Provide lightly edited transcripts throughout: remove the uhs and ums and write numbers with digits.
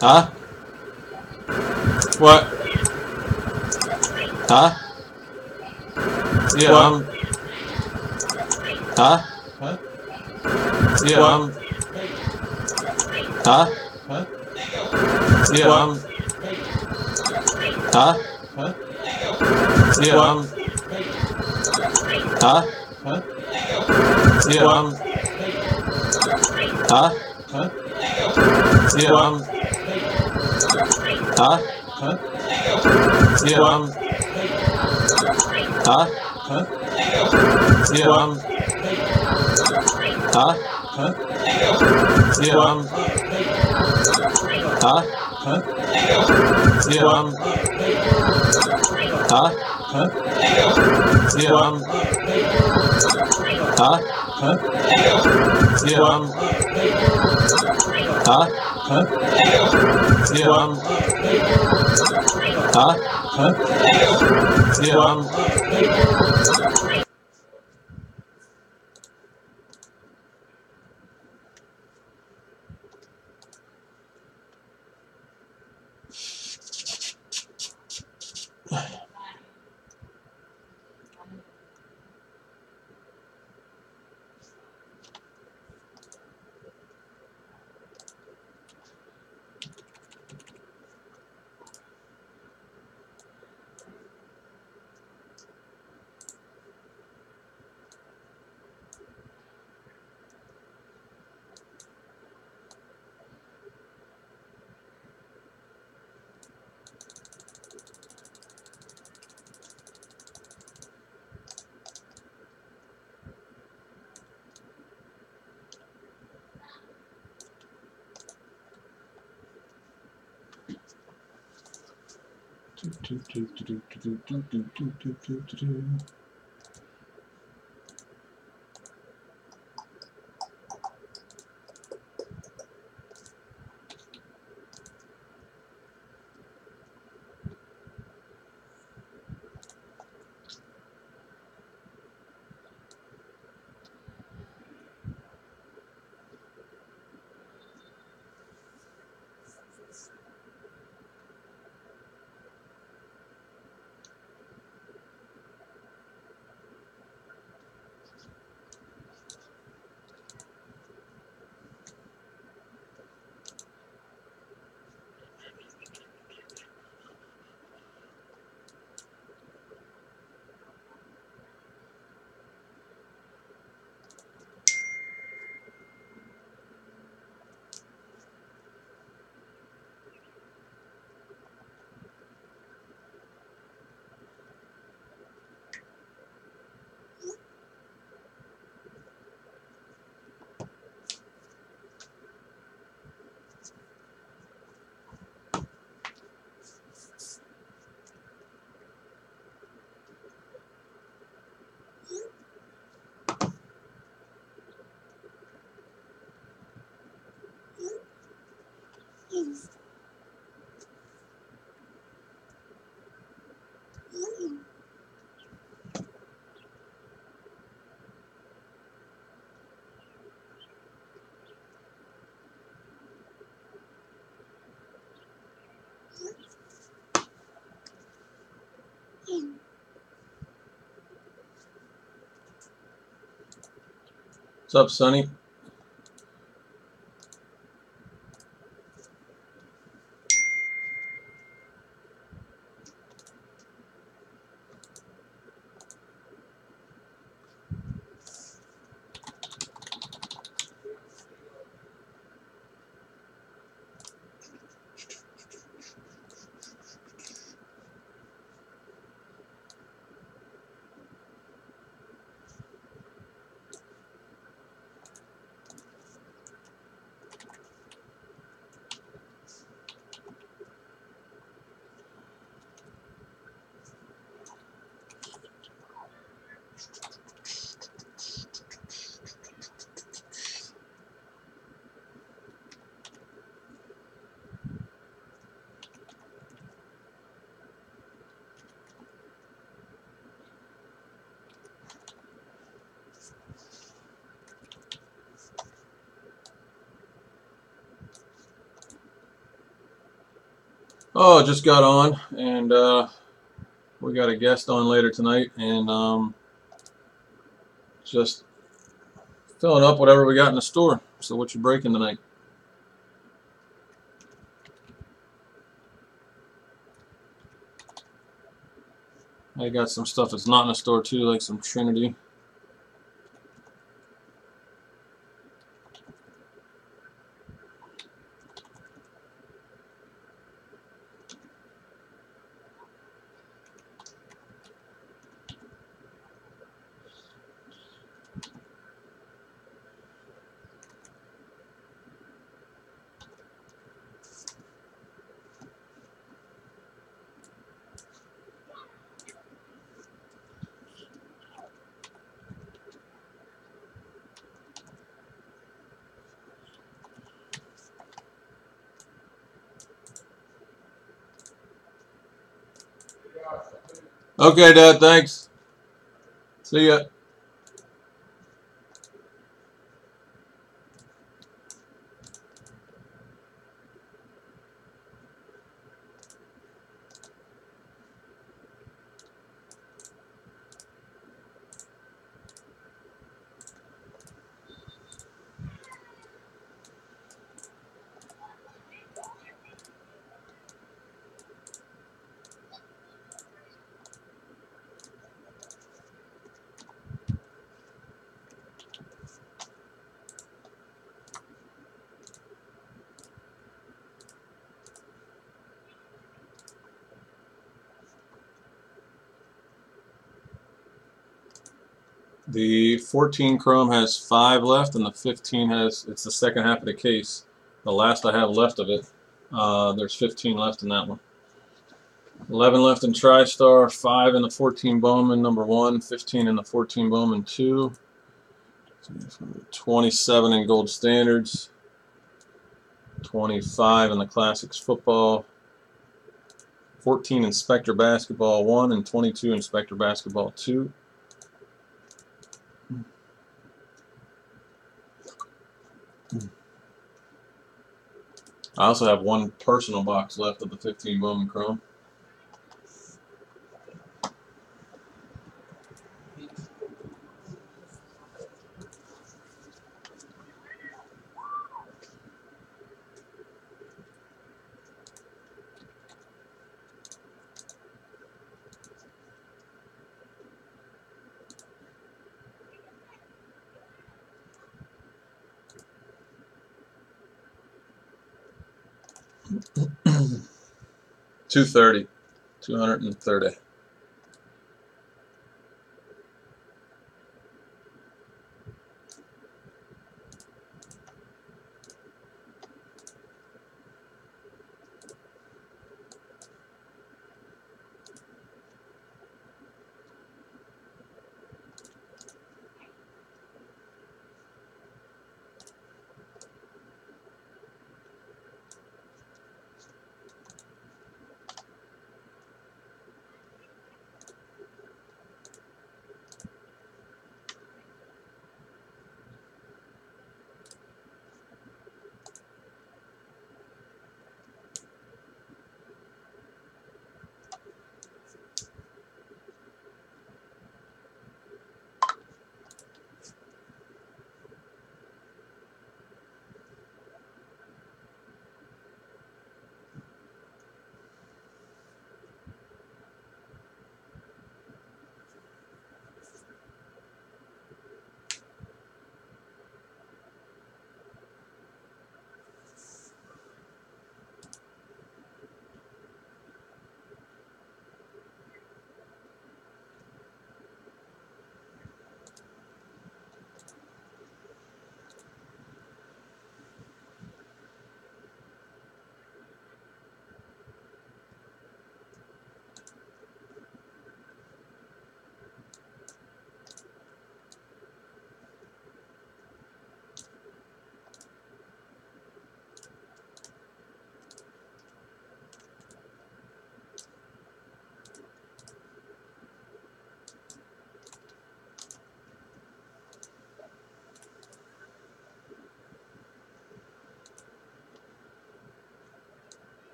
Huh? What? Huh? Yeah, what? Huh? Huh? Yeah, what? Huh? Huh? Yeah, what? Huh? Huh? Yeah, what? Huh? Huh? Yeah, what? Huh? Huh? Yeah, what? Huh? Huh? Yeah, what? Huh? Huh? Yeah, what? Huh? Huh? Yeah, what? Huh? Huh? Yeah, what? Huh? Huh? Yeah, what? Huh? Huh? Yeah, what? Huh? Huh? Yeah, what? Huh? Huh? Yeah, what? What's up, Sonny? Oh, just got on, and we got a guest on later tonight, and just filling up whatever we got in the store. So what you breaking tonight? I got some stuff that's not in the store too, like some Trinity. Okay, Dad, thanks. See ya. The 14 chrome has 5 left, and the 15 it's the second half of the case. The last I have left of it. There's 15 left in that one. 11 left in TriStar, 5 in the 14 Bowman number 1, 15 in the 14 Bowman 2, 27 in Gold Standards, 25 in the Classics Football, 14 in Spectre Basketball 1, and 22 in Spectre Basketball 2. I also have one personal box left of the 15 Bowman Chrome. $230. $230.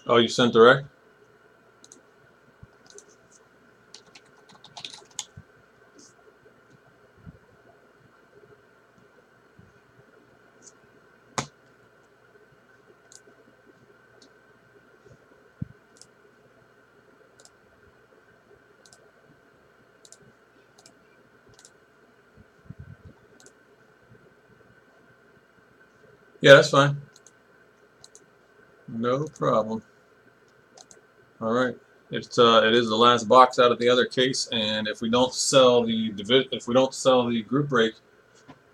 Oh, you sent direct? Yeah, that's fine. No problem. All right. It is the last box out of the other case, and if we don't sell the group break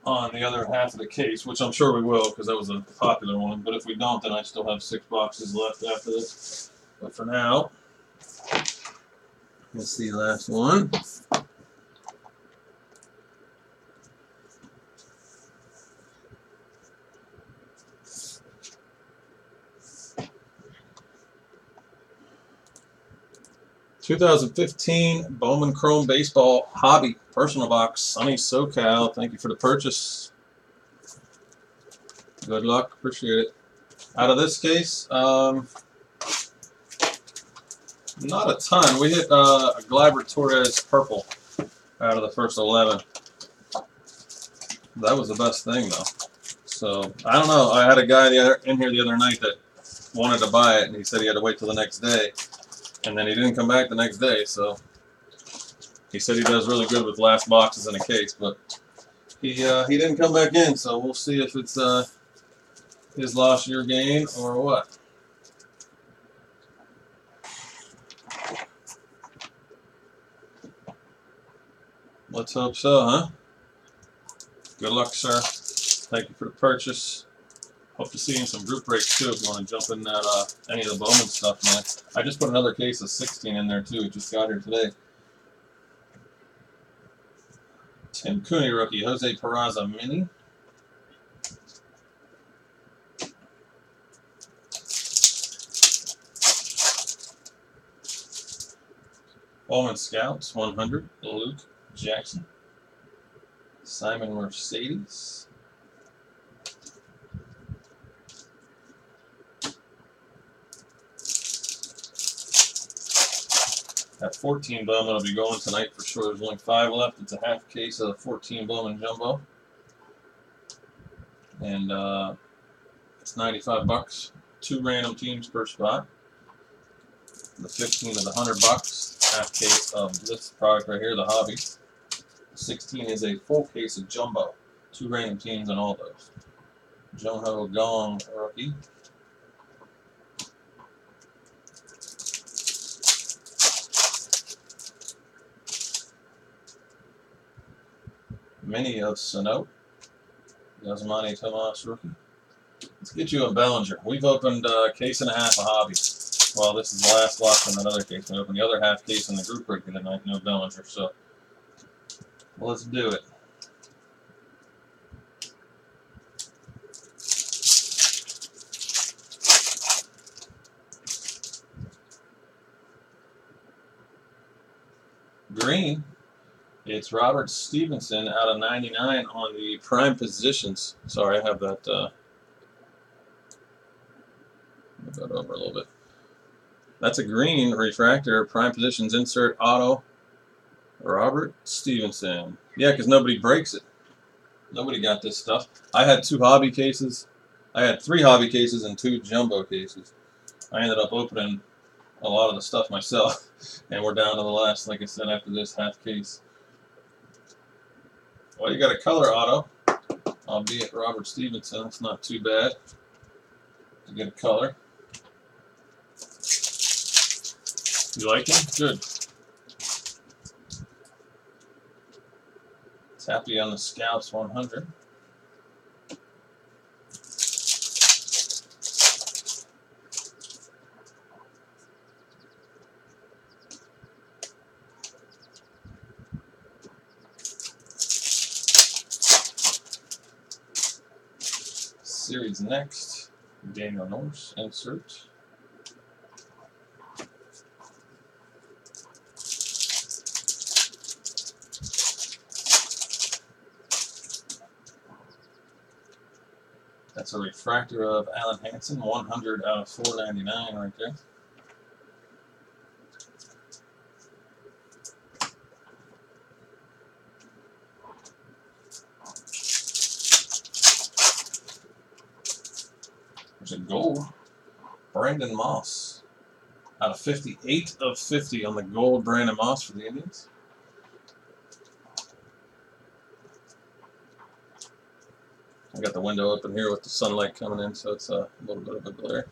on the other half of the case, which I'm sure we will because that was a popular one, but if we don't, then I still have 6 boxes left after this. But for now, let's see the last one. "2015 Bowman Chrome Baseball Hobby Personal Box, Sunny SoCal." Thank you for the purchase. Good luck. Appreciate it. Out of this case, not a ton. We hit a Gleyber Torres purple out of the first 11. That was the best thing, though. So, I don't know. I had a guy in here the other night that wanted to buy it, and he said he had to wait till the next day. And then he didn't come back the next day, so he said he does really good with last boxes in a case, but he didn't come back in, so we'll see if it's his loss, your gain, or what. Let's hope so, huh? Good luck, sir. Thank you for the purchase. Hope to see you in some group breaks, too, if you want to jump in that any of the Bowman stuff, man. I just put another case of 16 in there, too. It just got here today. Tim Cooney rookie, Jose Peraza mini. Bowman Scouts, 100, Luke Jackson. Simon Mercedes. That 14 Bowman will be going tonight for sure. There's only 5 left. It's a half case of 14 Bowman Jumbo. And it's 95 bucks. 2 random teams per spot. The 15 of the 100 bucks. Half case of this product right here, the Hobby. 16 is a full case of Jumbo. 2 random teams on all those. Jung-Ho Gong rookie. Mini of Sano. Yasmani Tomas rookie. Let's get you a Bellinger. We've opened a case and a half of Hobby. Well, this is the last lot from another case. We opened the other half case in the group break tonight, no Bellinger. So let's do it. Green. It's Robert Stevenson out of 99 on the prime positions. Sorry, I have that. Move that over a little bit. That's a green refractor, prime positions, insert auto. Robert Stevenson. Yeah, because nobody breaks it. Nobody got this stuff. I had 2 hobby cases. I had 3 hobby cases and 2 jumbo cases. I ended up opening a lot of the stuff myself, and we're down to the last, like I said, after this half case. Well, you got a color auto, albeit Robert Stevenson. That's not too bad to get a color. You like him? Good. Tappy on the Scouts 100. Series next, Daniel Norris, insert. That's a refractor of Alan Hansen, 100 out of 499 right there. There's a gold. Brandon Moss. Out of 58 of 50 on the gold Brandon Moss for the Indians. I got the window open here with the sunlight coming in, so it's a little bit of a glare.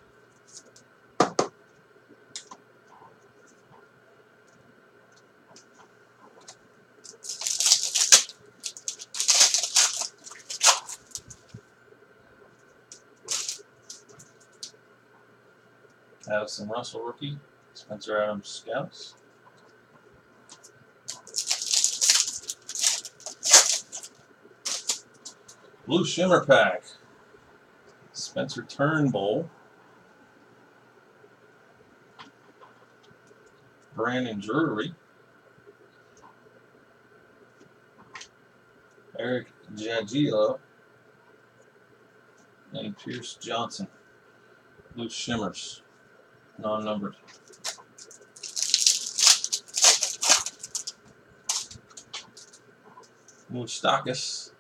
Addison Russell rookie. Spencer Adams Scouts. Blue Shimmer Pack. Spencer Turnbull. Brandon Drury. Eric Jagila. And Pierce Johnson. Blue Shimmers. Non-numbered. Moustakas.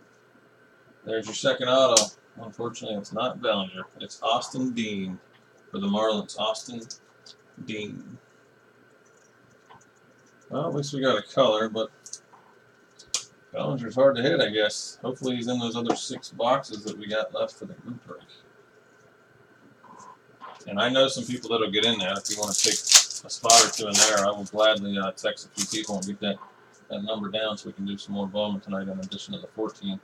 There's your second auto. Unfortunately, it's not Bellinger. It's Austin Dean for the Marlins. Austin Dean. Well, at least we got a color, but Bellinger's hard to hit, I guess. Hopefully he's in those other 6 boxes that we got left for the group break. And I know some people that'll get in there. If you want to take a spot or 2 in there, I will gladly text a few people and get that number down so we can do some more Bowman tonight in addition to the 14.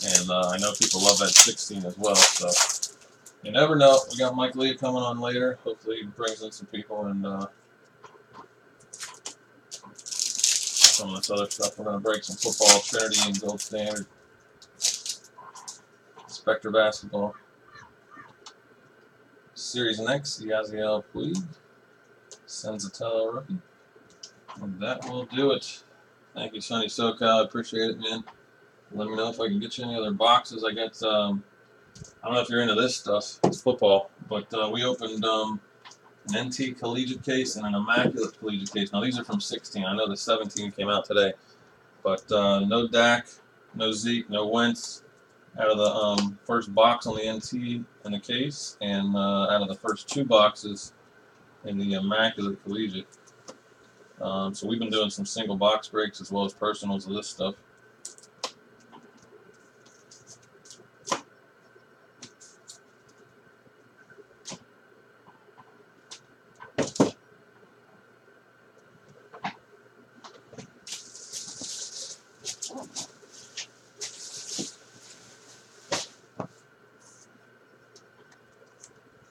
And I know people love that 16 as well, so you never know. We got Mike Lee coming on later. Hopefully he brings in some people and some of this other stuff. We're going to break some football, Trinity and Gold Standard, Spectre Basketball. Series Next, Yaziel Puig, Senzatella rookie. And that will do it. Thank you, Sonny SoCal. I appreciate it, man. Let me know if I can get you any other boxes. I got, I don't know if you're into this stuff. It's football. But we opened an NT collegiate case and an immaculate collegiate case. Now, these are from 16. I know the 17 came out today. But no Dak, no Zeke, no Wentz out of the first box on the NT in the case, and out of the first 2 boxes in the immaculate collegiate. So we've been doing some single box breaks as well as personals of this stuff.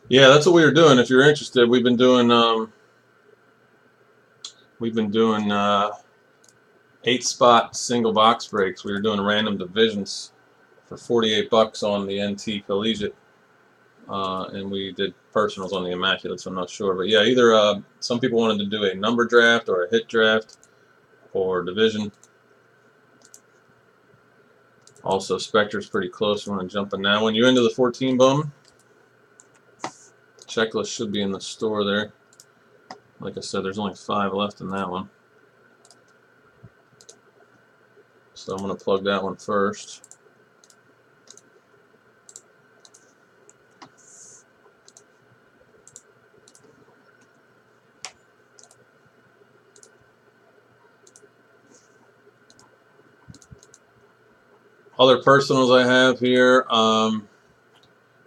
Yeah, that's what we were doing. If you're interested, we've been doing 8-spot single box breaks. We were doing random divisions for $48 on the NT collegiate, and we did personals on the immaculate. So I'm not sure, but yeah, either some people wanted to do a number draft or a hit draft or division. Also, Spectre's pretty close. We're going to jump in now. When you're into the 14 Bowman, checklist should be in the store there. Like I said, there's only 5 left in that one. So I'm going to plug that one first. Other personals I have here,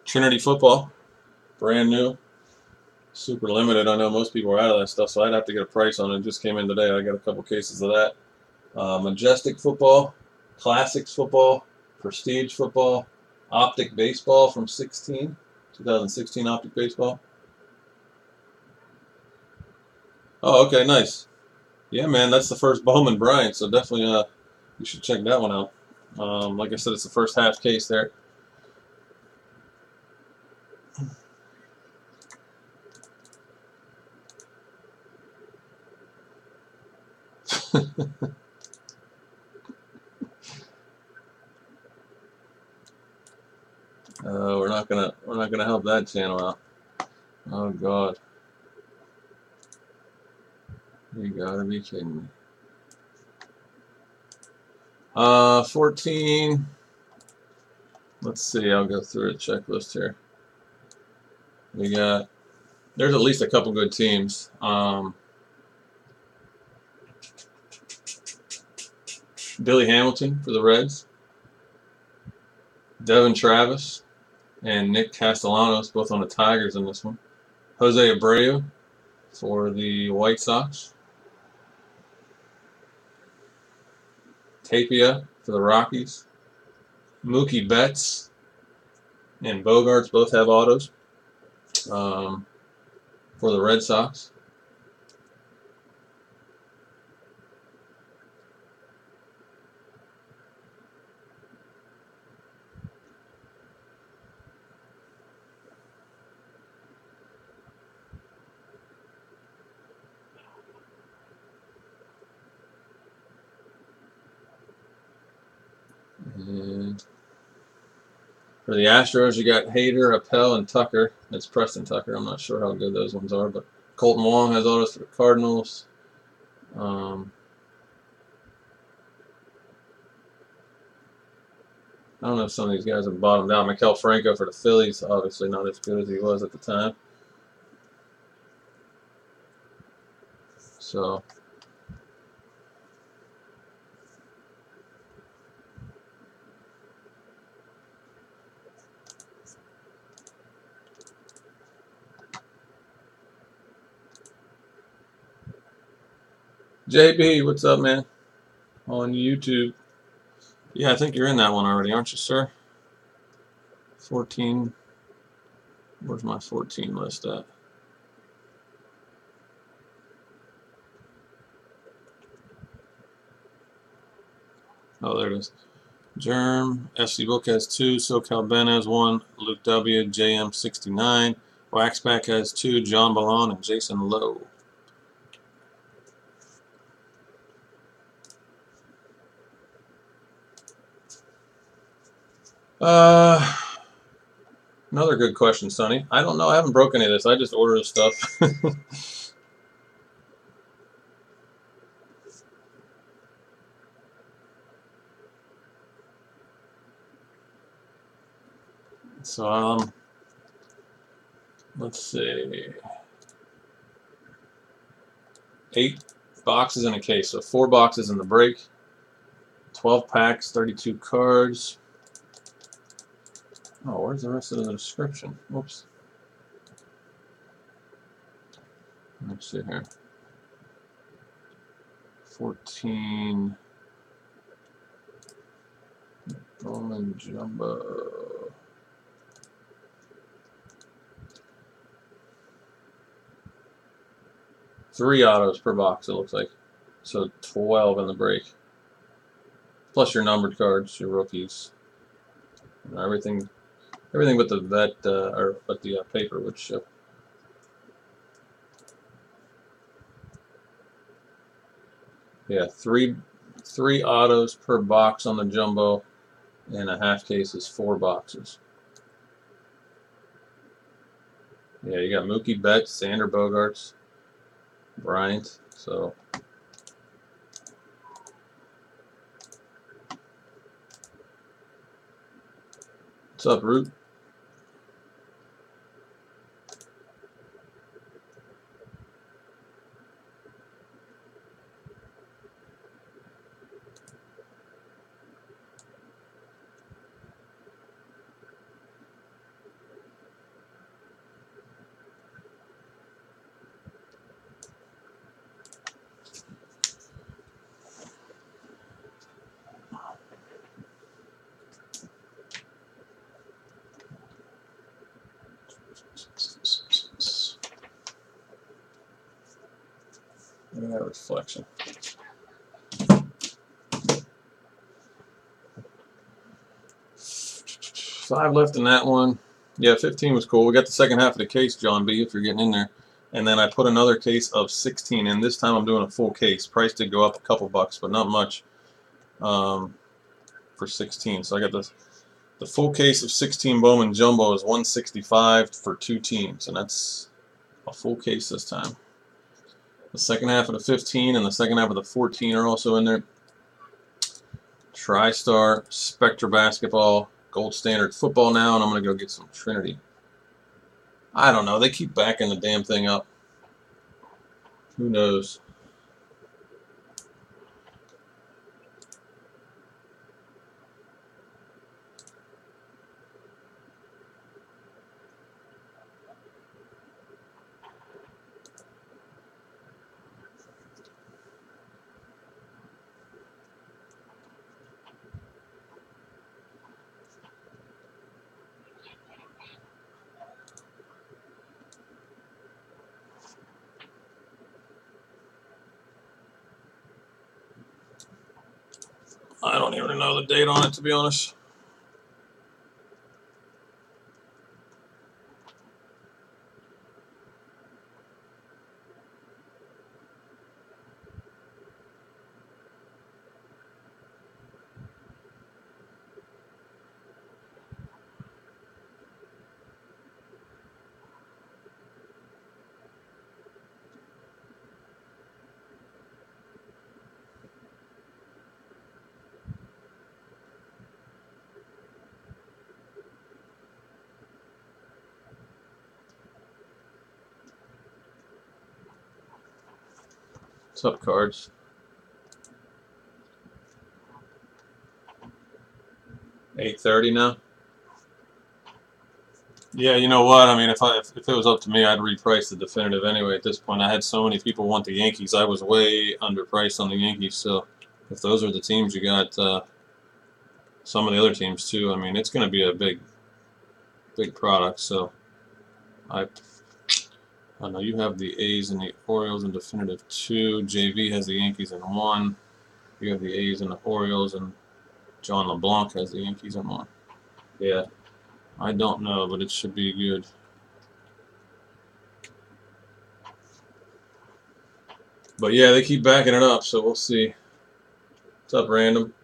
Trinity Football, brand new, super limited. I know most people are out of that stuff, so I'd have to get a price on it. It just came in today. I got a couple cases of that. Majestic Football, Classics Football, Prestige Football, Optic Baseball from 2016 Optic Baseball. Oh, okay, nice. Yeah, man, that's the first Bowman Bryant, so definitely you should check that one out. Like I said, it's the first half case there. We're not gonna help that channel out. Oh God, you gotta be kidding me. 14. Let's see. I'll go through a checklist here. We got. There's at least a couple good teams. Billy Hamilton for the Reds. Devin Travis and Nick Castellanos both on the Tigers in this one. Jose Abreu for the White Sox. Tapia for the Rockies. Mookie Betts and Bogarts both have autos for the Red Sox. And for the Astros, you got Hader, Appel, and Tucker. It's Preston Tucker. I'm not sure how good those ones are, but Colton Wong has autos for the Cardinals. I don't know if some of these guys have bottomed out. Maikel Franco for the Phillies, obviously not as good as he was at the time. So, JB, what's up, man? On YouTube. Yeah, I think you're in that one already, aren't you, sir? 14. Where's my 14 list at? Oh, there it is. Germ, FC Book has 2, SoCal Ben has 1, Luke W, JM69, Waxpack has 2, John Ballon, and Jason Lowe. Another good question, Sonny. I don't know. I haven't broke any of this. I just order stuff. So, let's see. 8 boxes in a case. So 4 boxes in the break. 12 packs, 32 cards. Oh, where's the rest of the description? Whoops. Let's see here. 14. Bowman Jumbo. Three autos per box, it looks like. So 12 in the break. Plus your numbered cards, your rookies. You know, everything but the paper would show. Yeah, three autos per box on the jumbo, and a half case is 4 boxes. Yeah, you got Mookie Betts, Sander Bogarts, Bryant. So what's up, Root? Look at that reflection. 5 left in that one. Yeah, 15 was cool. We got the second half of the case, John B, if you're getting in there. And then I put another case of 16 in. This time I'm doing a full case. Price did go up a couple bucks, but not much for 16. So I got this The full case of 16 Bowman Jumbo is $165 for 2 teams, and that's a full case this time. The second half of the 15 and the second half of the 14 are also in there. TriStar, Spectra Basketball, Gold Standard Football now, and I'm going to go get some Trinity. I don't know. They keep backing the damn thing up. Who knows? I don't even know the date on it, to be honest. What's up, cards? 8:30 now. Yeah, you know what? I mean, if it was up to me, I'd reprice the definitive anyway. At this point, I had so many people want the Yankees. I was way underpriced on the Yankees. So, if those are the teams, you got some of the other teams too. I mean, it's going to be a big product. So, I know you have the A's and the Orioles in definitive 2. JV has the Yankees in 1. You have the A's and the Orioles, and John LeBlanc has the Yankees in 1. Yeah, I don't know, but it should be good. But yeah, they keep backing it up, so we'll see. What's up, Random?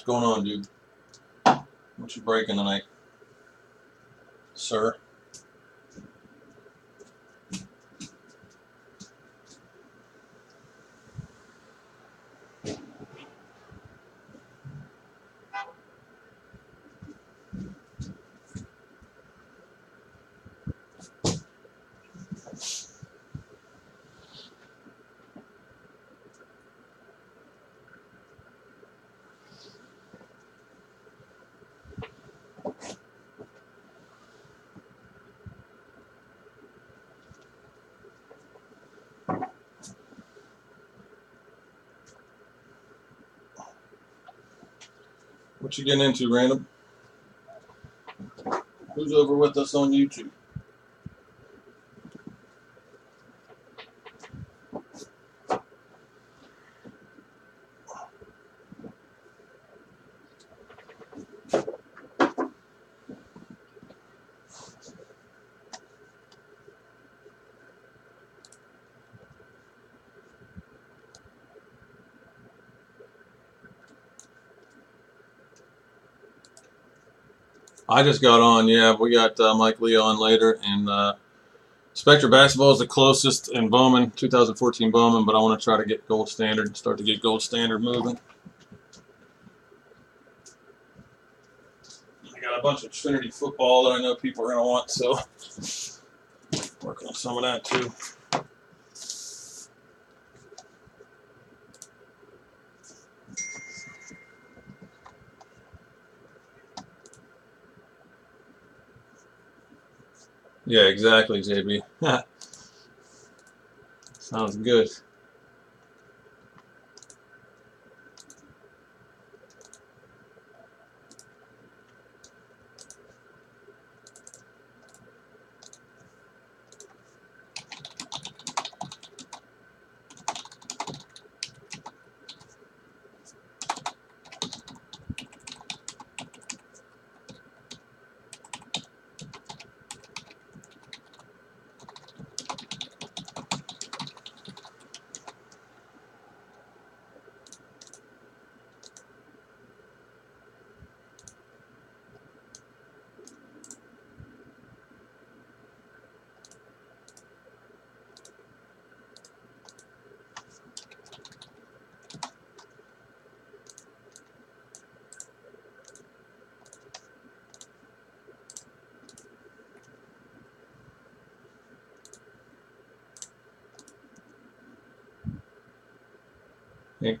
What's going on, dude? What you breaking tonight, sir? What you getting into, Random? Who's over with us on YouTube? I just got on. Yeah, we got Mike Lee on later, and Spectra Basketball is the closest in Bowman, 2014 Bowman, but I want to try to get Gold Standard, start to get Gold Standard moving. I got a bunch of Trinity football that I know people are going to want, so working on some of that too. Yeah, exactly, JB. Sounds good.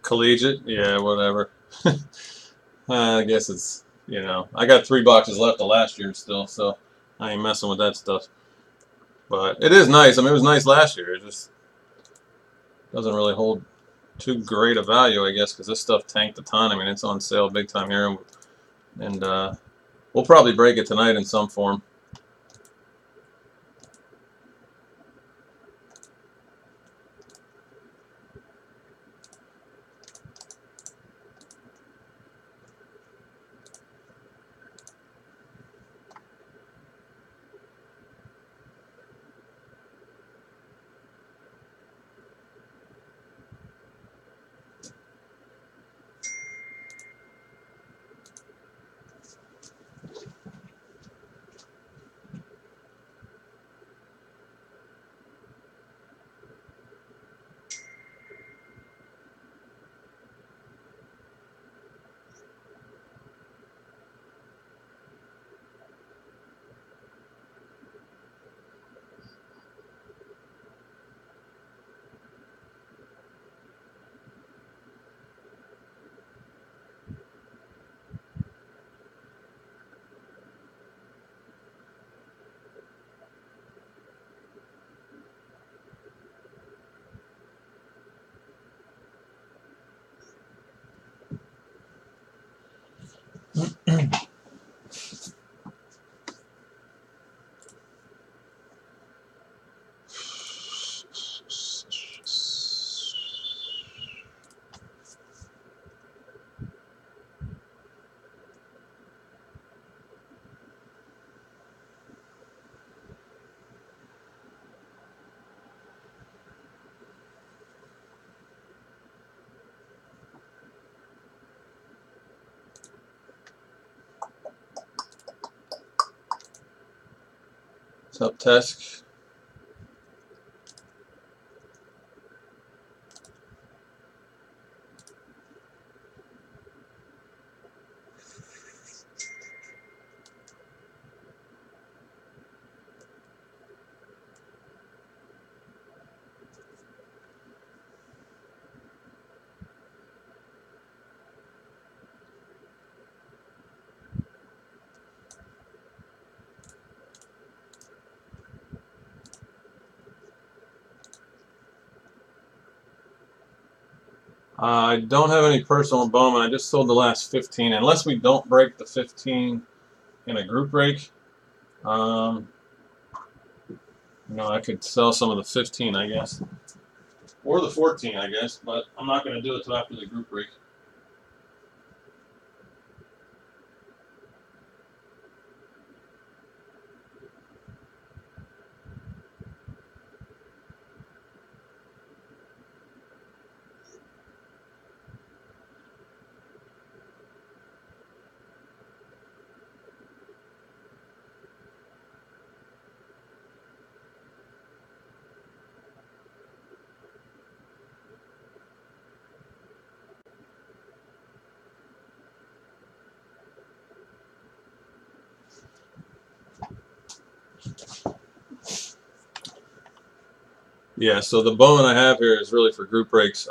Collegiate, yeah, whatever. I guess it's, I got 3 boxes left of last year still, so I ain't messing with that stuff. But it is nice. I mean, it was nice last year. It just doesn't really hold too great a value, I guess, because this stuff tanked a ton. I mean, it's on sale big time here, and we'll probably break it tonight in some form. What's up, Tesk? I don't have any personal Bowman. I just sold the last 15. Unless we don't break the 15 in a group break, I could sell some of the 15, I guess. Or the 14, I guess. But I'm not going to do it till after the group break. Yeah, so the Bowman I have here is really for group breaks,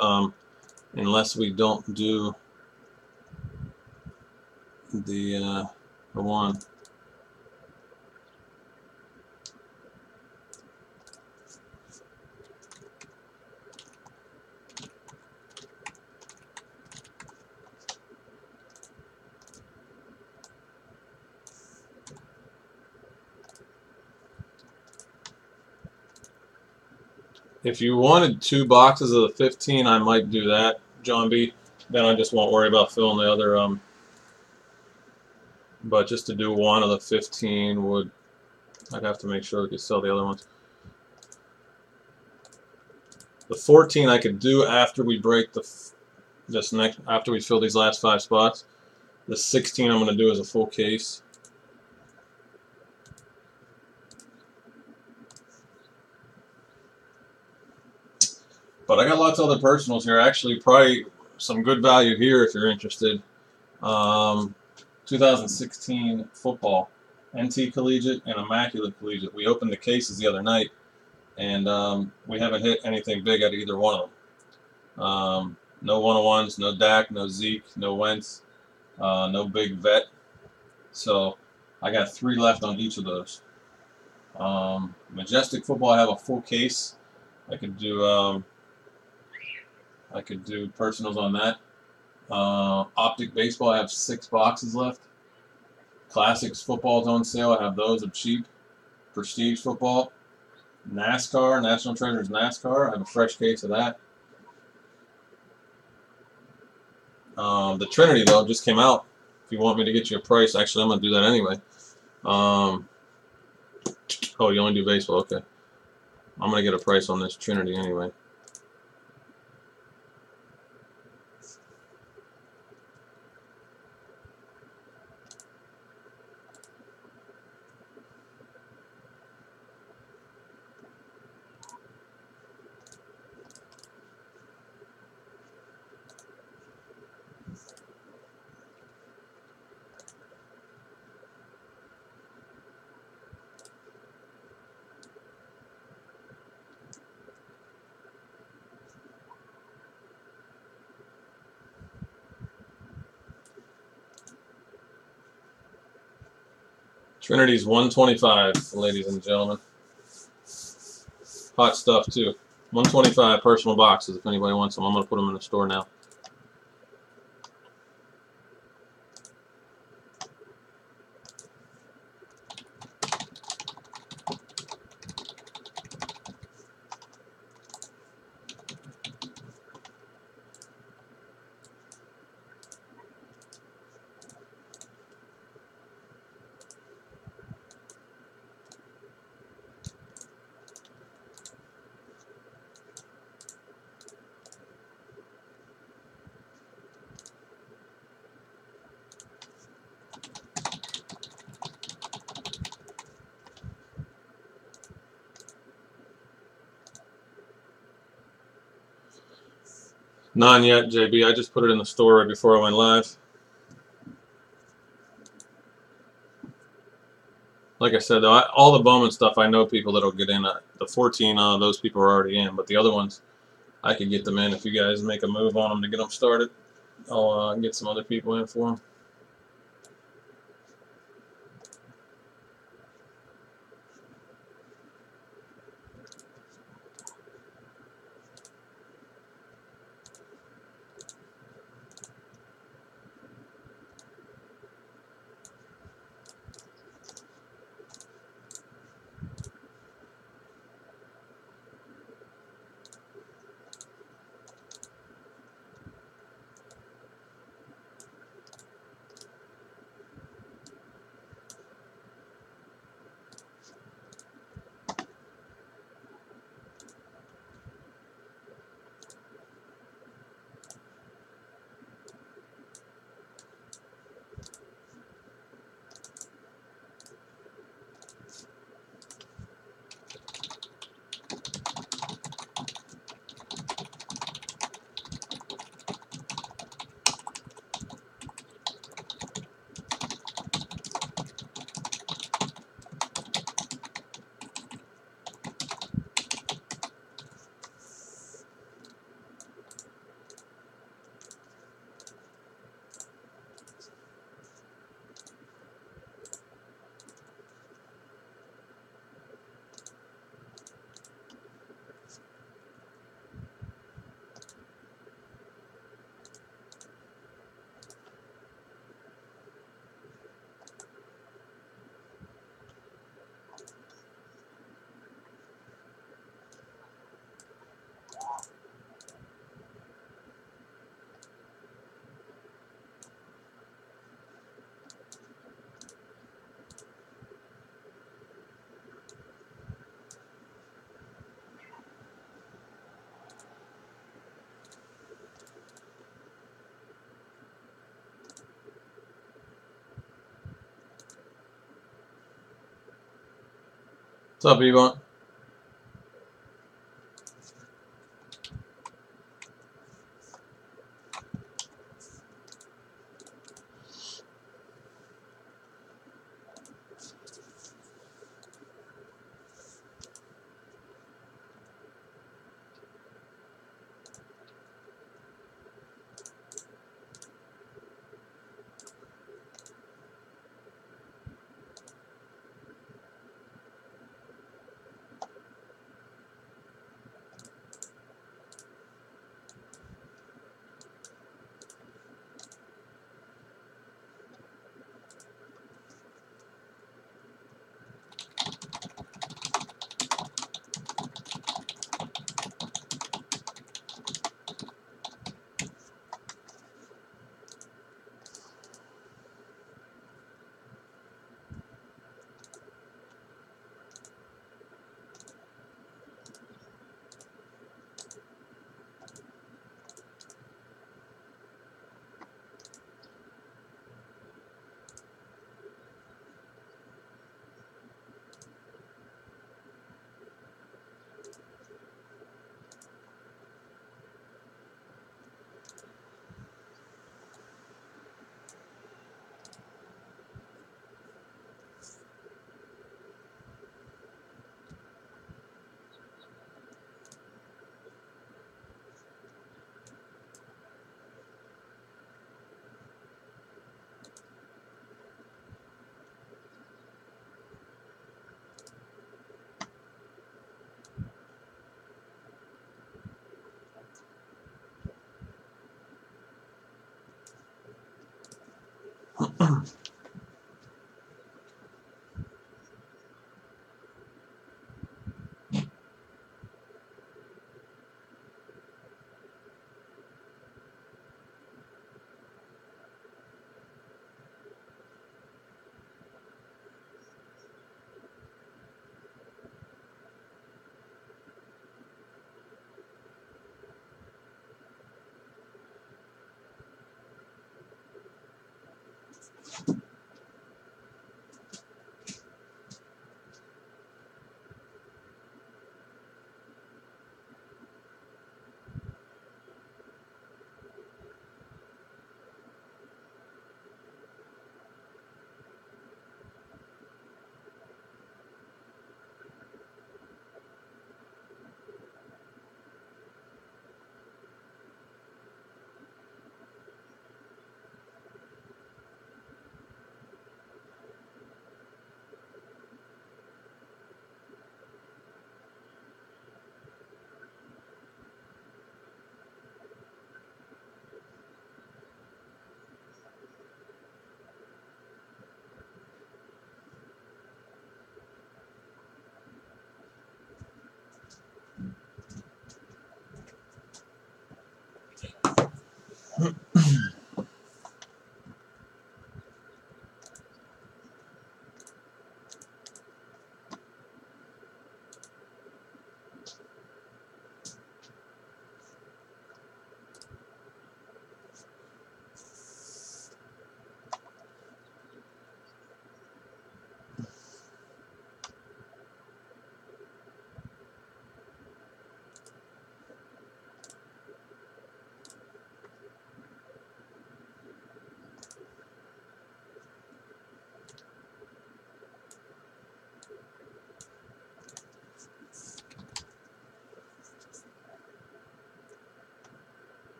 unless we don't do the one. If you wanted 2 boxes of the 15, I might do that, John B. Then I just won't worry about filling the other. But just to do one of the 15 would, I'd have to make sure we could sell the other ones. The 14 I could do after we break after we fill these last 5 spots. The 16 I'm going to do as a full case. But I got lots of other personals here. Actually, probably some good value here if you're interested. 2016 football, NT Collegiate and Immaculate Collegiate. We opened the cases the other night, and we haven't hit anything big at either one of them. No one-on-ones, no Dak, no Zeke, no Wentz, no big vet. So I got 3 left on each of those. Majestic Football, I have a full case. I could do personals on that. Optic Baseball, I have 6 boxes left. Classics Football's on sale. I have those. They're cheap. Prestige Football. NASCAR, National Treasures NASCAR. I have a fresh case of that. The Trinity, though, just came out. If you want me to get you a price, actually, I'm going to do that anyway. Oh, you only do baseball? Okay. I'm going to get a price on this Trinity anyway. Trinity's 125, ladies and gentlemen. Hot stuff, too. 125 personal boxes, if anybody wants them. I'm going to put them in the store now. None yet, JB. I just put it in the store right before I went live. Like I said, though, all the Bowman stuff, I know people that'll get in. The 14, those people are already in. But the other ones, I could get them in if you guys make a move on them to get them started. I'll get some other people in for them. What's up, Yvonne?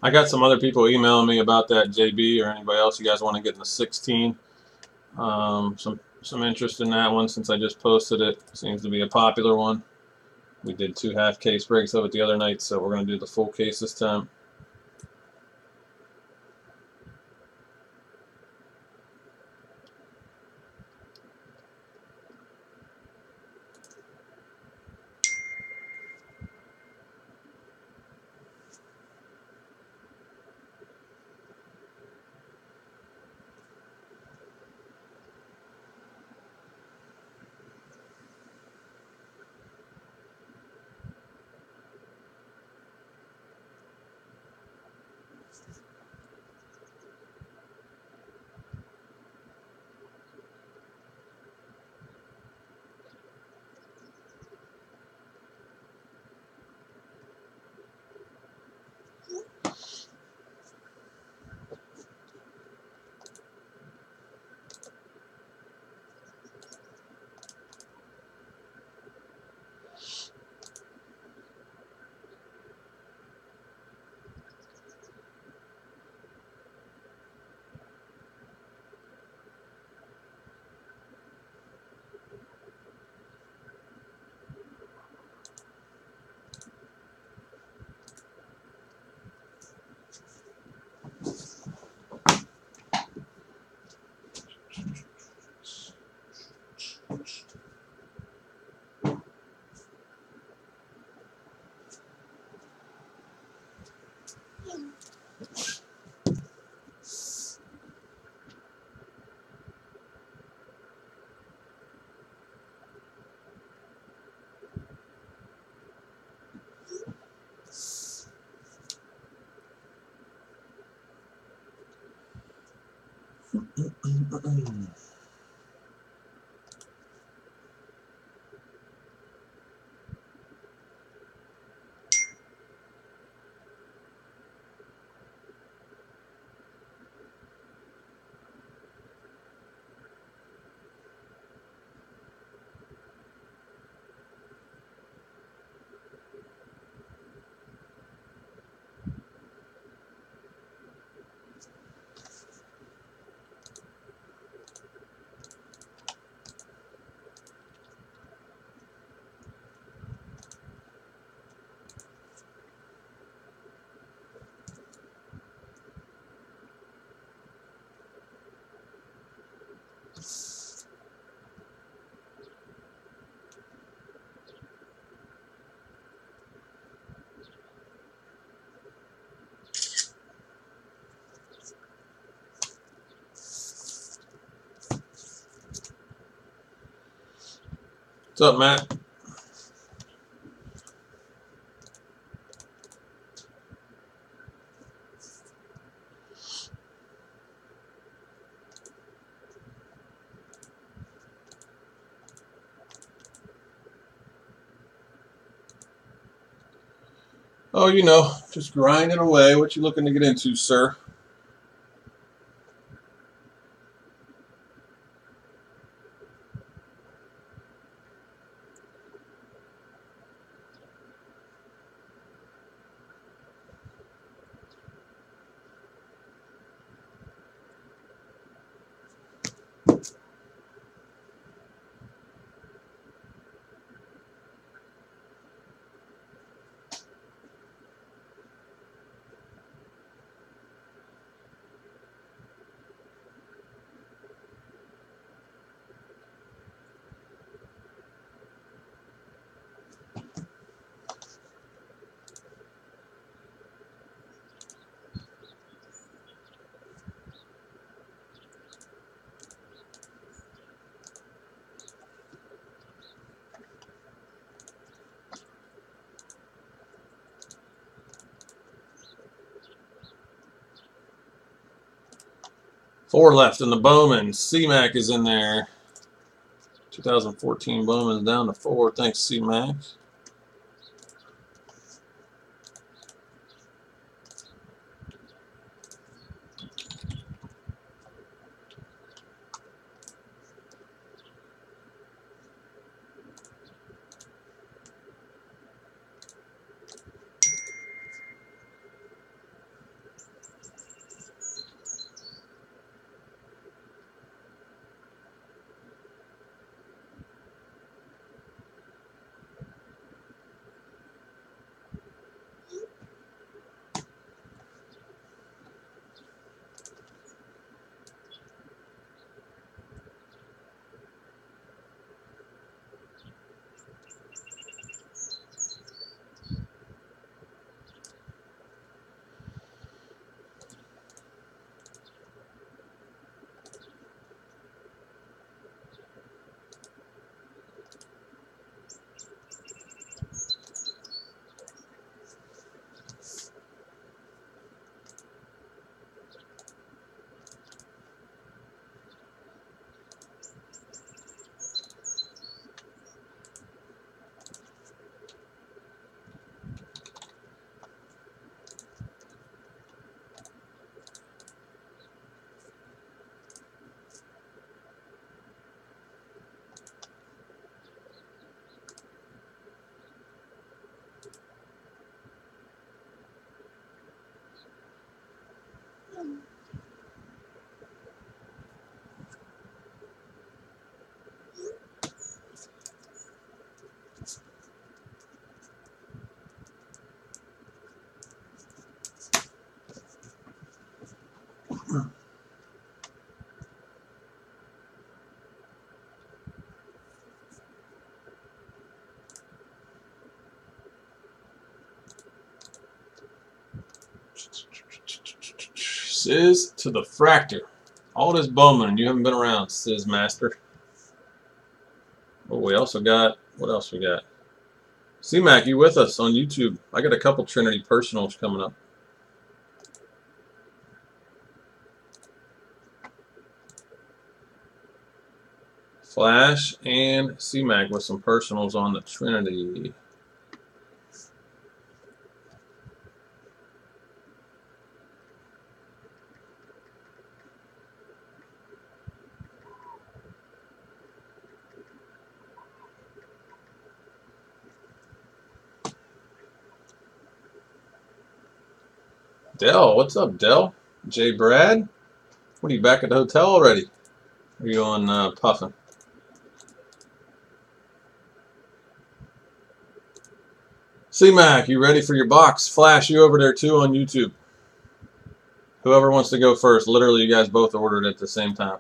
I got some other people emailing me about that JB or anybody else. You guys want to get in the 16? Some interest in that one since I just posted it. Seems to be a popular one. We did 2 half case breaks of it the other night, so we're going to do the full case this time. What's up, Matt? Oh, you know, just grinding away. What you looking to get into, sir? Four left in the Bowman. C-Mac is in there. 2014 Bowman's down to 4. Thanks, C-Mac. Sizz to the fractor. All this Bowman, and you haven't been around, Sizz Master. Oh, we also got, what else we got? C-Mac, you with us on YouTube? I got a couple Trinity personals coming up. Flash and C-Mac with some personals on the Trinity. Dell, what's up, Dell? Jay Brad? What are you back at the hotel already? Or are you on puffing? C-Mac, you ready for your box? Flash, you over there too on YouTube. Whoever wants to go first. Literally, you guys both ordered at the same time.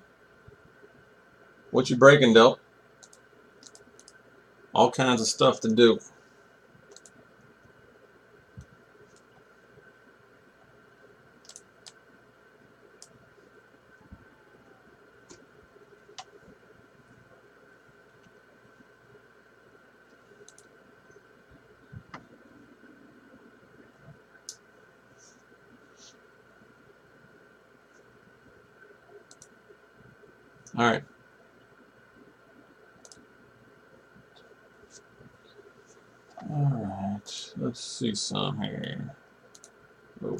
What you breaking, Dell? All kinds of stuff to do. All right. Alright, let's see some here. Oh.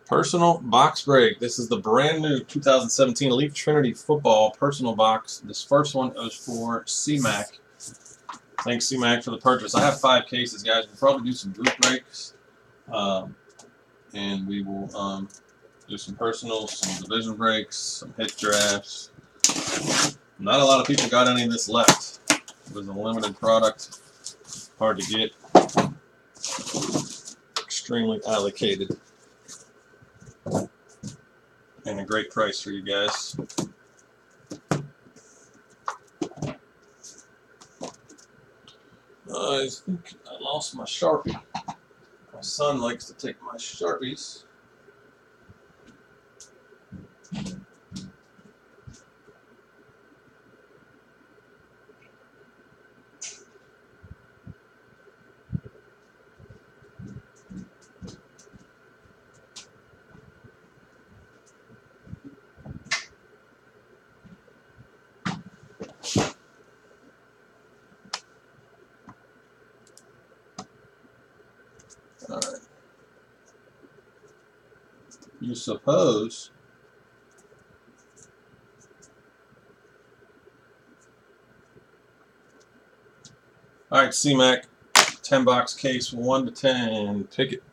Personal box break. This is the brand new 2017 Elite Trinity Football personal box. This first one is for C-Mac. Thanks, C-Mac, for the purchase. I have 5 cases, guys. We'll probably do some group breaks. And we will do some personals, some division breaks, some hit drafts. Not a lot of people got any of this left. It was a limited product. Hard to get. Extremely allocated. And a great price for you guys. I think I lost my Sharpie. My son likes to take my Sharpies. All right. You suppose all right, C-Mac, 10-box case, 1 to 10. Pick it.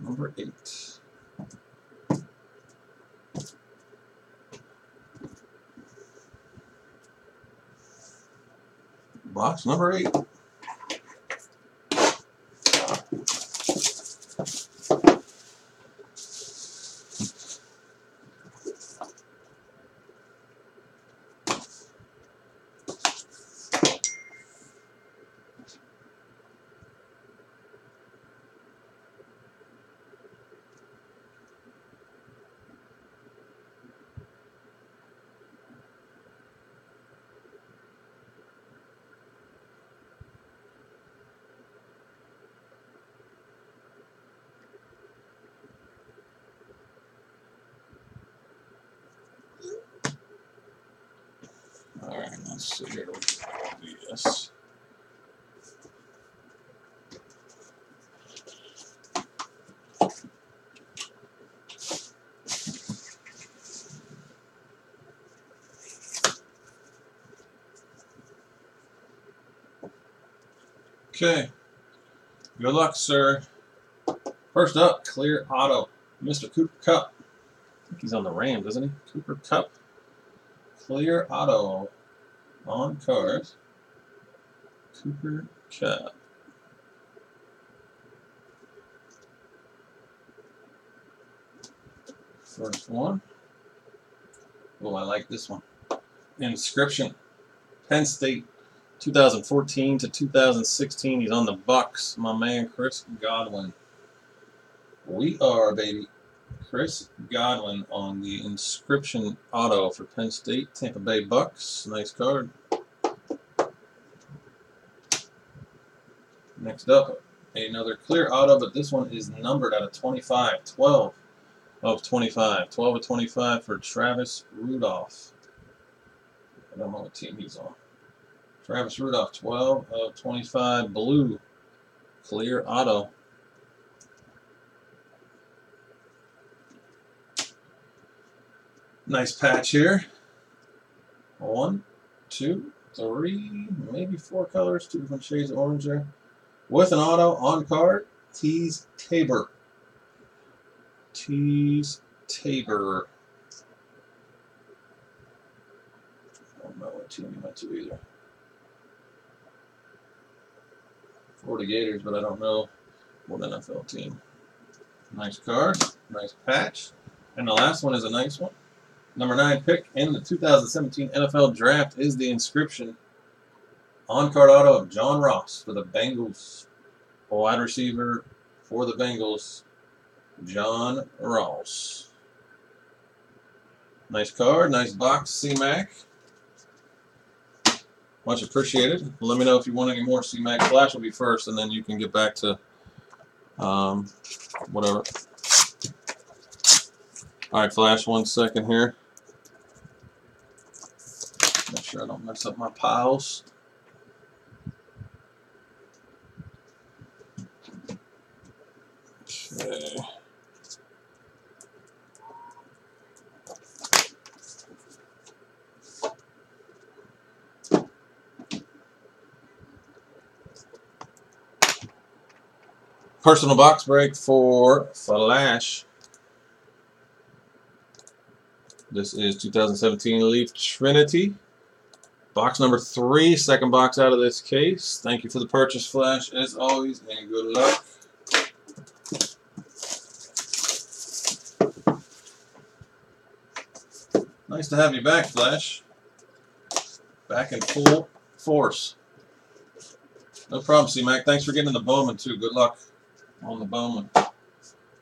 Number 8. Box number 8. All right, let's see here. We'll do this. Okay. Good luck, sir. First up, clear auto. Mr. Cooper Cup. I think he's on the Rams, isn't he? Cooper Cup. Clear auto on cars. Cooper Cup. First one. Oh, I like this one. Inscription. Penn State, 2014 to 2016. He's on the Bucks. My man, Chris Godwin. We are, baby. Chris Godwin on the inscription auto for Penn State, Tampa Bay Bucks. Nice card. Next up, another clear auto, but this one is numbered out of 25. 12 of 25. 12 of 25 for Travis Rudolph. I don't know what team he's on. Travis Rudolph, 12 of 25. Blue, clear auto. Nice patch here. 1, 2, 3, maybe 4 colors, 2 different shades of orange there. With an auto on card, Tease Tabor. Tease Tabor. I don't know what team he went to either. Florida Gators, but I don't know what NFL team. Nice card, nice patch. And the last one is a nice one. Number 9 pick in the 2017 NFL Draft is the inscription on-card auto of John Ross for the Bengals. A wide receiver for the Bengals, John Ross. Nice card, nice box, C-Mac. Much appreciated. Let me know if you want any more C-Mac. Flash will be first, and then you can get back to whatever. All right, Flash, 1 second here. Make sure I don't mess up my piles. Okay. Personal box break for Flash. This is 2017 Leaf Trinity. Box number 3, second box out of this case. Thank you for the purchase, Flash, as always, and good luck. Nice to have you back, Flash. Back in full force. No problem, C-Mac. Thanks for getting the Bowman, too. Good luck on the Bowman.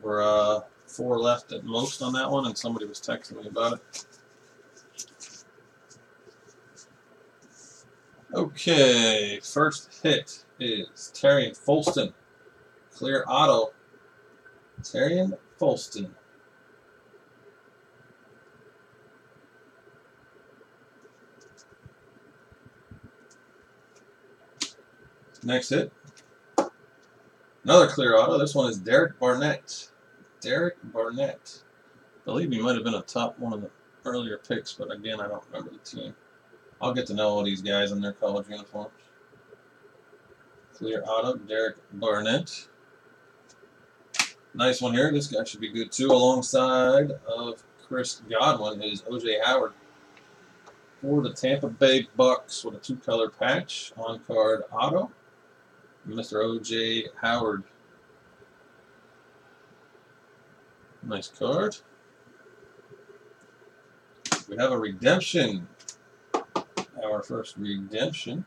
We're 4 left at most on that one, and somebody was texting me about it. Okay, first hit is Terrian Folston. Clear auto. Terrian Folston. Next hit. Another clear auto. This one is Derek Barnett. Derek Barnett. I believe he might have been a top one of the earlier picks, but again, I don't remember the team. I'll get to know all these guys in their college uniforms. Clear auto, Derek Barnett. Nice one here. This guy should be good too. Alongside of Chris Godwin is O.J. Howard for the Tampa Bay Bucks with a 2-color patch on card auto. Mr. O.J. Howard. Nice card. We have a redemption. Our first redemption.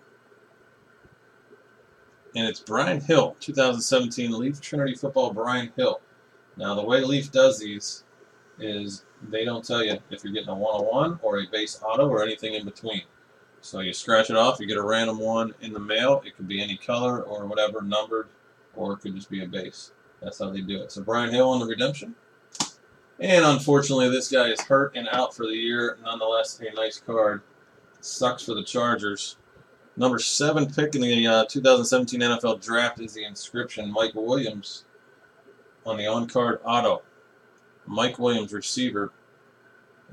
And it's Brian Hill, 2017 Leaf Trinity Football Brian Hill. Now, the way Leaf does these is they don't tell you if you're getting a 101 or a base auto or anything in between. So you scratch it off, you get a random one in the mail. It could be any color or whatever, numbered, or it could just be a base. That's how they do it. So Brian Hill on the redemption. And unfortunately, this guy is hurt and out for the year. Nonetheless, a nice card. Sucks for the Chargers. Number 7 pick in the 2017 NFL Draft is the inscription Mike Williams on the on-card auto. Mike Williams, receiver,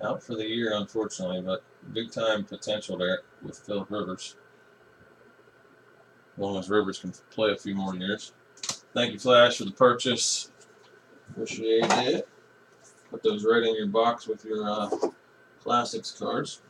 out for the year, unfortunately, but big-time potential there with Philip Rivers. As long as Rivers can play a few more years. Thank you, Flash, for the purchase. Appreciate it. Put those right in your box with your Classics cards.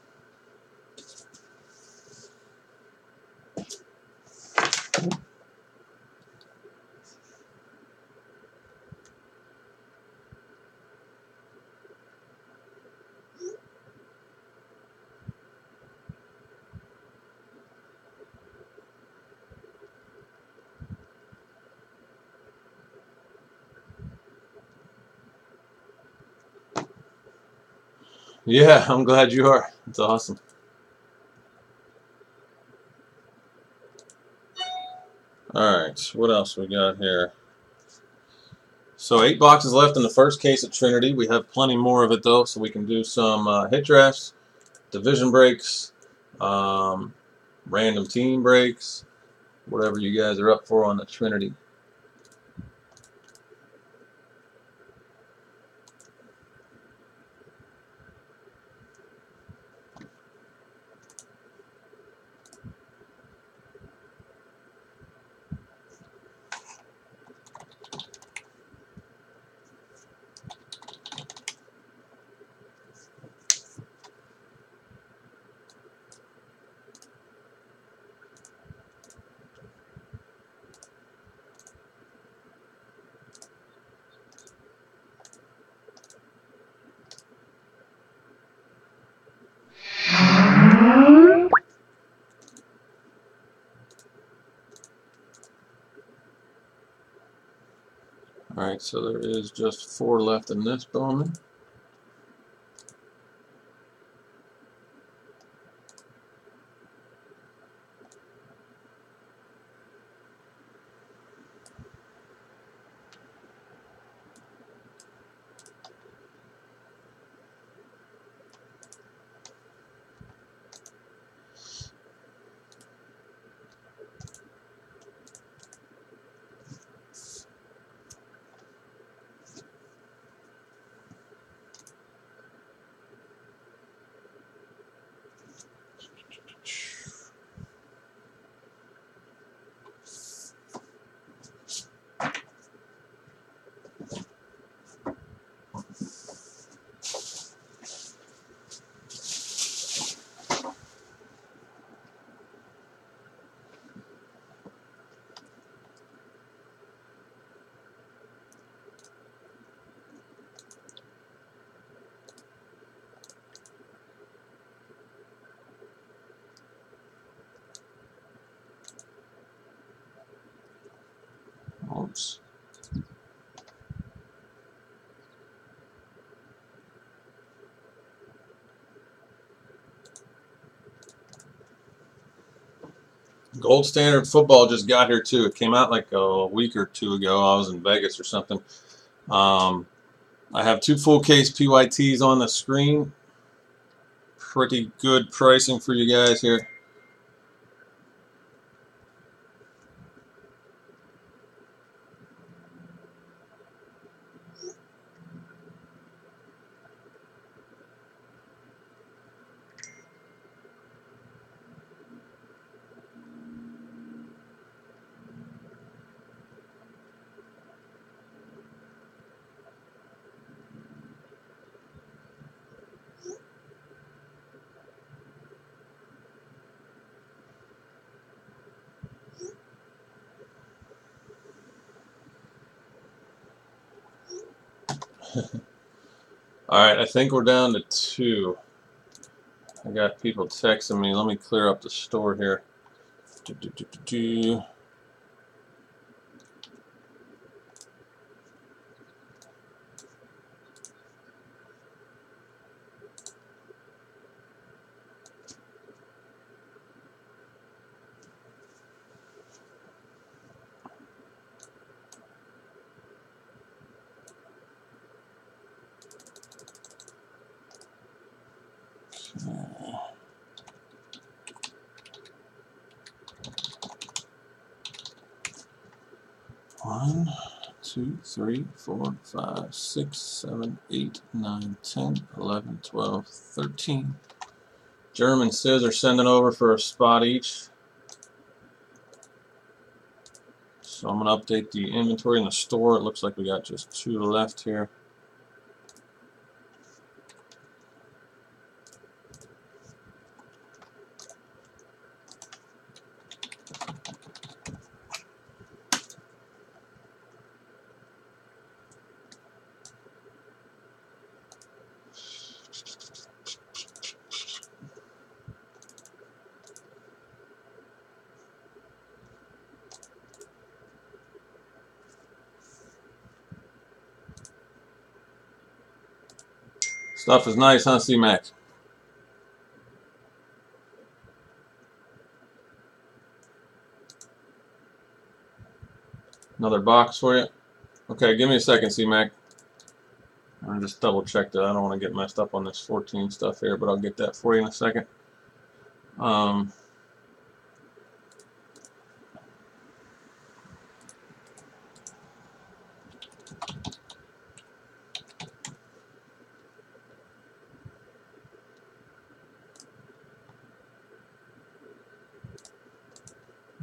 Yeah, I'm glad you are. It's awesome. All right, what else we got here? So 8 boxes left in the first case of Trinity. We have plenty more of it though, so we can do some hit drafts, division breaks, um, random team breaks, whatever you guys are up for on the Trinity. All right, so there is just 4 left in this Bowman. Oops. Gold Standard Football just got here too. It came out like a week or 2 ago. I was in Vegas or something. I have 2 full case PYTs on the screen. Pretty good pricing for you guys here. All right, I think we're down to 2. I got people texting me. Let me clear up the store here. Do, do, do, do, do. One, 2, 3, 4, 5, 6, 7, 8, 9, 10, 11, 12, 13. German Sis are sending over for a spot each. So I'm going to update the inventory in the store. It looks like we got just 2 left here. Stuff is nice, huh, C-Mac? Another box for you. Okay, give me a second, C-Mac. I'll just double check that. I don't want to get messed up on this 14 stuff here, but I'll get that for you in a second.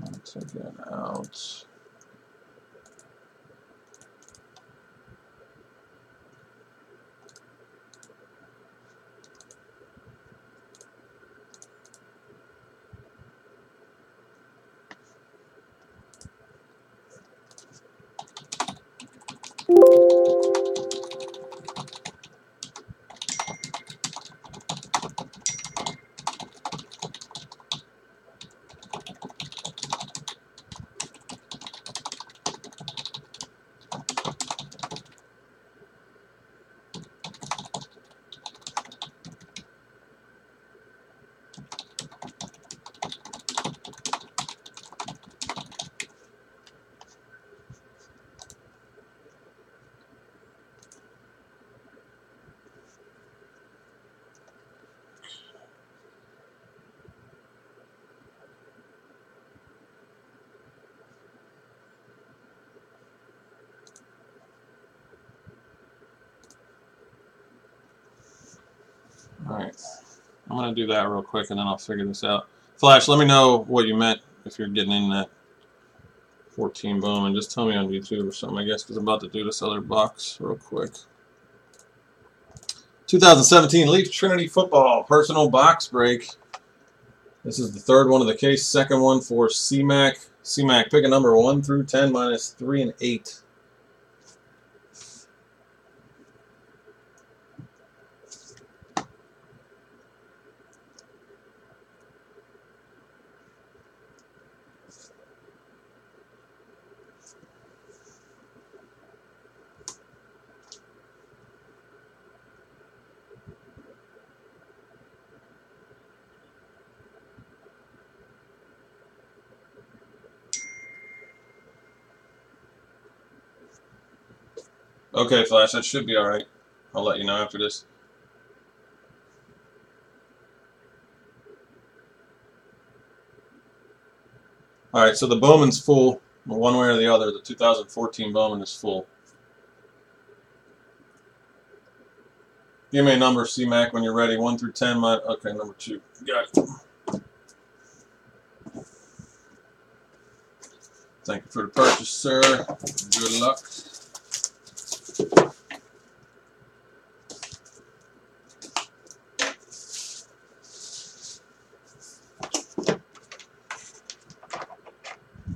Let's take that out. Alright, I'm going to do that real quick and then I'll figure this out. Flash, let me know what you meant if you're getting in that 14 boom, and just tell me on YouTube or something, I guess, because I'm about to do this other box real quick. 2017 Leaf Trinity Football Personal Box Break. This is the third one of the case, second one for C-Mac. C-Mac, pick a number 1 through 10, minus 3 and 8. Okay, Flash, that should be alright. I'll let you know after this. Alright, so the Bowman's full, one way or the other. The 2014 Bowman is full. Give me a number, C-Mac, when you're ready. 1 through 10. Okay, number 2. Got it. Thank you for the purchase, sir. Good luck.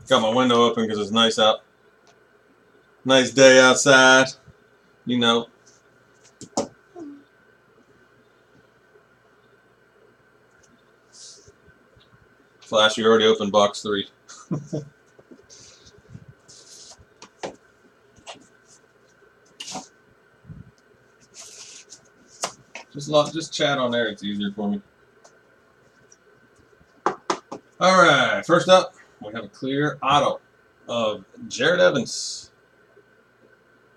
Got my window open because it's nice out. Nice day outside. You know. Flash, you already opened box 3. Just chat on there. It's easier for me. All right. First up, we have a clear auto of Jared Evans.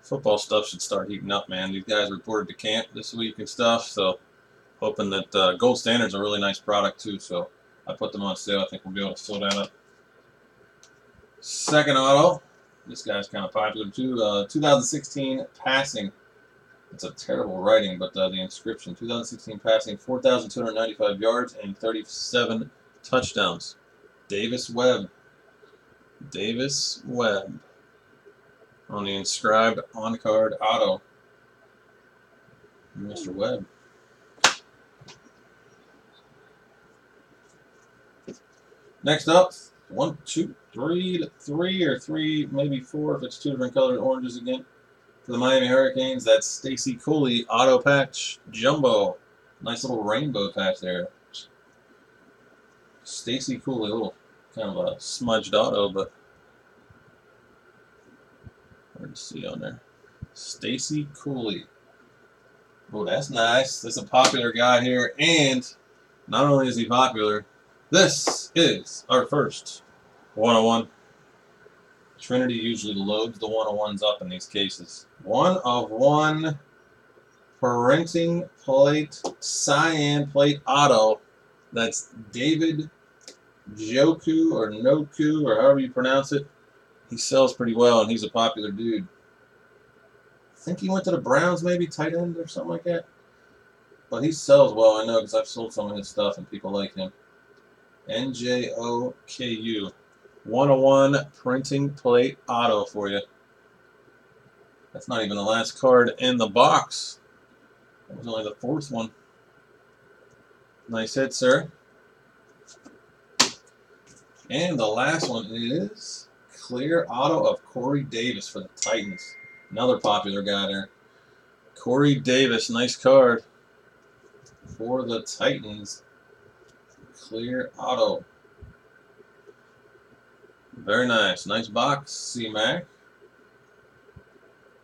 Football stuff should start heating up, man. These guys reported to camp this week and stuff, so hoping that Gold Standard's a really nice product too. So I put them on sale. I think we'll be able to fill that up. Second auto. This guy's kind of popular too. 2016 passing. It's a terrible writing, but the inscription. 2016 passing, 4,295 yards and 37 touchdowns. Davis Webb. Davis Webb. On the inscribed on-card auto. Mr. Webb. Next up, 1, 2, 3 or 3, maybe 4 if it's 2 different colored oranges again. For the Miami Hurricanes, that's Stacy Cooley auto patch jumbo. Nice little rainbow patch there. Stacy Cooley, a little kind of a smudged auto, but hard to see on there. Stacy Cooley. Oh, that's nice. This is a popular guy here, and not only is he popular, this is our first 101. Trinity usually loads the 101s up in these cases. 1 of 1 printing plate, cyan plate auto. That's David Joku or Noku or however you pronounce it. He sells pretty well, and he's a popular dude. I think he went to the Browns, maybe tight end or something like that. But he sells well, I know, because I've sold some of his stuff, and people like him. NJOKU. 101 printing plate auto for you. That's not even the last card in the box. That was only the 4th one. Nice hit, sir. And the last one is clear auto of Corey Davis for the Titans. Another popular guy there. Corey Davis, nice card for the Titans. Clear auto. Very nice. Nice box, C-Mac.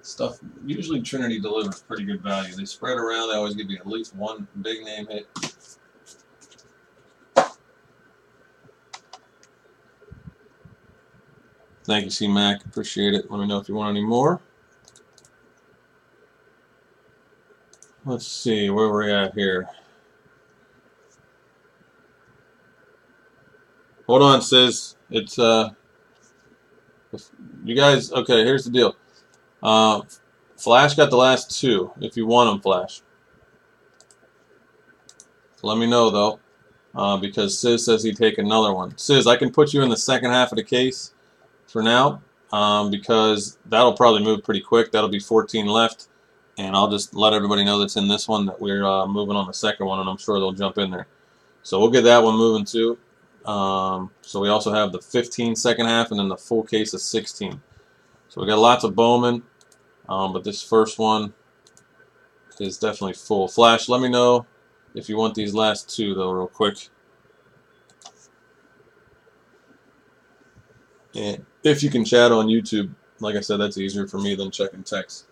Stuff, usually Trinity delivers pretty good value. They spread around. They always give you at least one big name hit. Thank you, C-Mac. Appreciate it. Let me know if you want any more. Let's see, where we're at here. Hold on, Sis. It's, you guys, okay, here's the deal. Flash got the last 2, if you want them, Flash. Let me know, though, because Sis says he'd take another one. Sis, I can put you in the second half of the case for now, because that'll probably move pretty quick. That'll be 14 left, and I'll just let everybody know that's in this one that we're moving on the second one, and I'm sure they'll jump in there. So we'll get that one moving, too. So we also have the 15 second half and then the full case of 16. So we got lots of Bowman, but this first one is definitely full. Flash, let me know if you want these last 2, though, real quick. And if you can chat on YouTube, like I said, that's easier for me than checking text.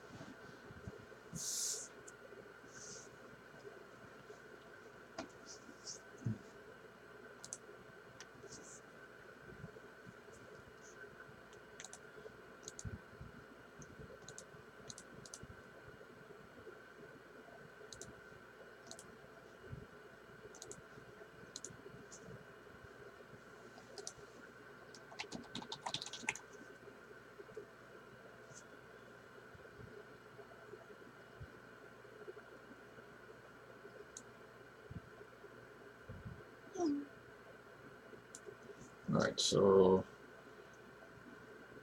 Alright, so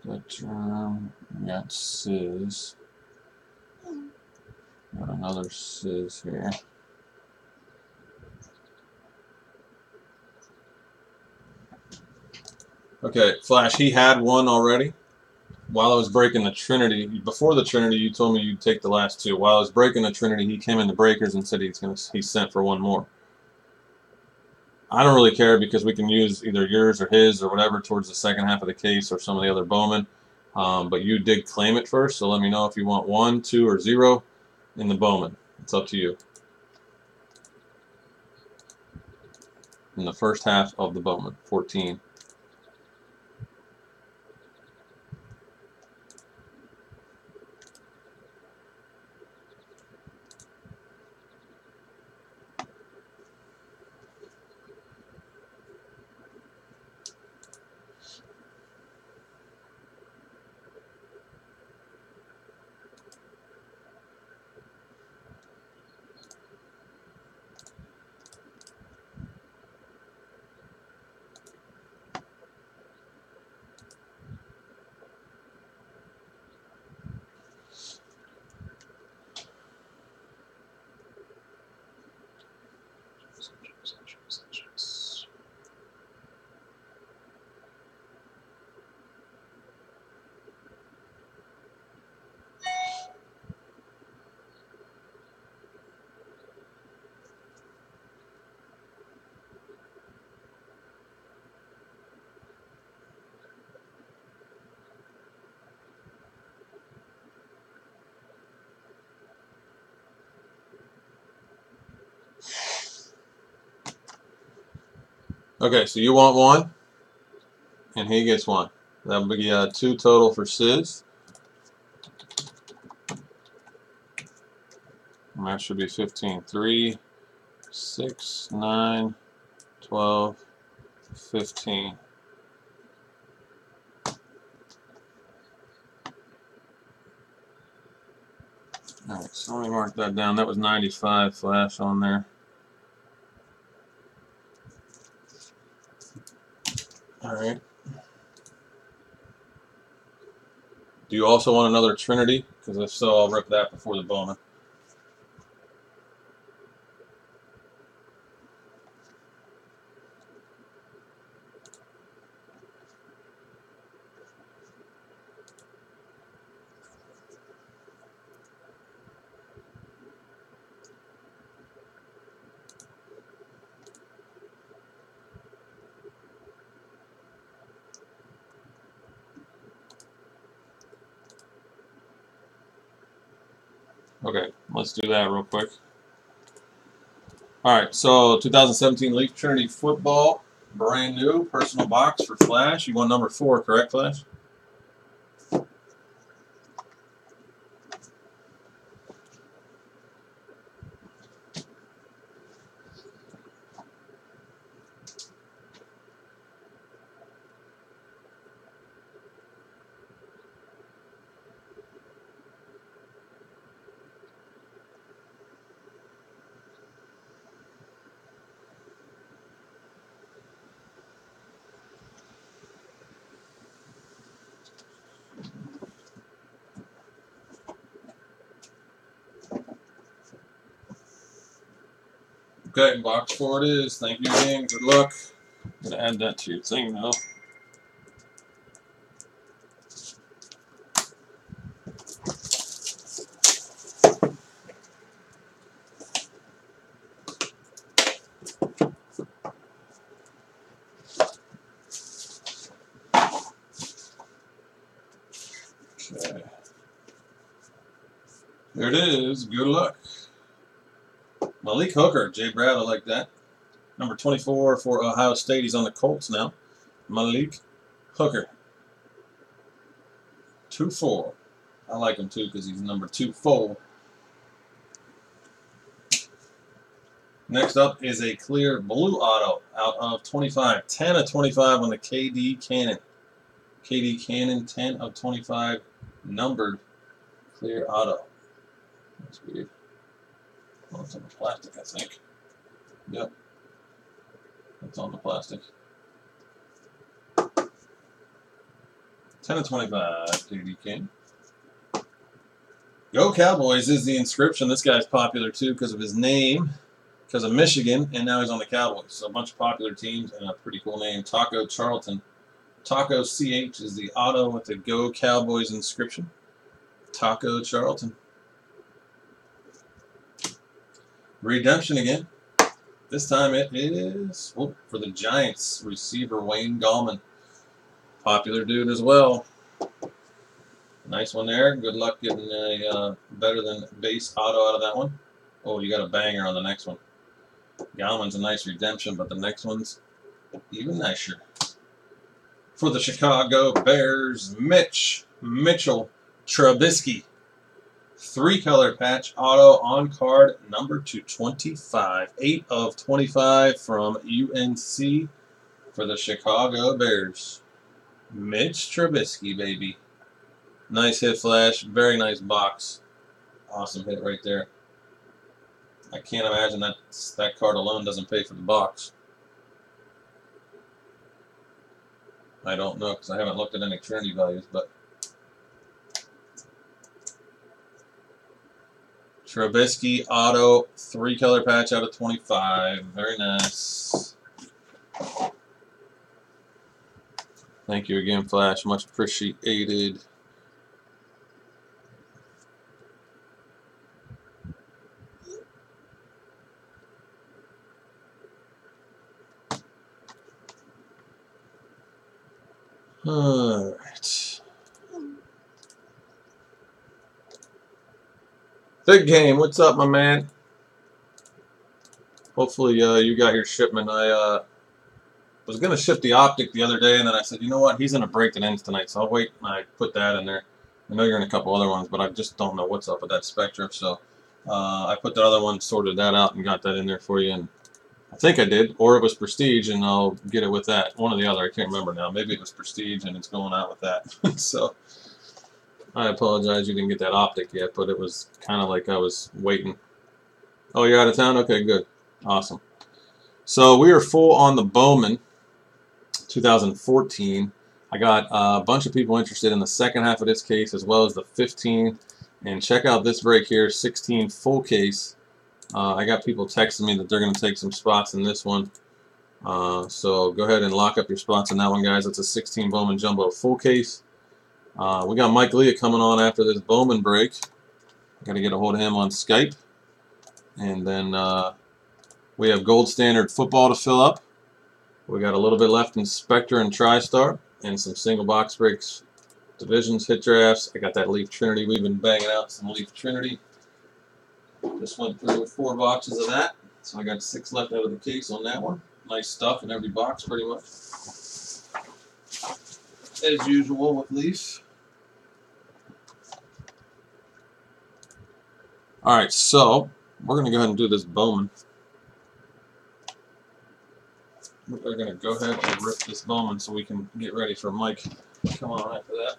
got Germ, got Sizz, got another Sizz here. Okay, Flash, he had one already. While I was breaking the Trinity, before the Trinity, you told me you'd take the last 2. While I was breaking the Trinity, he came in the breakers and said he sent for one more. I don't really care because we can use either yours or his or whatever towards the second half of the case or some of the other Bowman. But you did claim it first, so let me know if you want 1, 2, or 0 in the Bowman. It's up to you. In the first half of the Bowman, 14. Okay, so you want one, and he gets one. That'll be 2 total for Sis. And that should be 15. 3, 6, 9, 12, 15. Alright, so let me mark that down. That was 95 flash on there. Alright. Do you also want another Trinity? Because if so, I'll rip that before the Bowman. Okay, let's do that real quick. Alright, so 2017 Leaf Trinity Football, brand new, personal box for Flash. You want number 4, correct, Flash? Okay, box 4 it is. Thank you again. Good luck. I'm going to add that to your thing now. Okay. There it is. Good luck. Malik Hooker. Jay Brad, I like that. Number 24 for Ohio State. He's on the Colts now. Malik Hooker. 2-4. I like him too because he's number 2-4. Next up is a clear blue auto out of 25. 10 of 25 on the KD Cannon. KD Cannon, 10 of 25 numbered clear auto. That's weird. Oh, it's on the plastic, I think. Yep. That's on the plastic. 10 of 25, KD Cannon. Go Cowboys is the inscription. This guy's popular too because of his name, because of Michigan, and now he's on the Cowboys. So a bunch of popular teams and a pretty cool name. Taco Charlton. Taco CH is the auto with the Go Cowboys inscription. Taco Charlton. Redemption again. This time it is for the Giants receiver Wayne Gallman. Popular dude as well. Nice one there. Good luck getting a better than base auto out of that one. Oh, you got a banger on the next one. Gallman's a nice redemption, but the next one's even nicer. For the Chicago Bears, Mitchell Trubisky. 3-color patch auto on card number 225. 8 of 25 from UNC for the Chicago Bears. Mitch Trubisky, baby. Nice hit, Flash. Very nice box. Awesome hit right there. I can't imagine that card alone doesn't pay for the box. I don't know because I haven't looked at any Trinity values, but Trubisky auto 3-color patch out of 25. Very nice. Thank you again, Flash. Much appreciated. All right. Big game. What's up, my man? Hopefully you got your shipment. I was going to ship the optic the other day, and then I said, you know what, he's in a break that ends tonight, so I'll wait and I put that in there. I know you're in a couple other ones, but I just don't know what's up with that Spectrum, so I put the other one, sorted that out, and got that in there for you, and I think I did, or it was Prestige, and I'll get it with that. One or the other, I can't remember now. Maybe it was Prestige, and it's going out with that. So I apologize you didn't get that optic yet, but it was kind of like I was waiting. Oh, you're out of town? Okay, good. Awesome. So we are full on the Bowman 2014. I got a bunch of people interested in the second half of this case as well as the 15. And check out this break here, 16 full case. I got people texting me that they're going to take some spots in this one. So go ahead and lock up your spots in that one, guys. It's a 16 Bowman Jumbo full case. We got Mike Leah coming on after this Bowman break. Got to get a hold of him on Skype. And then we have Gold Standard football to fill up. We got a little bit left in Spectre and TriStar, and some single box breaks, divisions, hit drafts. I got that Leaf Trinity. We've been banging out some Leaf Trinity. Just went through 4 boxes of that, so I got 6 left out of the case on that one. Nice stuff in every box, pretty much, as usual with Leaf. All right, so we're going to go ahead and do this Bowman. We're going to go ahead and rip this Bowman so we can get ready for Mike. Come on after that.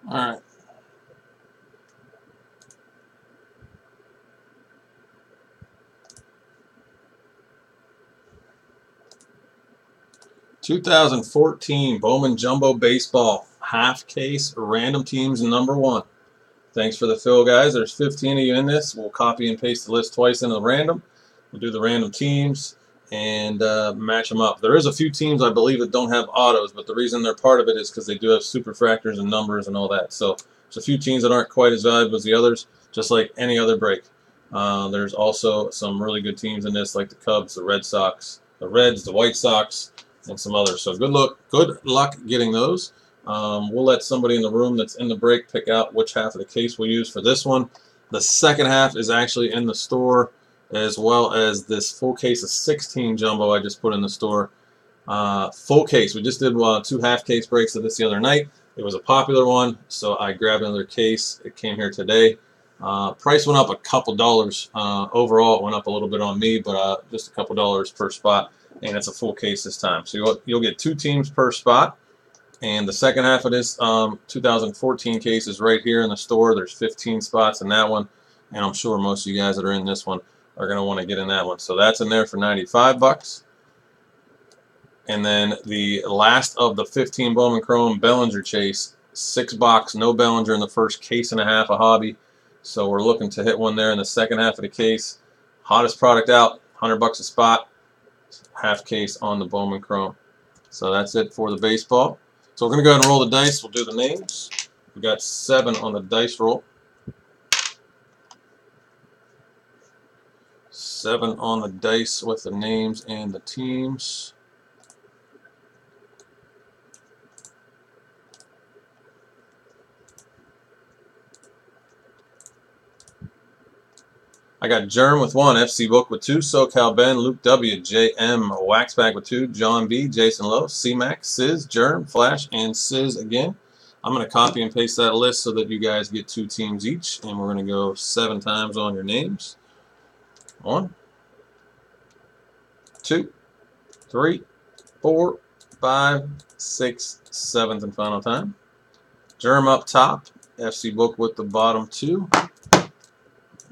All right. "2014 Bowman Jumbo Baseball half case random teams #1. Thanks for the fill, guys. There's 15 of you in this. We'll copy and paste the list twice into the random. We'll do the random teams and match them up. There is a few teams, I believe, that don't have autos, but the reason they're part of it is because they do have superfractors and numbers and all that. So there's a few teams that aren't quite as valuable as the others, just like any other break. There's also some really good teams in this, like the Cubs, the Red Sox, the Reds, the White Sox, and some others. So good luck getting those. We'll let somebody in the room that's in the break pick out which half of the case we'll use for this one. The second half is actually in the store, as well as this full case of 16 Jumbo I just put in the store. Full case. We just did 2 half case breaks of this the other night. It was a popular one, so I grabbed another case. It came here today. Price went up a couple dollars. Overall, it went up a little bit on me, but just a couple dollars per spot, and it's a full case this time. So you'll get 2 teams per spot. And the second half of this 2014 case is right here in the store. There's 15 spots in that one, and I'm sure most of you guys that are in this one are going to want to get in that one. So that's in there for 95 bucks. And then the last of the 15 Bowman Chrome Bellinger Chase 6-box, no Bellinger in the first case and a half of hobby. So we're looking to hit one there in the second half of the case. Hottest product out, $100 a spot, half case on the Bowman Chrome. So that's it for the baseball. So we're going to go ahead and roll the dice. We'll do the names. We got 7 on the dice roll. 7 on the dice with the names and the teams. I got Germ with 1, FC Book with 2, SoCal Ben, Luke W, JM, Waxback with 2, John B, Jason Lowe, C-Mac, Sizz, Germ, Flash, and Sizz again. I'm going to copy and paste that list so that you guys get 2 teams each, and we're going to go 7 times on your names. 1, 2, 3, 4, 5, 6, 7th and final time. Germ up top, FC Book with the bottom 2.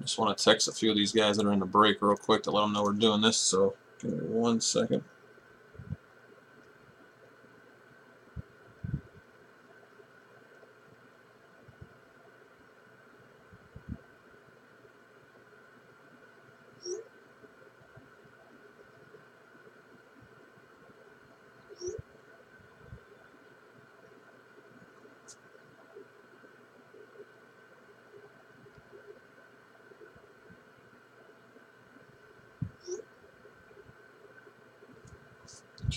Just want to text a few of these guys that are in the break real quick to let them know we're doing this, so give me 1 second.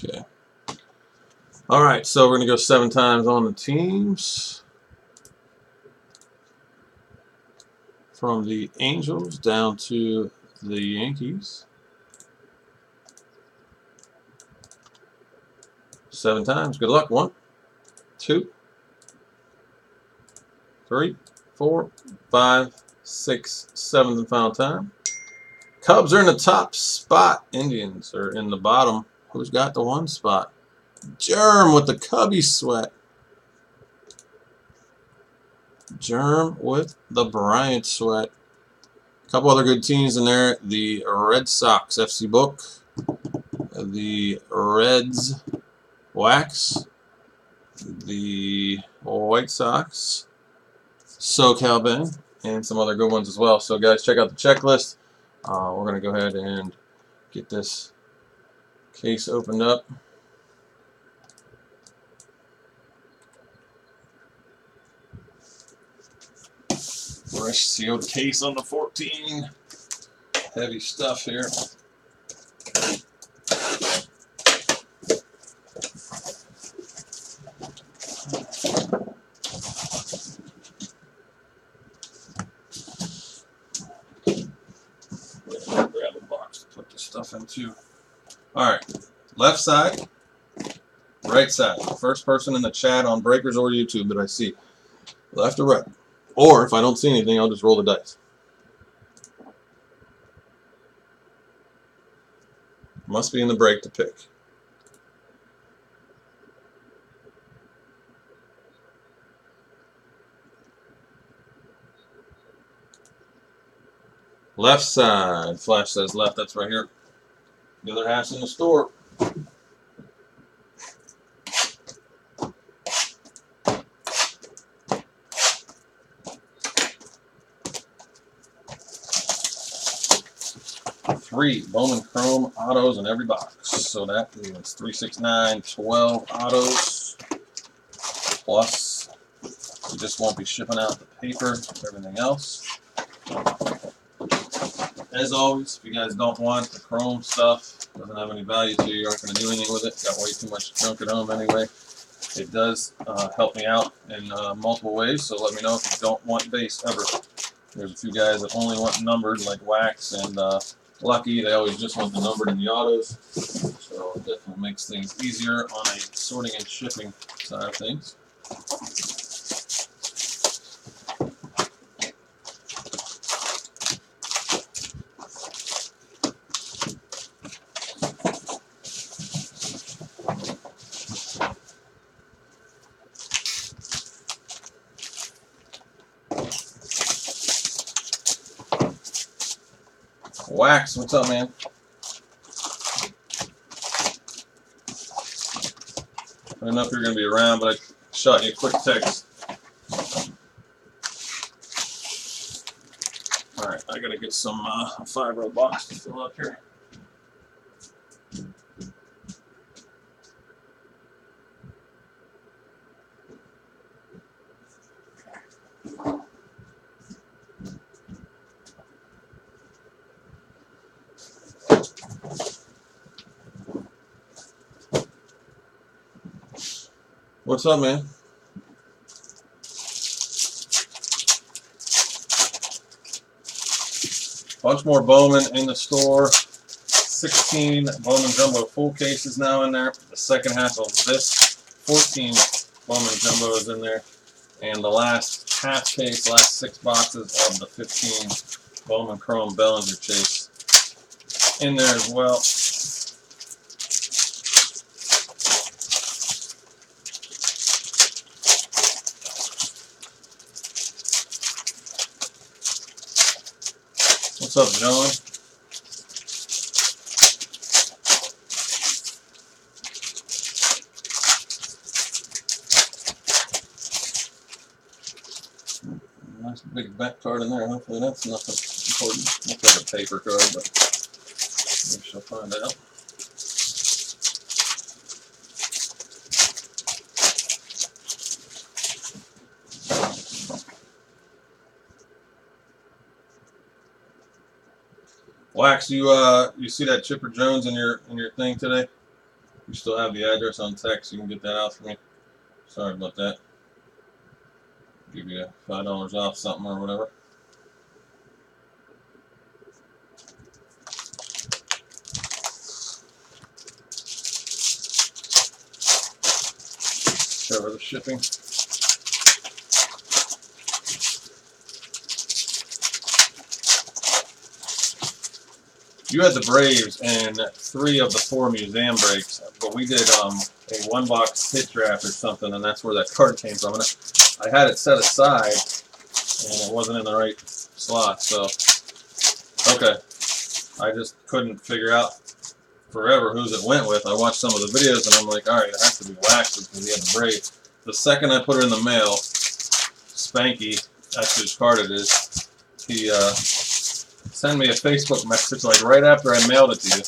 Okay. All right, so we're going to go 7 times on the teams. From the Angels down to the Yankees. 7 times. Good luck. 1, 2, 3, 4, 5, 6, 7th and final time. Cubs are in the top spot. Indians are in the bottom. Who's got the 1 spot? Germ with the Cubby sweat. Germ with the Bryant sweat. A couple other good teams in there. The Red Sox, FC Book. The Reds, Wax. The White Sox, SoCal Ben, and some other good ones as well. So guys, check out the checklist. We're going to go ahead and get this case opened up. Fresh sealed case on the 14. Heavy stuff here. Grab a box to put this stuff into. Alright, left side, right side. First person in the chat on Breakers or YouTube that I see. Left or right. Or if I don't see anything, I'll just roll the dice. Must be in the break to pick. Left side. Flash says left. That's right here. The other half's in the store. Three Bowman Chrome autos in every box. So that means 3, 6, 9, 12 autos. Plus, we just won't be shipping out the paper, everything else. As always, if you guys don't want the Chrome stuff, doesn't have any value to you, aren't going to do anything with it, got way too much junk at home anyway. It does help me out in multiple ways, so let me know if you don't want base ever. There's a few guys that only want numbered, like Wax and Lucky. They always just want the numbered in the autos, so it definitely makes things easier on a sorting and shipping side of things. Wax, what's up, man? I don't know if you're going to be around, but I shot you a quick text I gotta get some 5-row box to fill up here. What's up, man? Bunch more Bowman in the store. 16 Bowman Jumbo full cases now in there. The second half of this 14 Bowman Jumbo is in there. And the last half case, last 6 boxes of the 15 Bowman Chrome Bellinger Chase in there as well. What's up, John? Nice big back card in there. Hopefully that's nothing important. Looks like a paper card, but we shall find out. Wax, you see that Chipper Jones in your thing today? You still have the address on text. You can get that out for me. Sorry about that. Give you $5 off something or whatever. Cover the shipping. You had the Braves and 3 of the 4 museum breaks, but we did a 1-box hit draft or something, and that's where that card came from. And I had it set aside, and it wasn't in the right slot, so okay. I just couldn't figure out forever whose it went with. I watched some of the videos, and I'm like, all right, it has to be Wax because he had the Braves. The second I put it in the mail, Spanky, that's whose card it is, he send me a Facebook message like right after I mailed it to you.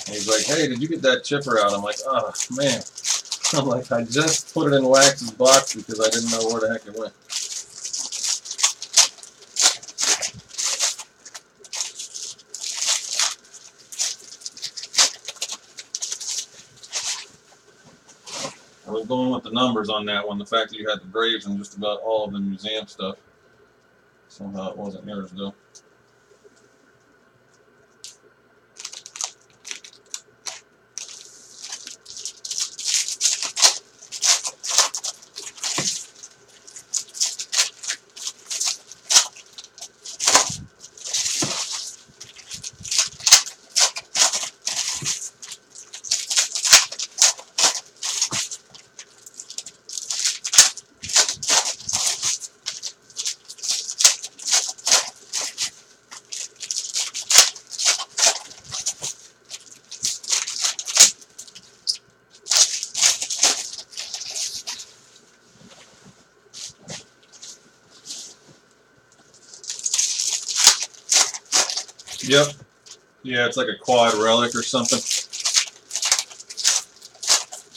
And he's like, hey, did you get that chipper out? I'm like, oh, man. I'm like, I just put it in Wax's box because I didn't know where the heck it went. I was going with the numbers on that one, the fact that you had the Braves and just about all of the museum stuff. Somehow it wasn't yours, though. Yep. Yeah, it's like a quad relic or something.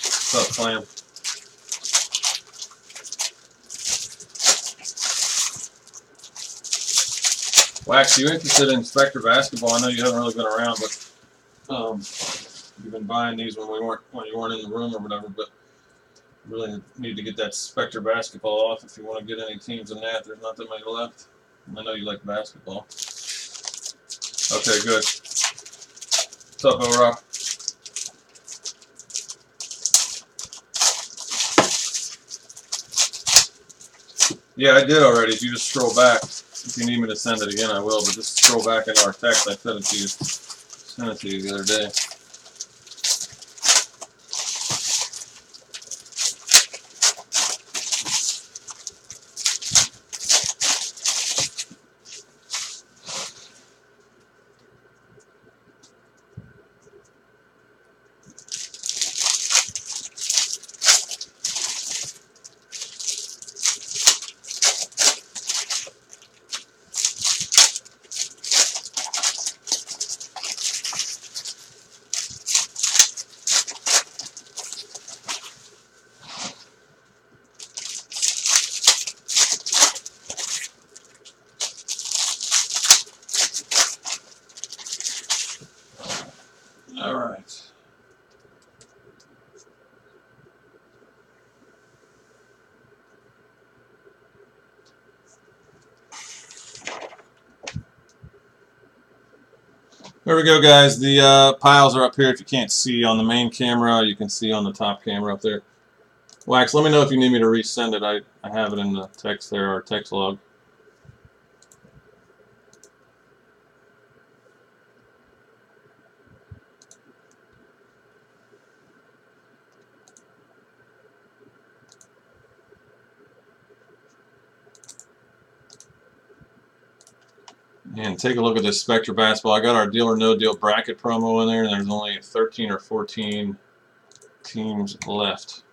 What's up, Clam? Wax, you interested in Spectre basketball? I know you haven't really been around, but you've been buying these when you weren't in the room or whatever. But you really need to get that Spectre basketball off if you want to get any teams in that. There's not that many left. I know you like basketball. Okay, good. What's up, O-Rock? Yeah, I did already. If you just scroll back, if you need me to send it again, I will. But just scroll back into our text. I sent it to you. Sent it to you the other day. right. There we go, guys. The piles are up here. If you can't see on the main camera, you can see on the top camera up there. Wax, let me know if you need me to resend it. I have it in the text there, or text log. And take a look at this Spectra basketball. I got our deal or no deal bracket promo in there, and there's only 13 or 14 teams left.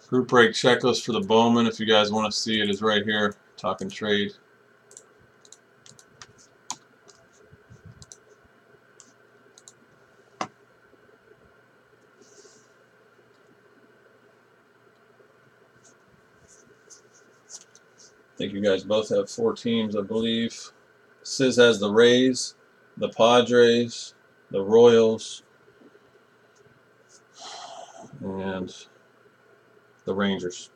Group break checklist for the Bowman, if you guys want to see it, is right here. Talking trade. I think you guys both have 4 teams, I believe. Sis has the Rays, the Padres, the Royals, and the Rangers.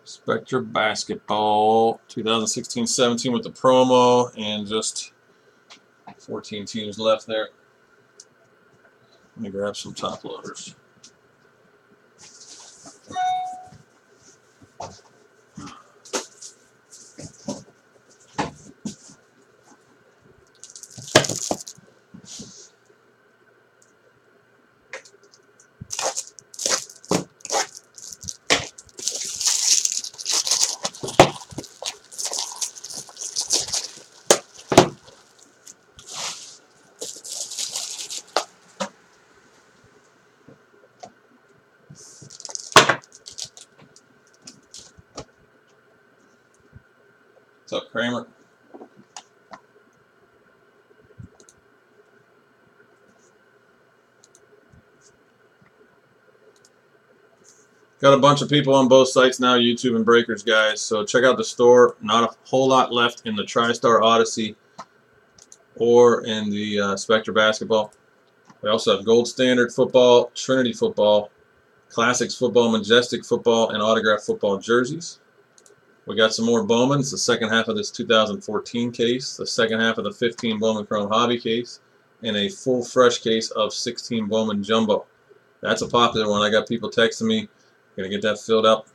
Spectra Basketball 2016-17 with the promo, and just 14 teams left there. Let me grab some top loaders. What's up, Kramer? Got a bunch of people on both sites now, YouTube and Breakers, guys. So check out the store. Not a whole lot left in the TriStar Odyssey or in the Spectra Basketball. We also have Gold Standard Football, Trinity Football, Classics Football, Majestic Football, and Autograph Football jerseys. We got some more Bowmans, the second half of this 2014 case, the second half of the 15 Bowman Chrome Hobby case, and a full fresh case of 16 Bowman Jumbo. That's a popular one. I got people texting me. Gonna get that filled up.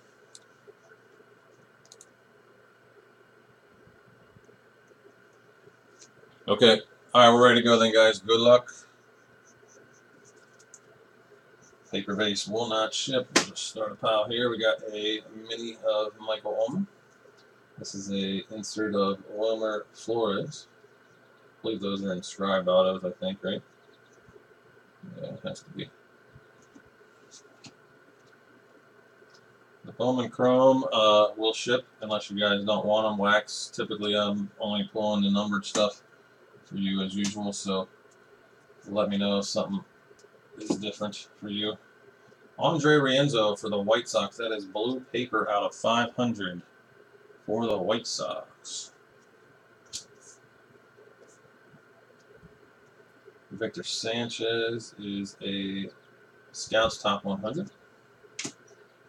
Okay. All right, we're ready to go then, guys. Good luck. Paper base will not ship. We'll just start a pile here. We got a mini of Michael Ullman. This is a insert of Wilmer Flores. I believe those are inscribed autos, I think, right? Yeah, it has to be. The Bowman Chrome will ship unless you guys don't want them. Wax, typically I'm only pulling the numbered stuff for you as usual, so let me know if something is different for you. Andre Rienzo for the White Sox. That is blue paper out of 500 for the White Sox. Victor Sanchez is a Scouts Top 100.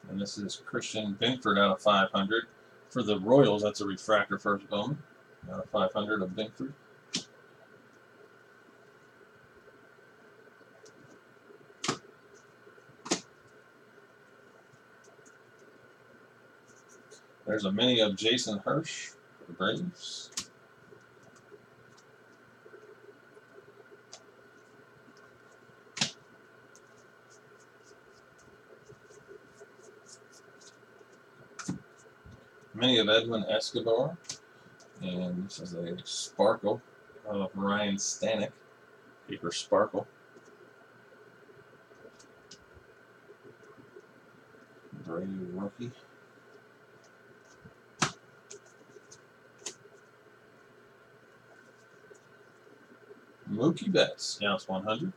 And this is Christian Binford out of 500. For the Royals, that's a refractor first Bowman. Out of 500 of Binford. There's a mini of Jason Hirsch for the Braves. Mini of Edwin Escobar. And this is a Sparkle of Ryan Stanek. Paper Sparkle. Brady rookie. Mookie Betts, counts 100.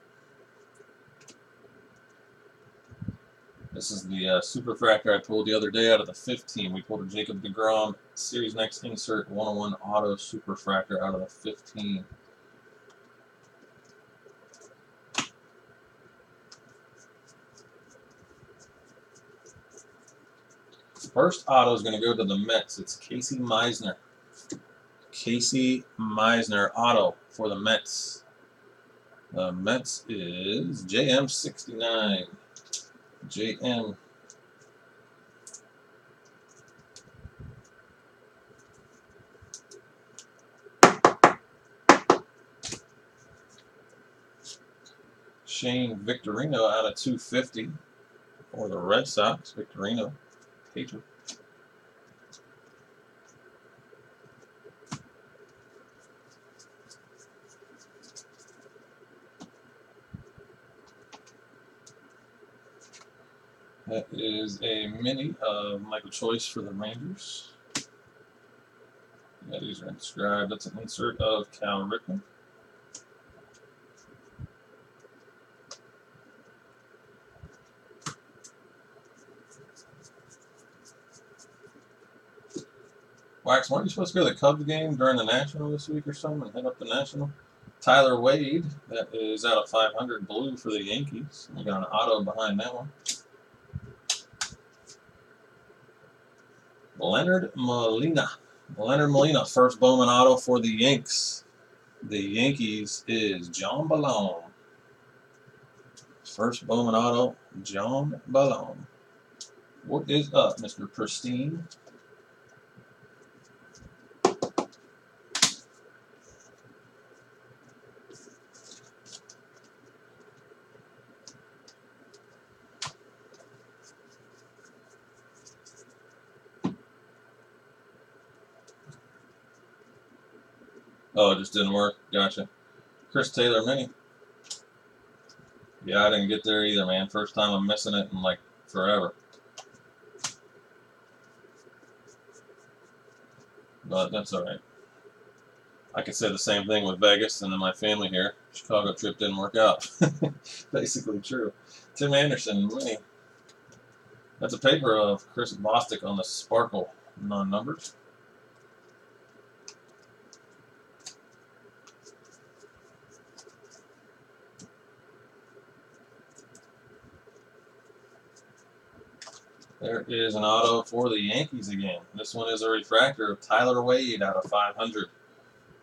This is the superfractor I pulled the other day out of the 15. We pulled a Jacob deGrom Series Next Insert 101 Auto Superfractor out of the 15. First auto is going to go to the Mets. It's Casey Meisner. Casey Meisner auto for the Mets. The Mets is JM69. JM. Shane Victorino out of 250 for the Red Sox. Victorino, paper. That is a mini of Michael Choice for the Rangers. Yeah, these are inscribed. That's an insert of Cal Ripken. Wax, weren't you supposed to go to the Cubs game during the National this week or something and head up the National? Tyler Wade, that is out of 500 blue for the Yankees. We got an auto behind that one. Leonard Molina, first Bowman auto for the Yanks. The Yankees is John Ballone. First Bowman auto, John Ballone. What is up, Mr. Pristine? Oh, it just didn't work. Gotcha. Chris Taylor mini. Yeah, I didn't get there either, man. First time I'm missing it in like forever. But that's all right. I could say the same thing with Vegas and then my family here. Chicago trip didn't work out. Basically true. Tim Anderson mini. That's a paper of Chris Bostic on the Sparkle non-numbered. There is an auto for the Yankees again. This one is a refractor of Tyler Wade out of 500.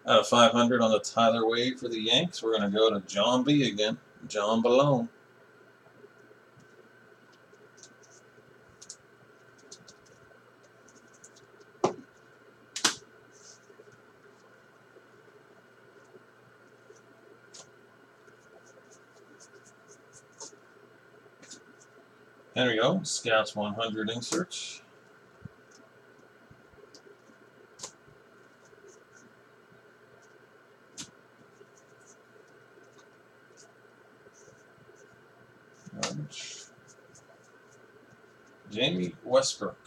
Out of 500 on the Tyler Wade for the Yanks, we're going to go to John B again. John Ballone. There we go. Scouts 100 inserts. Jamie Westbrook.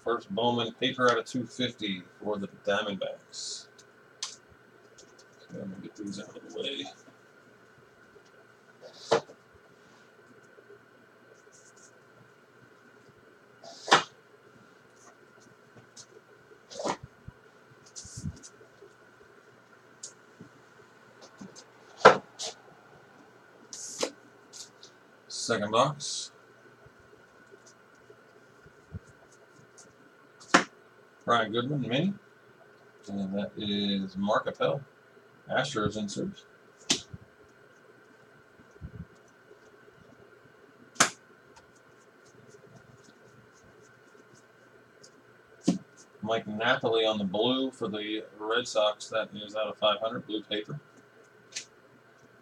First Bowman paper out of 250 for the Diamondbacks. So I'm going to get these out of the way. Second box. Brian Goodwin, mini. And that is Mark Appel. Astros inserts. Mike Napoli on the blue for the Red Sox. That is out of 500, blue paper.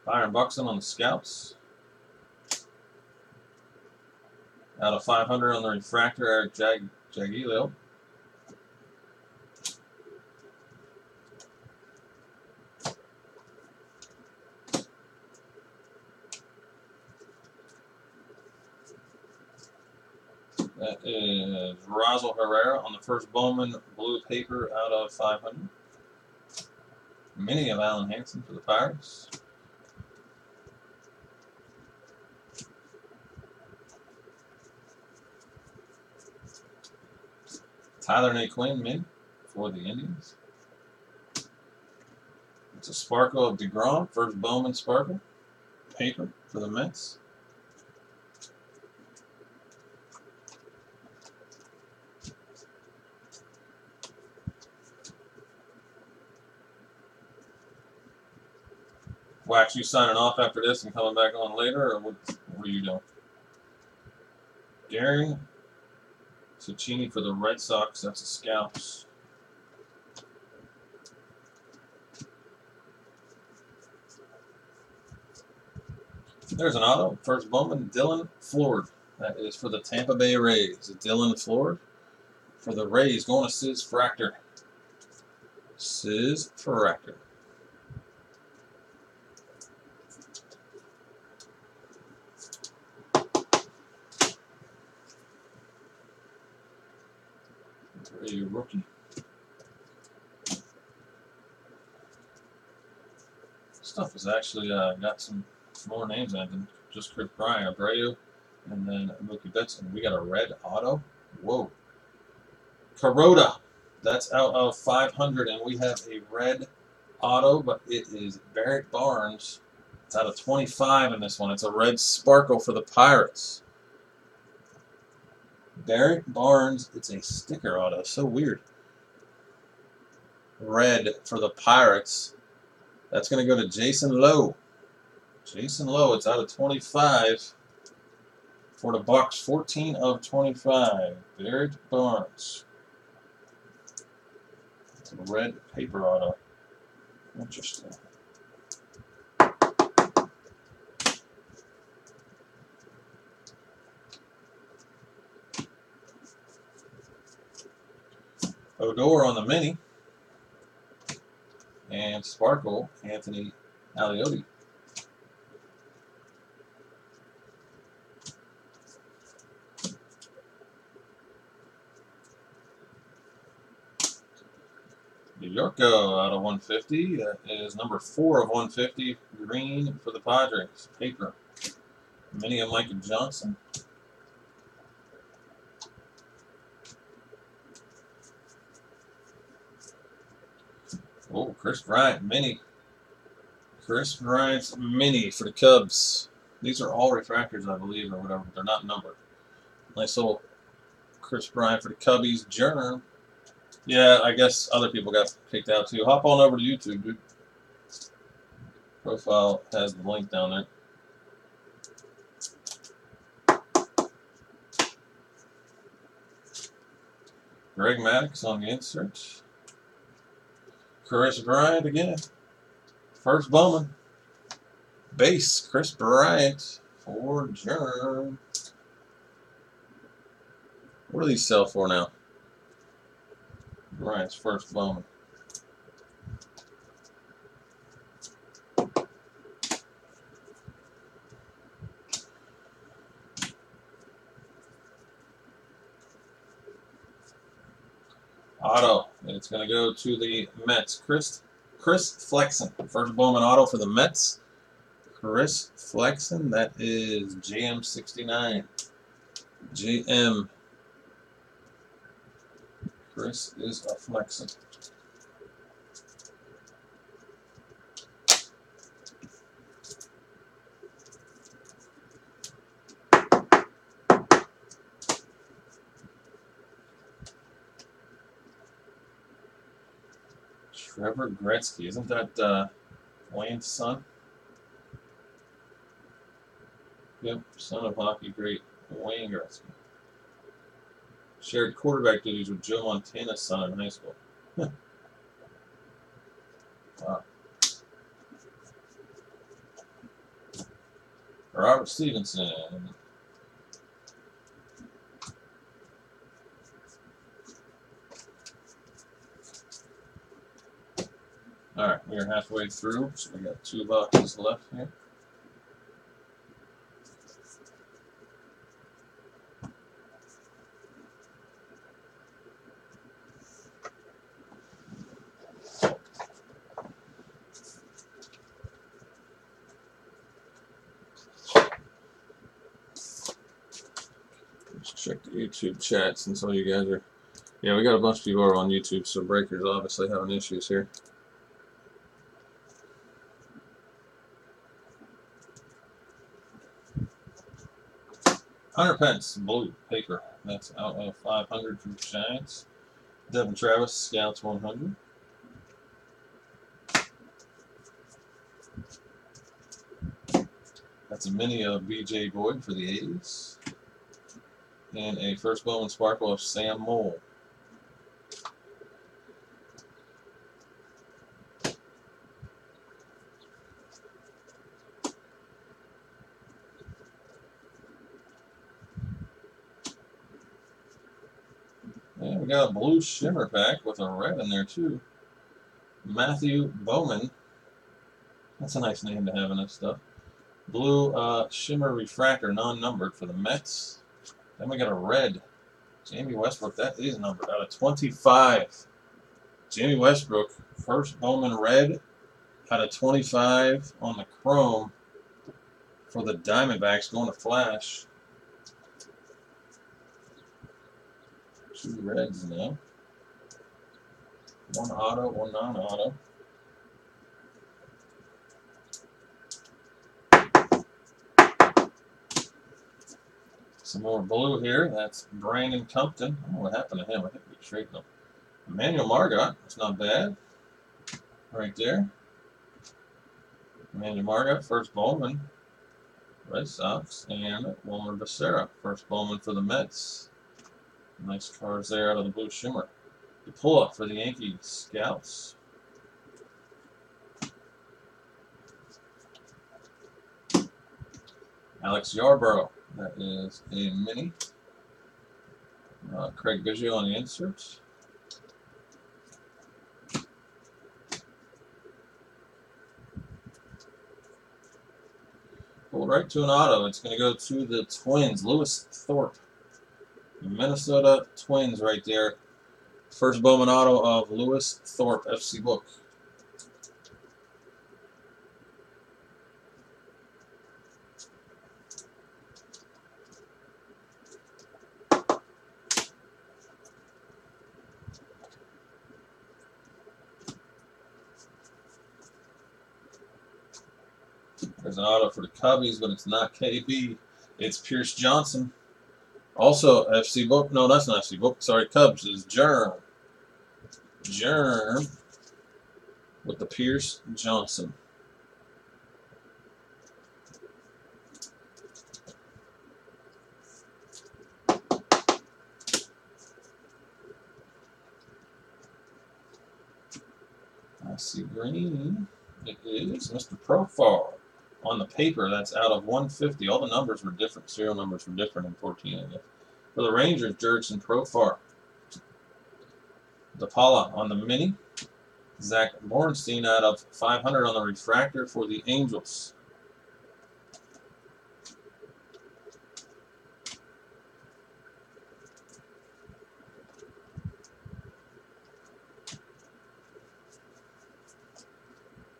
Byron Buxton on the Scouts. Out of 500 on the refractor, Eric Jagiello. That is Razel Herrera on the first Bowman blue paper out of 500. Mini of Alan Hansen for the Pirates. Tyler Naquin mini for the Indians. It's a sparkle of DeGrom, first Bowman sparkle. Paper for the Mets. Wax, you signing off after this and coming back on later, or what are you doing? Gary Cicchini for the Red Sox. That's a Scouts. There's an auto. First Bowman, Dylan Ford. That is for the Tampa Bay Rays. Dylan Ford for the Rays, going to Sis Fractor. Sis Fractor. A rookie. Stuff has actually got some more names in it than just Chris Bryant, Abreu, and then Mookie Betts. We got a red auto. Whoa. Carota. That's out of 500, and we have a red auto, but it is Barrett Barnes. It's out of 25 in this one. It's a red sparkle for the Pirates. Barrett Barnes. It's a sticker auto. So weird. Red for the Pirates. That's going to go to Jason Lowe. Jason Lowe, it's out of 25 for the Bucks. 14 of 25. Barrett Barnes. It's a red paper auto. Interesting. Odor on the mini. And Sparkle, Anthony Aliotti. Yorko out of 150. That is number 4 of 150. Green for the Padres. Paper. Mini of Michael Johnson. Oh, Chris Bryant mini. Chris Bryant's mini for the Cubs. These are all refractors, I believe, or whatever. They're not numbered. Nice little Chris Bryant for the Cubbies. Germ. Yeah, I guess other people got kicked out too. Hop on over to YouTube, dude. Profile has the link down there. Greg Maddux on the insert. Chris Bryant again. First Bowman. Base, Chris Bryant for Germ. What do these sell for now? Bryant's first Bowman. Auto. It's going to go to the Mets. Chris Flexen. First Bowman auto for the Mets. Chris Flexen. That is JM69. JM. Chris is a Flexen. Trevor Gretzky. Isn't that Wayne's son? Yep, son of hockey great Wayne Gretzky. Shared quarterback duties with Joe Montana's son in high school. Wow. Robert Stevenson. Alright, we are halfway through, so we got 2 boxes left here. Let's check the YouTube chat since all you guys are Yeah, we got a bunch of people on YouTube, so Breakers obviously having issues here. £100 blue paper. That's out of 500 for Giants. Devin Travis, Scouts 100. That's a mini of BJ Boyd for the A's. And a first Bowman Sparkle of Sam Mole. And we got a blue shimmer pack with a red in there too. Matthew Bowman. That's a nice name to have in this stuff. Blue shimmer refractor, non-numbered for the Mets. Then we got a red. Jamie Westbrook, that is numbered out of 25. Jamie Westbrook, first Bowman red out of 25 on the chrome for the Diamondbacks, going to Flash. 2 reds now. 1 auto, 1 non-auto. Some more blue here. That's Brandon Compton. I don't know what happened to him. I think we traded him. Emmanuel Margot. That's not bad. Right there. Emmanuel Margot, first Bowman, Red Sox. And Wilmer Becerra, first Bowman for the Mets. Nice cards there out of the blue shimmer. The pull-up for the Yankees Scouts. Alex Yarborough. That is a mini. Craig Biggio on the inserts. Pulled right to an auto. It's going to go to the Twins. Lewis Thorpe. Minnesota Twins right there. First Bowman auto of Lewis Thorpe, FC Book. There's an auto for the Cubbies, but it's not KB. It's Pierce Johnson. Also, FC Book. No, that's not FC Book. Sorry, Cubs is Germ. Germ with the Pierce Johnson. I see green. It is Mr. Profar. On the paper, that's out of 150. All the numbers were different. Serial numbers were different in 14, I guess. For the Rangers, Jurickson Profar. DePaula on the mini. Zach Borenstein out of 500 on the refractor for the Angels.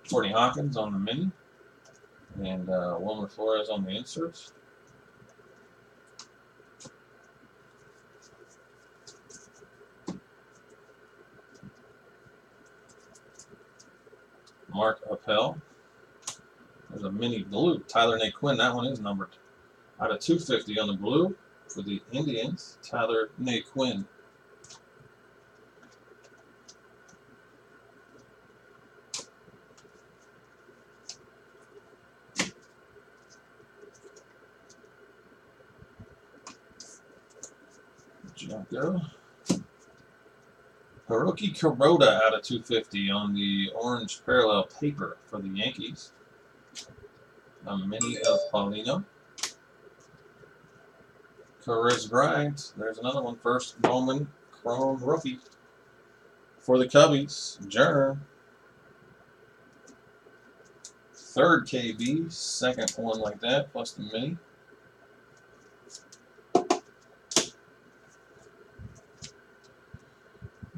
Courtney Hawkins on the mini. And Wilmer Flores on the inserts. Mark Appel. There's a mini blue. Tyler Naquin. That one is numbered. Out of 250 on the blue for the Indians. Tyler Naquin. Junko. Hiroki Kuroda out of 250 on the orange parallel paper for the Yankees. A mini of Paulino. Chris Bryant. There's another one. First Bowman Chrome rookie for the Cubbies. Germ. Third KB. Second one like that, plus the mini.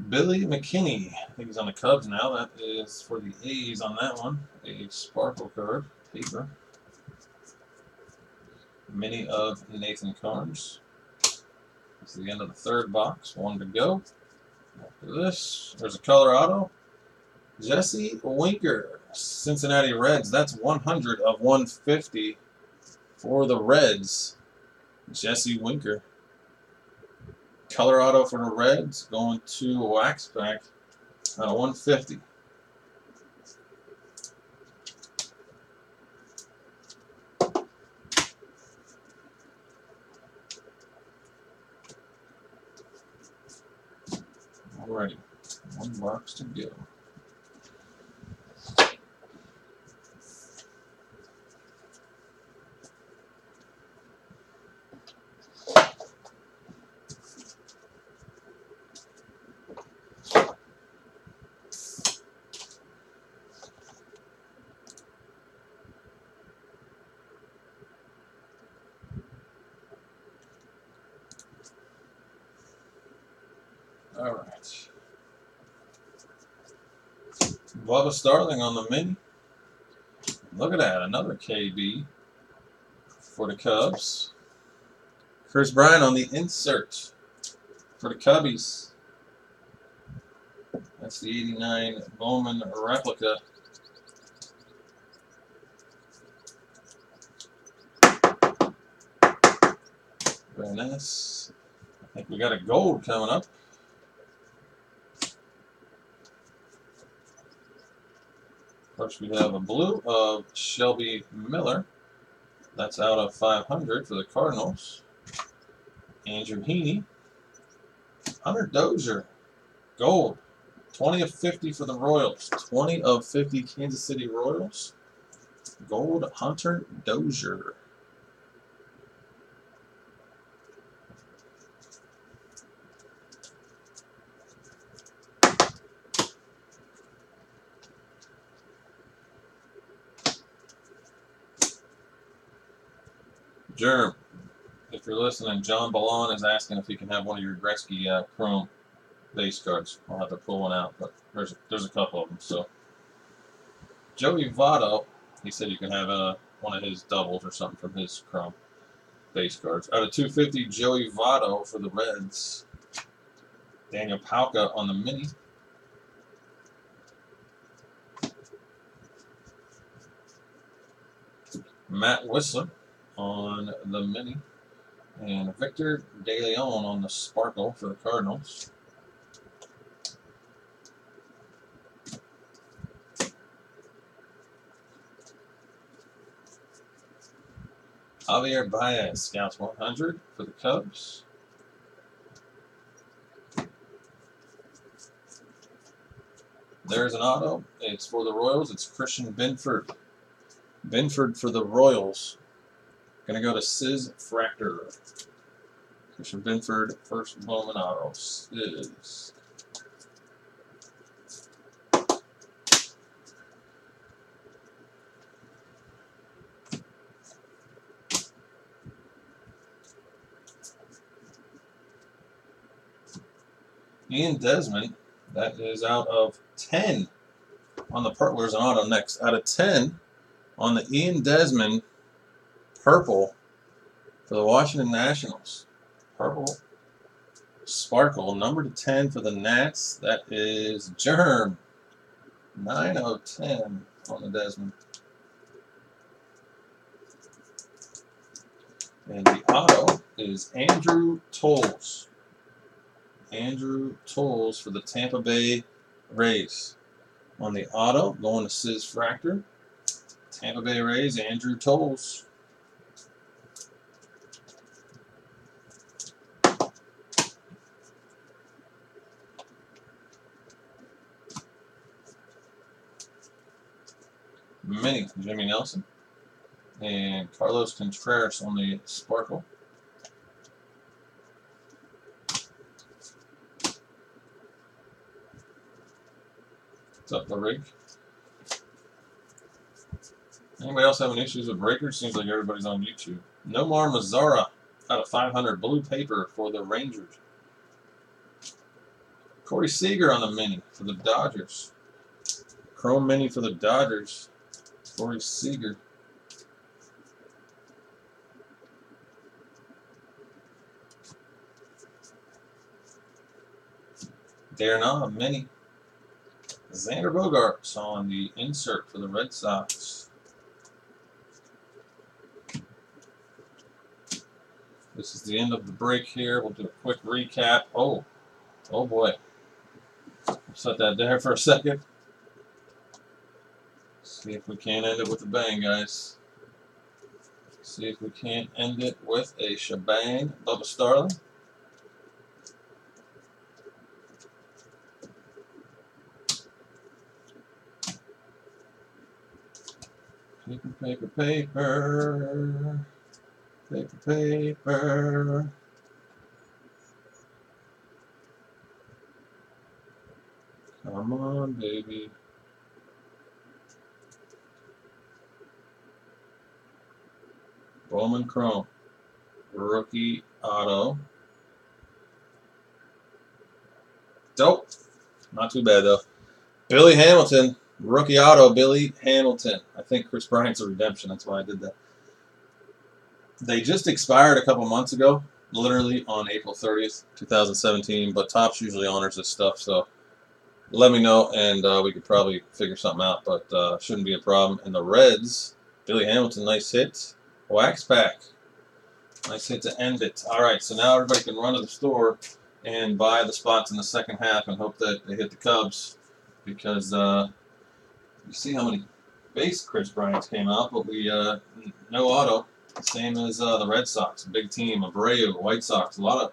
Billy McKinney. I think he's on the Cubs now. That is for the A's on that one. A sparkle card, paper. Mini of Nathan Carnes. That's the end of the third box. 1 to go. This, there's a Colorado. Jesse Winker, Cincinnati Reds. That's 100 of 150 for the Reds. Jesse Winker. Colorado for the Reds, going to Waxpack out of 150. Alrighty, one box to go. All right. Bubba Starling on the mini. Look at that, another KB for the Cubs. Chris Bryant on the insert for the Cubbies. That's the 89 Bowman replica. Very nice. I think we got a gold coming up. First, we have a blue of Shelby Miller. That's out of 500 for the Cardinals. Andrew Heaney. Hunter Dozier. Gold. 20 of 50 for the Royals. 20 of 50 Kansas City Royals. Gold Hunter Dozier. Germ, if you're listening, John Ballon is asking if he can have one of your Gretzky Chrome base cards. I'll have to pull one out, but there's a couple of them. So Joey Votto, he said you can have one of his doubles or something from his Chrome base cards. Out of 250, Joey Votto for the Reds. Daniel Palka on the mini. Matt Whistler on the mini. And Victor De Leon on the sparkle for the Cardinals. Javier Baez, Scouts 100 for the Cubs. There's an auto. It's for the Royals. It's Christian Binford. Binford for the Royals. Going to go to Sis Fractor. Christian Binford, first Bowman auto. Sis. Ian Desmond, that is out of 10 on the purple. There's an auto next. Out of 10 on the Ian Desmond purple for the Washington Nationals. Purple sparkle, number to 10 for the Nats. That is Germ. 9 out of 10 on the Desmond. And the auto is Andrew Tolles. Andrew Tolles for the Tampa Bay Rays. On the auto, going to Sis Fractor. Tampa Bay Rays, Andrew Tolles. Mini, Jimmy Nelson. And Carlos Contreras on the sparkle. What's up, the rig? Anybody else having issues with breakers? Seems like everybody's on YouTube. Nomar Mazara out of 500 blue paper for the Rangers. Corey Seager on the mini for the Dodgers. Chrome mini for the Dodgers. Corey Seager. there now, a mini. Xander Bogaerts on the insert for the Red Sox. This is the end of the break here. We'll do a quick recap. Oh boy. Set that there for a second. See if we can't end it with a bang, guys. See if we can't end it with a shebang. Bubba Starling. Paper, paper, paper. Paper, paper. Come on, baby. Bowman Chrome. Rookie auto. Dope. Not too bad, though. Billy Hamilton. Rookie auto, Billy Hamilton. I think Chris Bryant's a redemption. That's why I did that. They just expired a couple months ago, literally on April 30th, 2017, but Topps usually honors this stuff, so let me know, and we could probably figure something out, but shouldn't be a problem. And the Reds, Billy Hamilton, nice hit. Wax pack. Nice hit to end it. All right, so now everybody can run to the store and buy the spots in the second half and hope that they hit the Cubs, because you see how many base Chris Bryant's came out, but we no auto. Same as the Red Sox, big team. Abreu, White Sox, a lot of.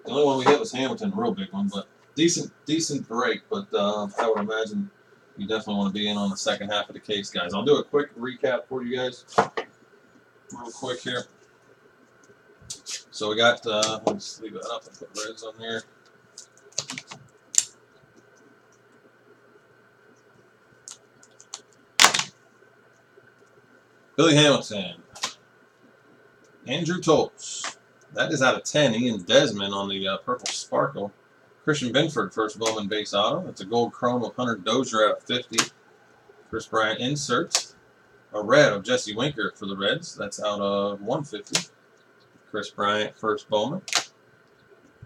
The only one we hit was Hamilton, a real big one, but decent break. But I would imagine you definitely want to be in on the second half of the case, guys. I'll do a quick recap for you guys, real quick here. So we got. Let's leave that up and put Reds on there. Billy Hamilton. Andrew Toltz. That is out of 10. Ian Desmond on the Purple Sparkle. Christian Binford, first Bowman base auto. That's a gold chrome of Hunter Dozier out of 50. Chris Bryant insert. A red of Jesse Winker for the Reds. That's out of 150. Chris Bryant, first Bowman.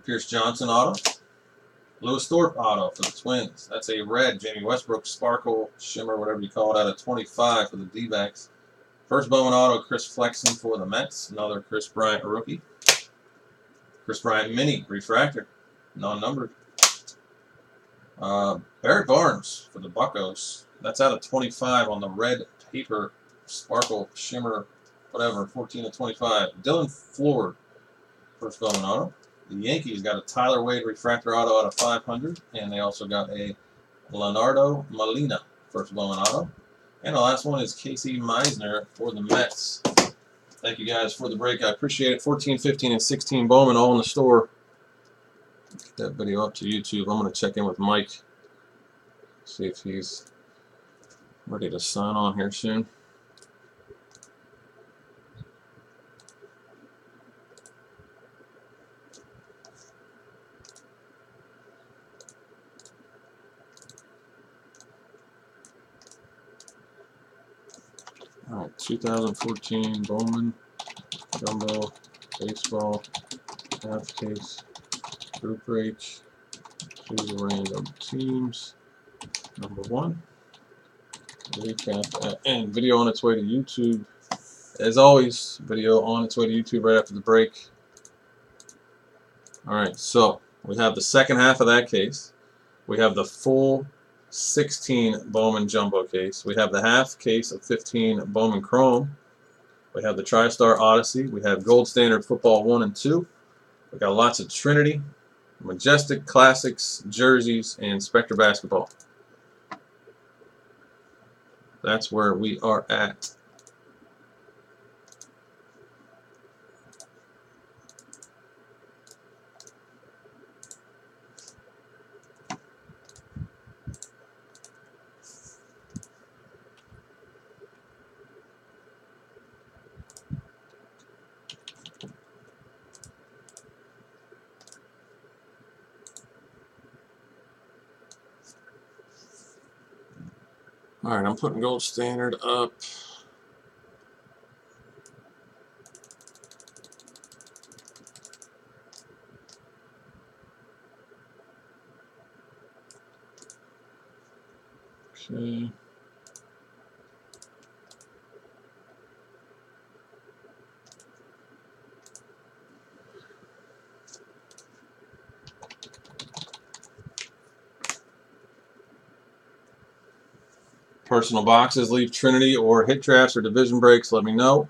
Pierce Johnson auto. Lewis Thorpe auto for the Twins. That's a red Jamie Westbrook Sparkle, Shimmer, whatever you call it, out of 25 for the D-backs. First Bowman auto, Chris Flexen for the Mets. Another Chris Bryant rookie. Chris Bryant mini refractor, non-numbered. Barrett Barnes for the Buccos. That's out of 25 on the red paper Sparkle Shimmer, whatever, 14 to 25. Dylan Ford, first Bowman auto. The Yankees got a Tyler Wade refractor auto out of 500, and they also got a Leonardo Molina, first Bowman auto. And the last one is Casey Meisner for the Mets. Thank you guys for the break. I appreciate it. 14, 15, and 16 Bowman all in the store. Get that video up to YouTube. I'm going to check in with Mike. See if he's ready to sign on here soon. All right, 2014 Bowman Jumbo Baseball half case group break. Choose a random teams. Number 1. Recap and video on its way to YouTube. As always, video on its way to YouTube right after the break. All right, so we have the second half of that case. We have the full 16 Bowman Jumbo case. We have the half case of 15 Bowman Chrome. We have the TriStar Odyssey. We have Gold Standard Football 1 and 2. We got lots of Trinity, Majestic Classics, jerseys, and Spectre Basketball. That's where we are at. All right, I'm putting Gold Standard up. Okay. Personal boxes, leave Trinity or hit drafts or division breaks, let me know.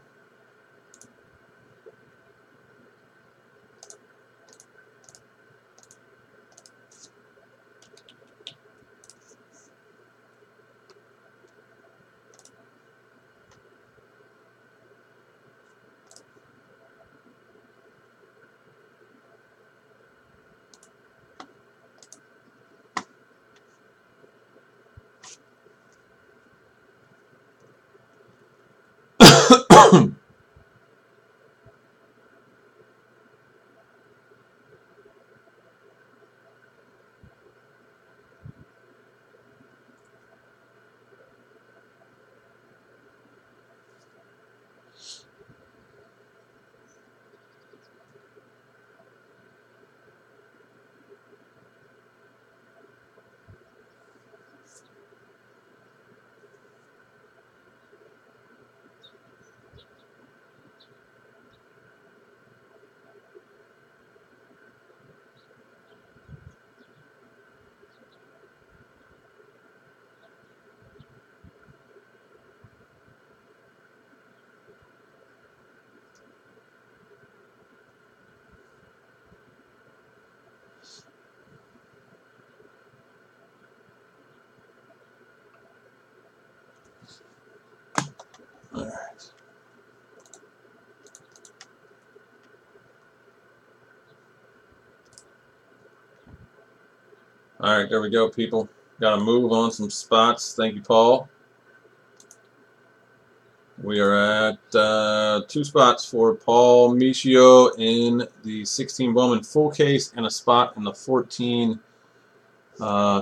All right, there we go, people. Got to move on some spots. Thank you, Paul. We are at 2 spots for Paul Michio in the 16 Bowman full case and a spot in the 14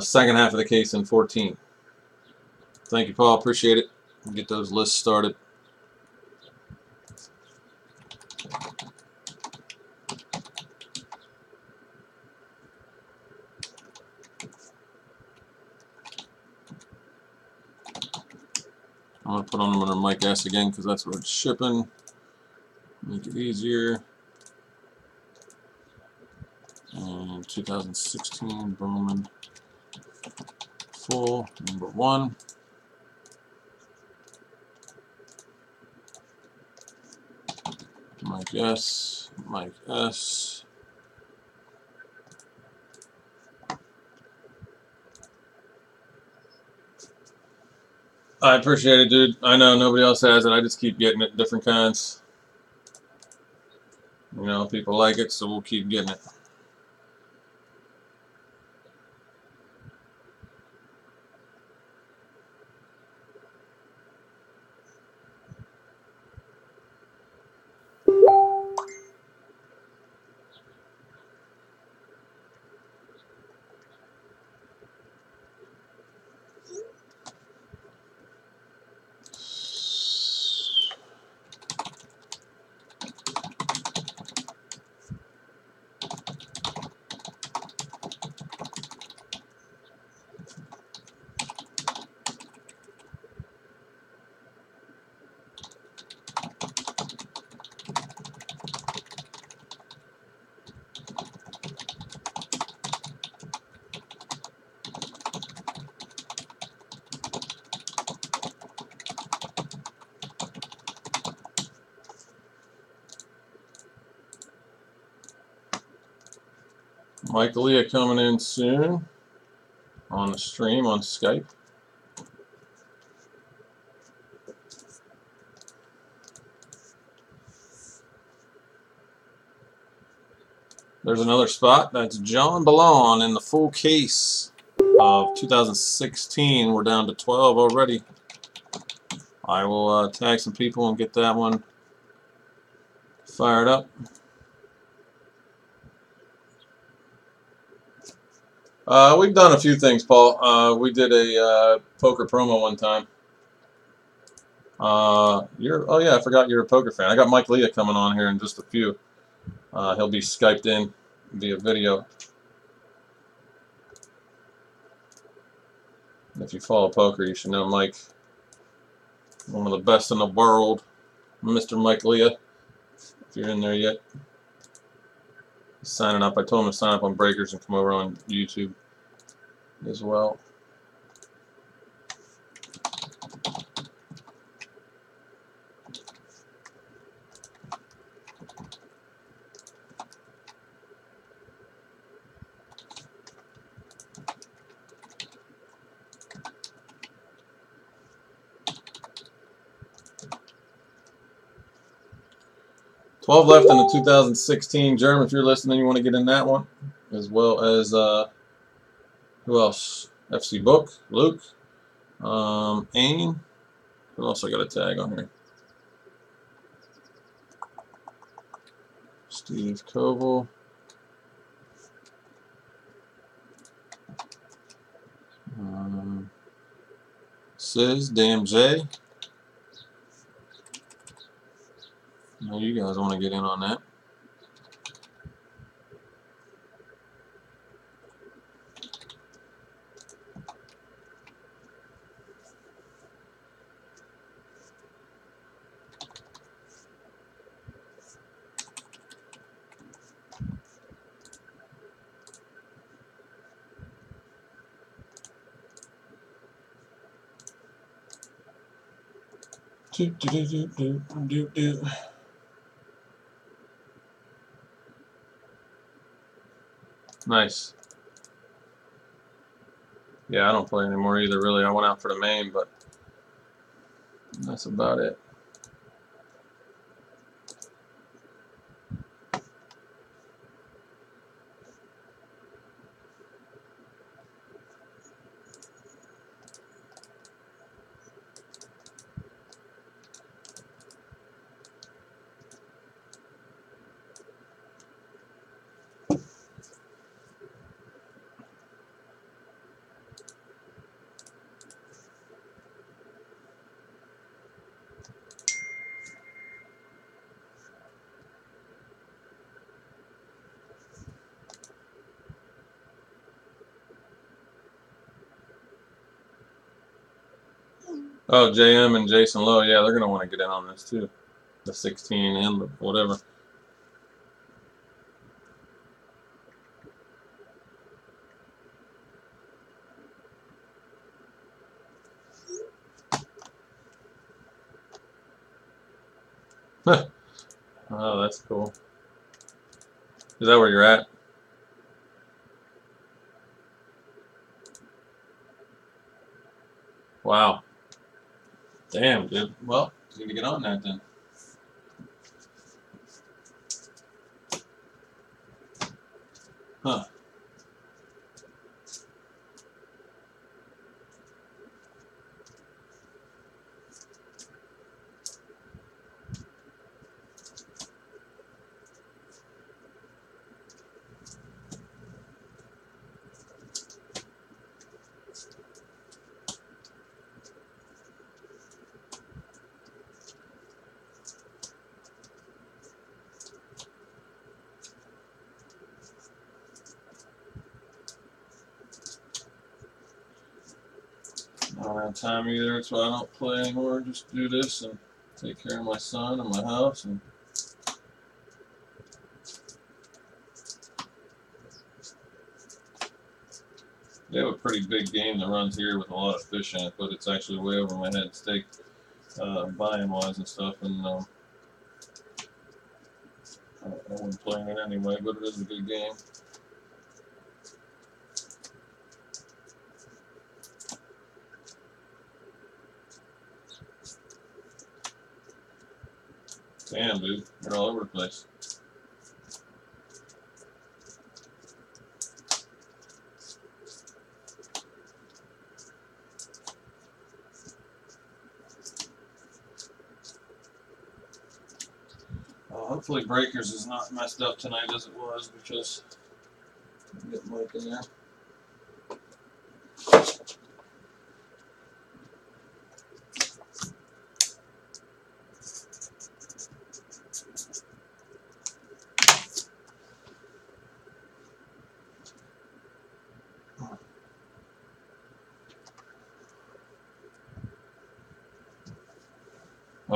second half of the case in 14. Thank you, Paul. Appreciate it. We'll get those lists started. I'm going to put on them under Mike S again because that's where it's shipping. Make it easier. And 2016 Bowman full number 1. Mike S. Mike S. I appreciate it, dude. I know nobody else has it. I just keep getting it, different kinds. You know, people like it, so we'll keep getting it. Mike Leah coming in soon on the stream on Skype. There's another spot. That's John Ballon in the full case of 2016. We're down to 12 already. I will tag some people and get that one fired up. We've done a few things, Paul. We did a poker promo one time. Oh yeah, I forgot you're a poker fan. I got Mike Leah coming on here in just a few. He'll be Skyped in via video. If you follow poker, you should know Mike, one of the best in the world, Mr. Mike Leah. If you're in there yet, he's signing up. I told him to sign up on Breakers and come over on YouTube as well. $12 left in the 2016 Germ. If you're listening, you want to get in that one, as well as who else? FC Book, Luke, Ain. Who else I got a tag on here? Steve Koval. Sis, Damn J. I know you guys want to get in on that. Nice. Yeah, I don't play anymore either, really. I went out for the main, but that's about it. Oh, JM and Jason Lowe, yeah, they're going to want to get in on this too. The 16 and the whatever. Oh, that's cool. Is that where you're at? Wow. Damn, dude. Well, you need to get on that then. Huh. I don't have time either. That's why I don't play anymore. Just do this and take care of my son and my house. And they have a pretty big game that runs here with a lot of fish in it, but it's actually way over my head steak, buying wise and stuff. And I wouldn't play it anyway, but it is a good game. Damn, dude, you're all over the place. Hopefully Breakers is not messed up tonight as it was, because get Mike in there.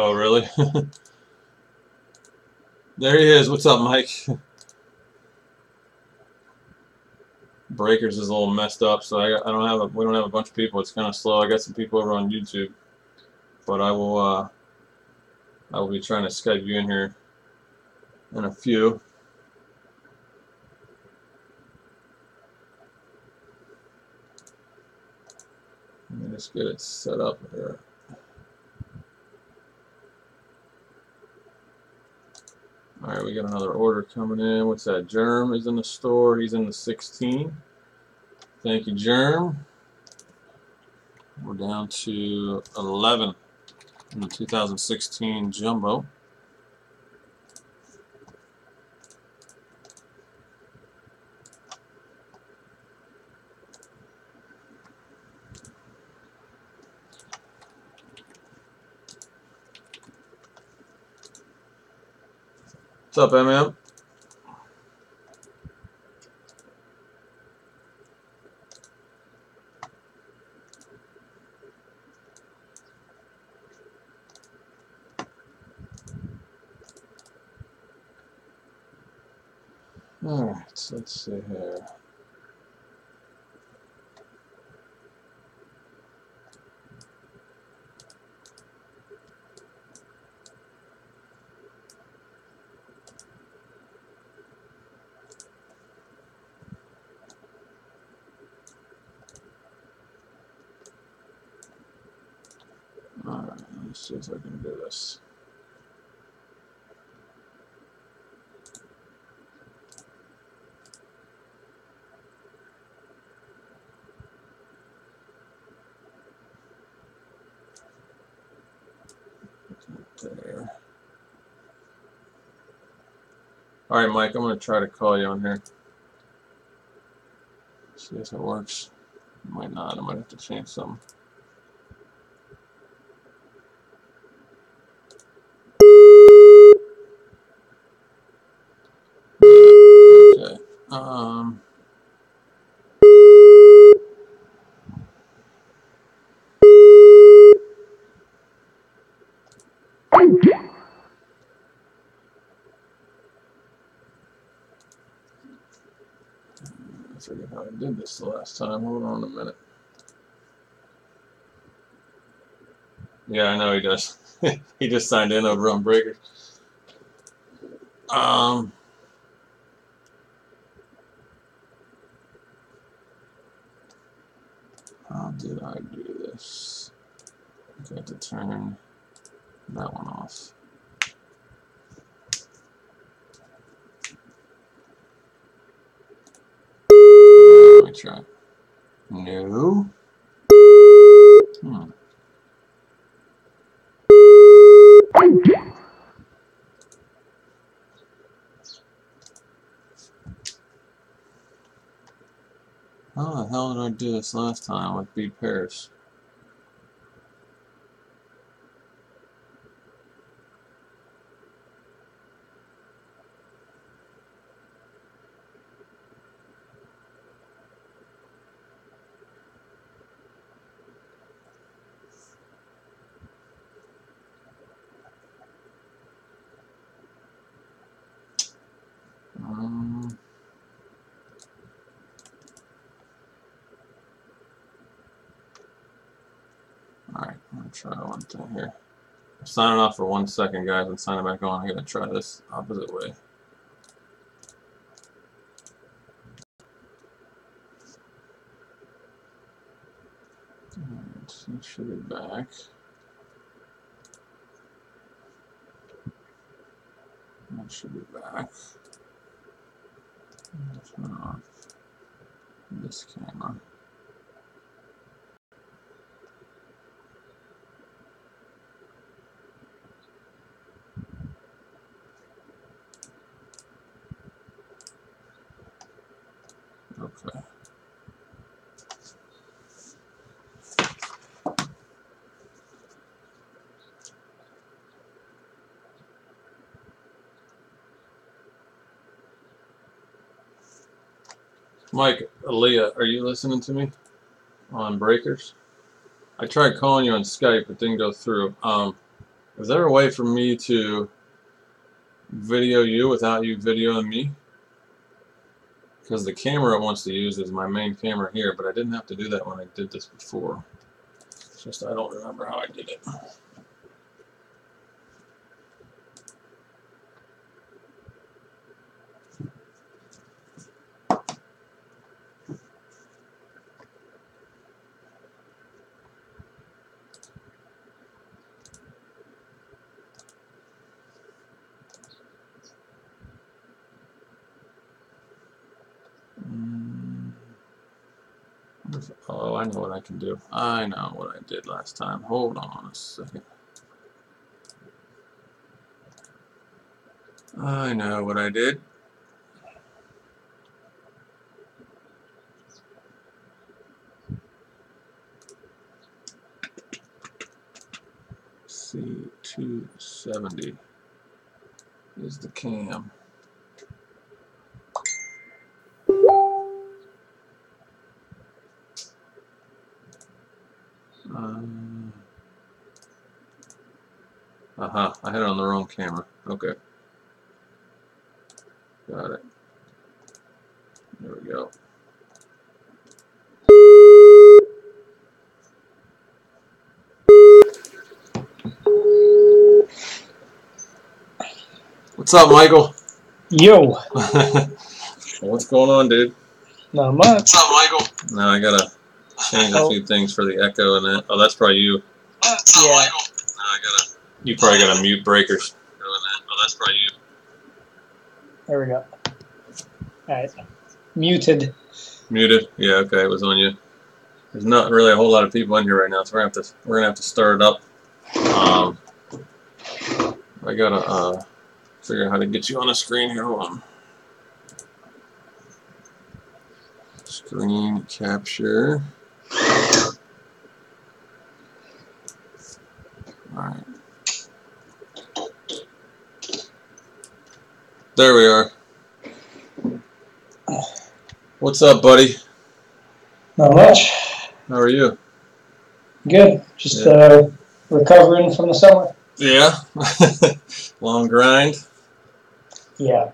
Oh, really? There he is. What's up, Mike? Breakers is a little messed up, so we don't have a bunch of people. It's kind of slow. I got some people over on YouTube, but I will be trying to Skype you in here in a few. Let me just get it set up here. All right, we got another order coming in. What's that? Germ is in the store. He's in the 16. Thank you, Germ. We're down to 11 in the 2016 Jumbo. What's up, MM? All right, so let's see here. All right, let's see if I can do this. There. All right, Mike, I'm going to try to call you on here. See if it works. It might not. I might have to change something. Okay. I forget how I did this the last time. Hold on a minute. Yeah, I know he does. He just signed in over on Breakers. How did I do this? I got to turn that one off. Let me try. No. How the hell did I do this last time with B pairs? Alright, I'm going to try one thing here. I'm signing off for 1 second, guys, and signing back on. I'm going to try this opposite way. Alright, so it should be back. That should be back. Turn off this camera. Okay. Mike, Aaliyah, are you listening to me on Breakers? I tried calling you on Skype, it didn't go through. Is there a way for me to video you without you videoing me? Because the camera it wants to use is my main camera here, but I didn't have to do that when I did this before. It's just I don't remember how I did it. Oh, I know what I can do. I know what I did last time. Hold on a second. I know what I did. C270 is the cam. I had it on the wrong camera. Okay. Got it. There we go. What's up, Michael? Yo. What's going on, dude? Not much. What's up, Michael? No, I gotta change a few things for the echo and that. Oh, that's probably you. What's up, Michael? No, you probably gotta mute breakers. Oh, that's probably you. There we go. Alright. Muted. Muted? Yeah, okay, it was on you. There's not really a whole lot of people in here right now, so we're gonna have to start it up. I gotta figure out how to get you on the screen here. Hold on. Screen capture. Alright. There we are. What's up, buddy? Not much. How are you? Good. Just recovering from the summer. Yeah. Long grind. Yeah.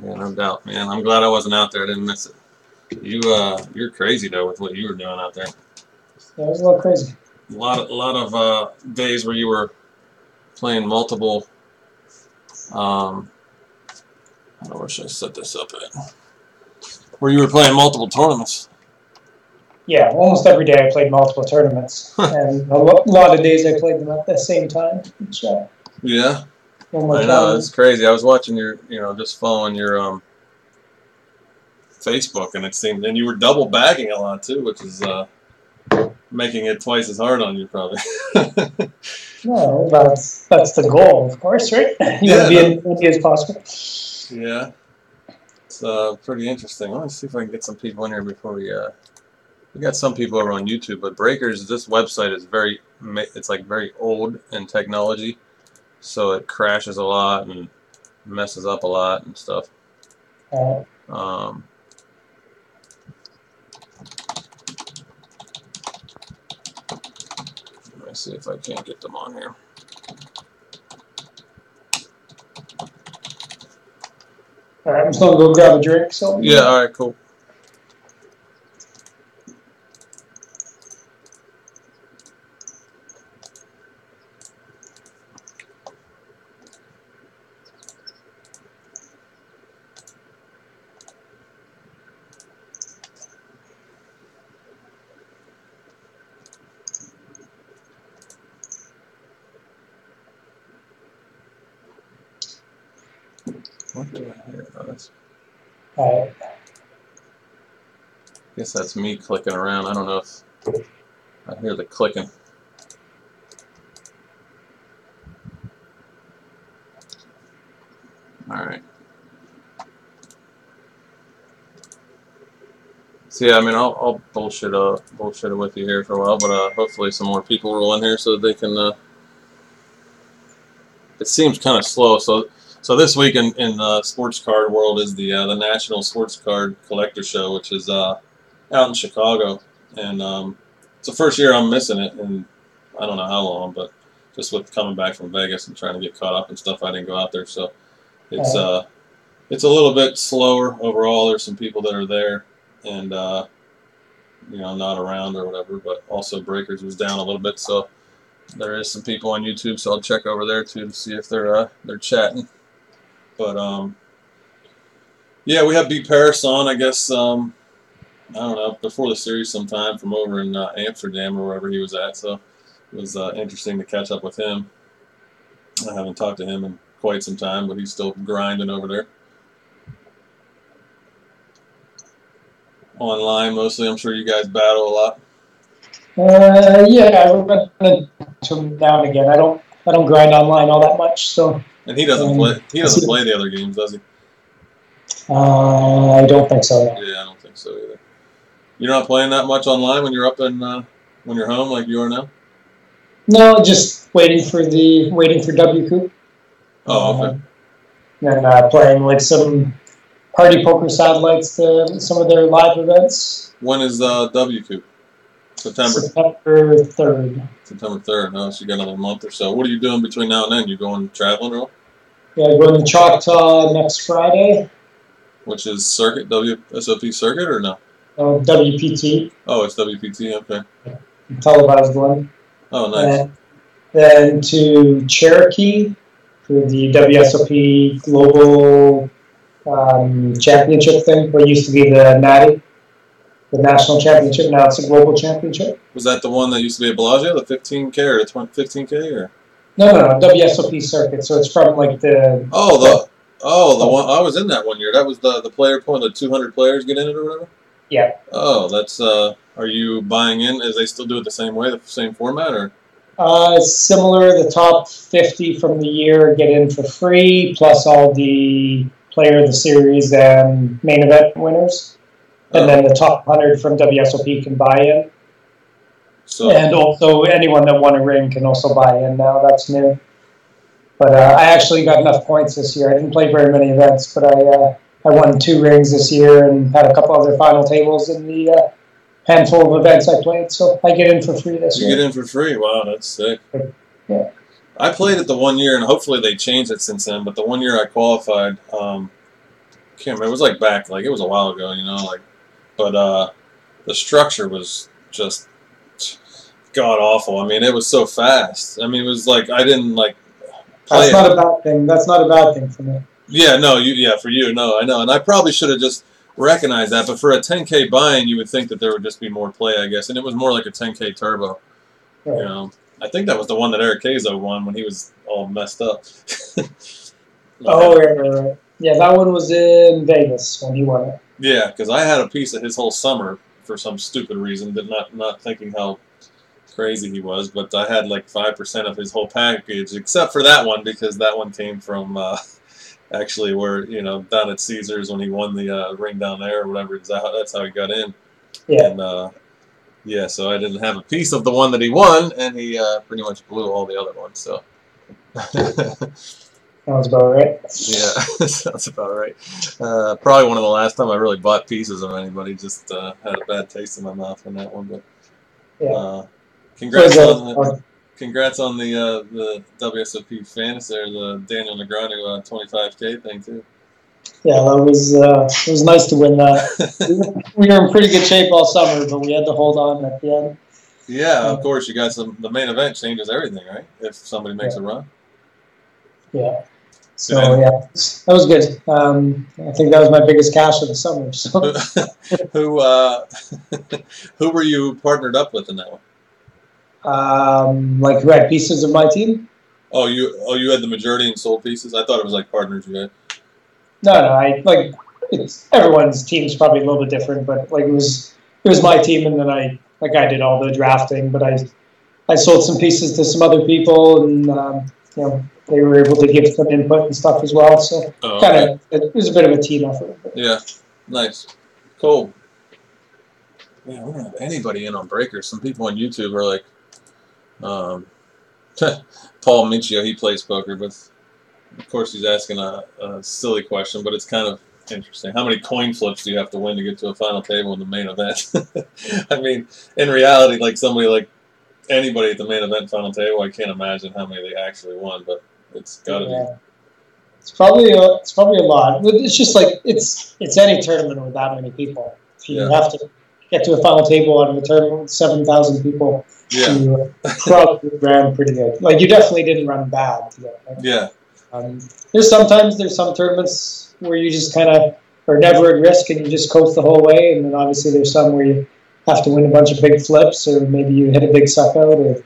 Yeah, no doubt, man. I'm glad I wasn't out there. I didn't miss it. You're crazy though with what you were doing out there. Yeah, it was a little crazy. A lot of days where you were playing multiple. I don't know where should I set this up at. Where you were playing multiple tournaments. Yeah, almost every day I played multiple tournaments, and a lot of days I played them at the same time. Which, yeah. One more I know, time. it's crazy. I was watching your, just following your Facebook, and it seemed, and you were double bagging a lot too, which is making it twice as hard on you, probably. No, that's the goal, of course, right? You want to be as many as possible. Yeah, it's pretty interesting. Let me see if I can get some people in here before we got some people over on YouTube, but Breakers, this website is it's like very old in technology, so it crashes a lot and messes up a lot and stuff. Let me see if I can't get them on here. All right, I'm just gonna go grab a drink. So yeah, all right, cool. What do I hear? Oh, that's... All right. I guess that's me clicking around. I don't know if I hear the clicking. All right. So yeah, I mean, I'll bullshit it with you here for a while, but hopefully some more people roll in here so that they can. It seems kind of slow, so this week in the sports card world is the National Sports Card Collector Show, which is out in Chicago, and it's the first year I'm missing it, and I don't know how long, but just with coming back from Vegas and trying to get caught up and stuff. I didn't go out there, so it's a little bit slower overall. There's some people that are there and not around or whatever, but also Breakers was down a little bit, so there is some people on YouTube, so I'll check over there too to see if they're chatting. But yeah, we have B Paris on, I guess. I don't know, before the series sometime from over in Amsterdam or wherever he was at, so it was interesting to catch up with him. I haven't talked to him in quite some time, but he's still grinding over there. Online mostly, I'm sure you guys battle a lot. Yeah, we're going to now and again. I don't grind online all that much, so. And he doesn't play. He doesn't play the other games, does he? I don't think so. No. Yeah, I don't think so either. You're not playing that much online when you're up in when you're home like you are now? No, just waiting for W Coop. Oh, okay. And playing like some party poker satellites to some of their live events. When is W Coop? September 3rd. September 3rd. No, so you got another month or so. What are you doing between now and then? You going traveling at all? Yeah, going to Choctaw next Friday. Which is circuit, WSOP circuit or no? WPT. Oh, it's WPT, okay. Televised one. Oh, nice. And then to Cherokee for the WSOP Global Championship thing, what used to be the NATI, the National Championship. Now it's a Global Championship. Was that the one that used to be at Bellagio, the 15K or the 15K? Or? No, WSOP circuit. So it's from like the... the one, I was in that one year. That was the player point, the 200 players get in it or whatever? Yeah. Oh, that's, are you buying in? As they still do it the same way, the same format, or? Similar. The top 50 from the year get in for free, plus all the player of the series and main event winners. And then the top 100 from WSOP can buy in. So, and also anyone that won a ring can also buy in now. That's new. But I actually got enough points this year. I didn't play very many events, but I won 2 rings this year and had a couple other final tables in the handful of events I played. So I get in for free this year. You get in for free? Wow, that's sick. Yeah. I played it the one year, and hopefully they changed it since then, but the one year I qualified, can't remember, it was like back, like it was a while ago, but the structure was just god awful. I mean, it was so fast. I mean, it was like I didn't like play. That's not a bad thing. That's not a bad thing for me. Yeah, no, for you, no, I know, and I probably should have just recognized that. But for a 10K buy-in, you would think that there would just be more play, I guess, and it was more like a 10K turbo. Right. I think that was the one that Eric Kazo won when he was all messed up. Right. Yeah, that one was in Vegas when he won it. Yeah, because I had a piece of his whole summer for some stupid reason, not thinking how crazy he was, but I had like 5% of his whole package, except for that one, because that one came from actually where, down at Caesars when he won the ring down there or whatever. That's how he got in. Yeah. And so I didn't have a piece of the one that he won, and he pretty much blew all the other ones. So. Sounds about right. Yeah, sounds about right. Probably one of the last time I really bought pieces of anybody. Just had a bad taste in my mouth on that one. But congrats on the WSOP fantasy or the Daniel Negreanu 25K thing too. Yeah, it was nice to win that. We were in pretty good shape all summer, but we had to hold on at the end. Yeah, of course. You got the main event changes everything, right? If somebody makes a run. Yeah. So that was good. I think that was my biggest cash of the summer. So. Who were you partnered up with in that one? Who had pieces of my team? Oh, you had the majority and sold pieces. I thought it was like partners you had. No. It's everyone's team's probably a little bit different, but it was my team, and then I did all the drafting, but I sold some pieces to some other people, and they were able to give some input and stuff as well. So it was a bit of a team effort. Yeah, nice, cool. Yeah, we don't have anybody in on Breakers. Some people on YouTube are like, Paul Minchio, he plays poker, but of course he's asking a silly question, but it's kind of interesting. How many coin flips do you have to win to get to a final table in the main event? I mean, in reality, like somebody like anybody at the main event final table, I can't imagine how many they actually won, but it's got to be. It's probably a lot. It's just like it's any tournament with that many people. If you have to get to a final table out of a tournament with 7,000 people, you probably ran pretty good. Like you definitely didn't run bad. Yeah. There's some tournaments where you just kind of are never at risk and you just coast the whole way, and then obviously there's some where you have to win a bunch of big flips, or maybe you hit a big suck out, or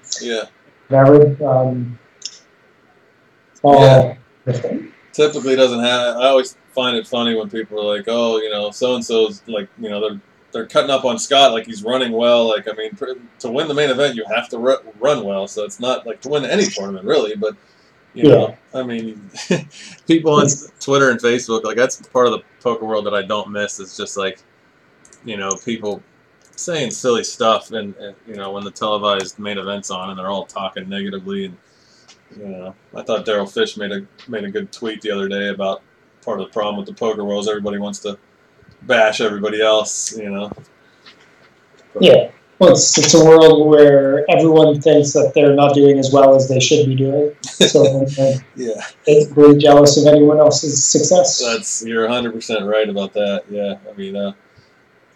whatever. Different. Typically doesn't have. I always find it funny when people are like, "Oh, so and so's like, they're cutting up on Scott like he's running well." Like, I mean, to win the main event, you have to run well. So it's not like to win any tournament really, but you know, I mean, people on Twitter and Facebook, like that's part of the poker world that I don't miss. Is just like, people saying silly stuff, and when the televised main event's on, and they're all talking negatively and. I thought Daryl Fish made a good tweet the other day about part of the problem with the poker world is everybody wants to bash everybody else, But, yeah, well, it's a world where everyone thinks that they're not doing as well as they should be doing. So they're really jealous of anyone else's success. You're 100% right about that. Yeah, I mean,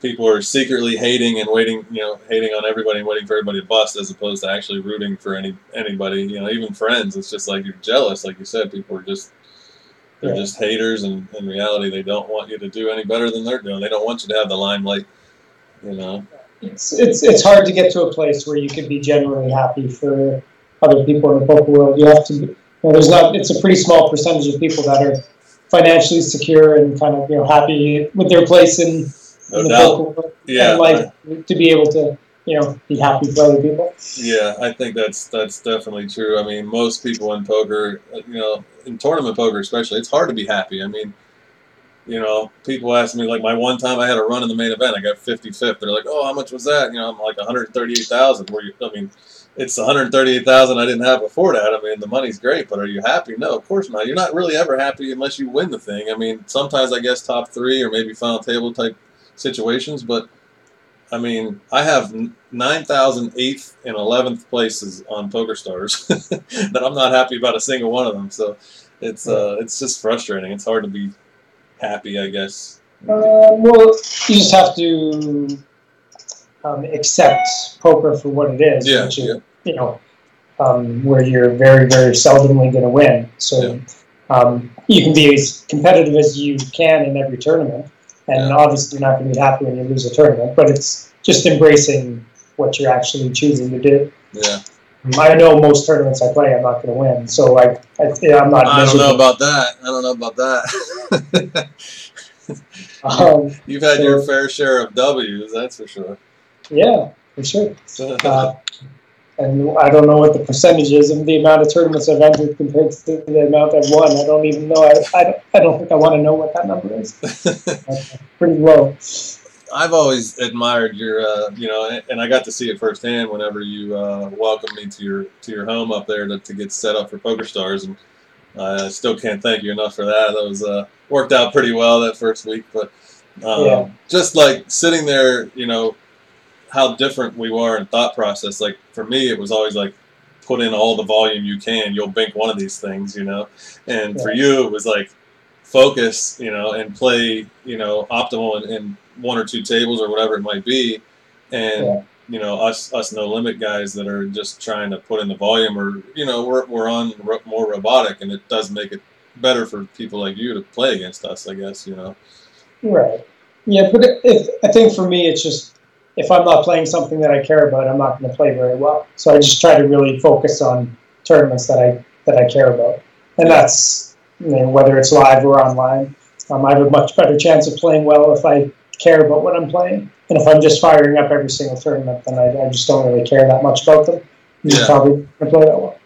people are secretly hating and waiting, hating on everybody and waiting for everybody to bust, as opposed to actually rooting for anybody, even friends. It's just like you're jealous, like you said. People are just just haters, and in reality, they don't want you to do any better than they're doing. They don't want you to have the limelight, It's hard to get to a place where you can be genuinely happy for other people in the poker world. You have to be. It's a pretty small percentage of people that are financially secure and kind of happy with their place in the poker world and life to be able to be happy for other people. Yeah, I think that's definitely true. I mean, most people in poker, in tournament poker especially, it's hard to be happy. I mean, people ask me, like, my one time I had a run in the main event, I got 55th. They're like, "Oh, how much was that?" I'm like 138,000. It's 138,000 I didn't have before that. I mean, the money's great, but are you happy? No, of course not. You're not really ever happy unless you win the thing. I mean, sometimes I guess top 3 or maybe final table type situations, but I mean, I have 9,008th and 11th places on PokerStars that I'm not happy about a single one of them. So it's just frustrating. It's hard to be happy, I guess. Well, you just have to accept poker for what it is, which is, where you're very, very seldomly going to win. So you can be as competitive as you can in every tournament. And obviously you're not going to be happy when you lose a tournament, but it's just embracing what you're actually choosing to do. Yeah. I know most tournaments I play I'm not going to win, so I'm not. I don't know about that. You've had your fair share of W's, that's for sure. Yeah, for sure. And I don't know what the percentage is of the amount of tournaments I've entered compared to the amount I've won. I don't even know. I don't think I want to know what that number is. Pretty low. I've always admired your, and I got to see it firsthand whenever you welcomed me to your home up there to get set up for PokerStars, and I still can't thank you enough for that. That was worked out pretty well that first week, but just like sitting there, how different we were in thought process. Like for me, it was always like, put in all the volume you can, you'll bink one of these things, and for you it was like, focus, and play, optimal in 1 or 2 tables or whatever it might be, and us no limit guys that are just trying to put in the volume, or we're on more robotic, and it does make it better for people like you to play against us, I guess. Right. Yeah, but I think for me it's just, if I'm not playing something that I care about, I'm not going to play very well. So I just try to really focus on tournaments that I care about, and that's whether it's live or online. I have a much better chance of playing well if I care about what I'm playing, and if I'm just firing up every single tournament, then I just don't really care that much about them. You're probably going to play that well.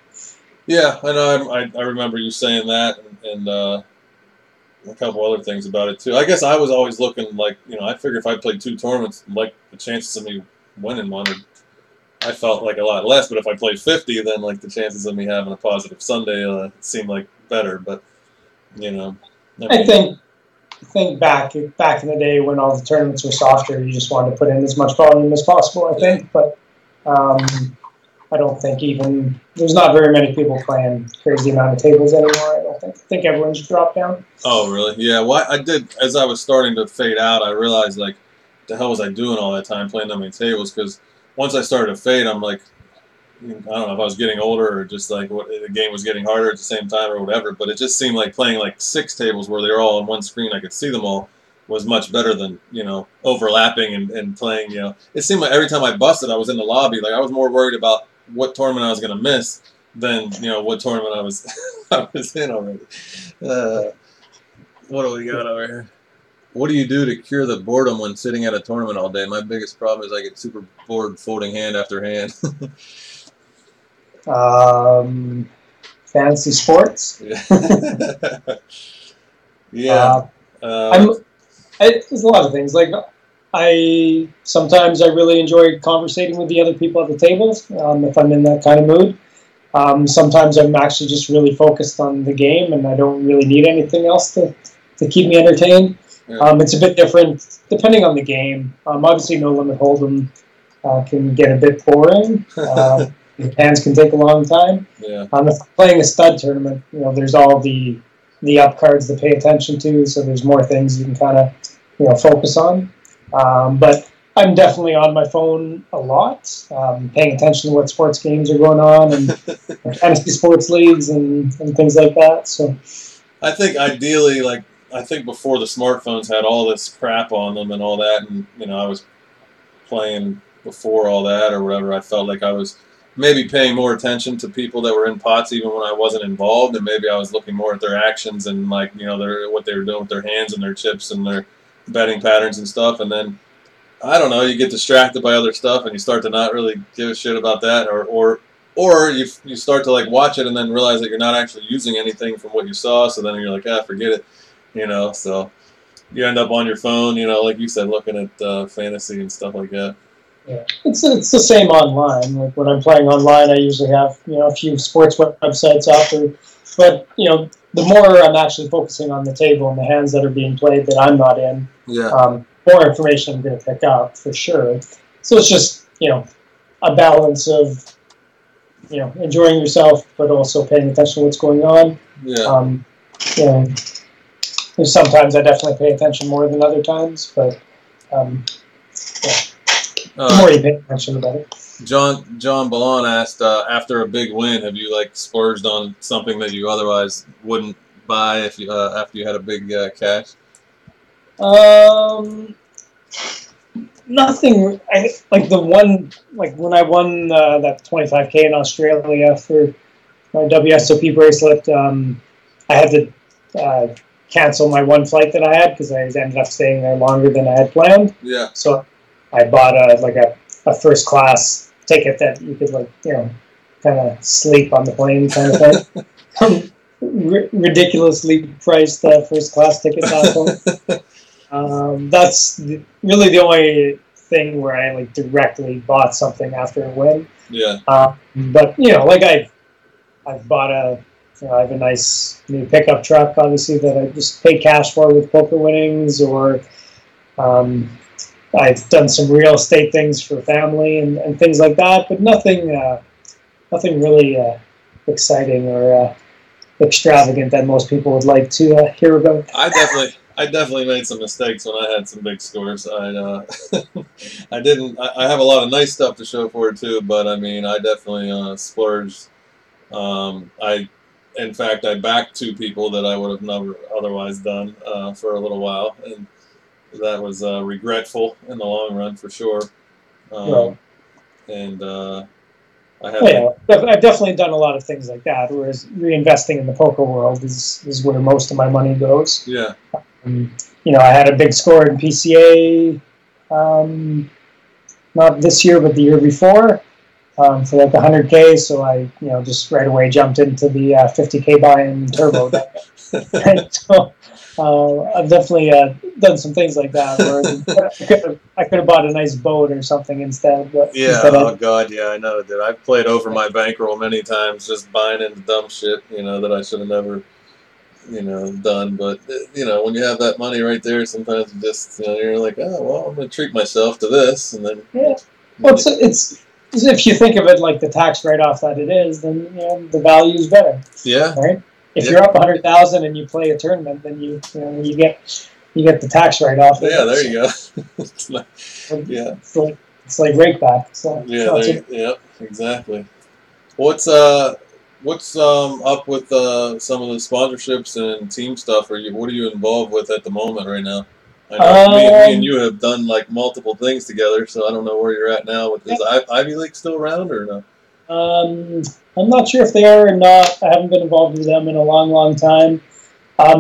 Yeah, I know. I remember you saying that, and a couple other things about it too. I guess I was always looking like, I figured if I played 2 tournaments, like the chances of me winning one, I felt like a lot less. But if I played 50, then like the chances of me having a positive Sunday seemed like better. But I think back in the day when all the tournaments were softer, you just wanted to put in as much volume as possible. I think, but I don't think even there's not very many people playing crazy amount of tables anymore. I don't think. I think everyone's dropped down. Oh, really? Yeah. Well, I did, as I was starting to fade out, I realized, like, the hell was I doing all that time playing that many tables? Because once I started to fade, I'm like, I don't know if I was getting older or just like the game was getting harder at the same time or whatever, but it just seemed like playing like 6 tables where they were all on one screen, I could see them all, was much better than, overlapping and playing, It seemed like every time I busted, I was in the lobby. Like, I was more worried about what tournament I was going to miss than, what tournament I was I was in already. What do we got over here? What do you do to cure the boredom when sitting at a tournament all day? My biggest problem is I get super bored folding hand after hand. Fantasy sports. Yeah. There's a lot of things. Like sometimes I really enjoy conversating with the other people at the tables if I'm in that kind of mood. Sometimes I'm actually just really focused on the game and I don't really need anything else to keep me entertained. Yeah. It's a bit different depending on the game. Obviously, No Limit Hold'em can get a bit boring. The hands can take a long time. Yeah. If I'm playing a stud tournament, there's all the up cards to pay attention to, so there's more things you can kind of focus on. But I'm definitely on my phone a lot, paying attention to what sports games are going on and fantasy sports leagues and things like that. So I think ideally, I think before the smartphones had all this crap on them and all that, and I was playing before all that or whatever, I felt like I was maybe paying more attention to people that were in pots even when I wasn't involved, and maybe I was looking more at their actions and what they were doing with their hands and their chips and their betting patterns and stuff. And then I don't know, you get distracted by other stuff and you start to not really give a shit about that, or you start to watch it and then realize that you're not actually using anything from what you saw, so then you're like, forget it. So you end up on your phone, like you said, looking at fantasy and stuff like that. Yeah, it's the same online. Like when I'm playing online, I usually have a few sports websites out there, but the more I'm actually focusing on the table and the hands that are being played that I'm not in, more information I'm going to pick up for sure. So it's just a balance of enjoying yourself, but also paying attention to what's going on. Yeah. Sometimes I definitely pay attention more than other times, but the more you pay attention, the better. John Ballon asked, after a big win, have you splurged on something that you otherwise wouldn't buy if you after you had a big cash? Nothing. When I won that 25K in Australia for my WSOP bracelet, I had to cancel my one flight that I had because I ended up staying there longer than I had planned. Yeah. So I bought a first class ticket that you could kind of sleep on the plane kind of thing. Ridiculously priced first class ticket. That's really the only thing where I directly bought something after a win. Yeah. But I've bought I have a nice new pickup truck, obviously, that I just pay cash for with poker winnings, or I've done some real estate things for family and things like that, but nothing really exciting or extravagant that most people would like to hear about. I definitely made some mistakes when I had some big scores. I have a lot of nice stuff to show for it too, but I mean, I definitely splurged. In fact, I backed 2 people that I would have never otherwise done for a little while, and that was regretful in the long run for sure. And I have. I've definitely done a lot of things like that. Whereas reinvesting in the poker world is where most of my money goes. Yeah. I had a big score in PCA, not this year, but the year before, for 100K. So I, just right away jumped into the 50K buy-in turbo. So I've definitely done some things like that. Where I could have bought a nice boat or something instead. But God, yeah, I know, dude. I've played over my bankroll many times, just buying into dumb shit, that I should have never, done. But when you have that money right there, sometimes you just, you're like, oh well, I'm gonna treat myself to this, and then Well, it's if you think of it like the tax write-off that it is, then the value is better. Yeah. Right. If you're up 100,000 and you play a tournament, then you get the tax write-off. Yeah. There you go. It's like rake back. So yeah. Exactly. What's up with some of the sponsorships and team stuff? What are you involved with at the moment right now? I know me and you have done like multiple things together, so I don't know where you're at now. Is Ivy League still around or no? I'm not sure if they are or not. I haven't been involved with them in a long, long time. I'm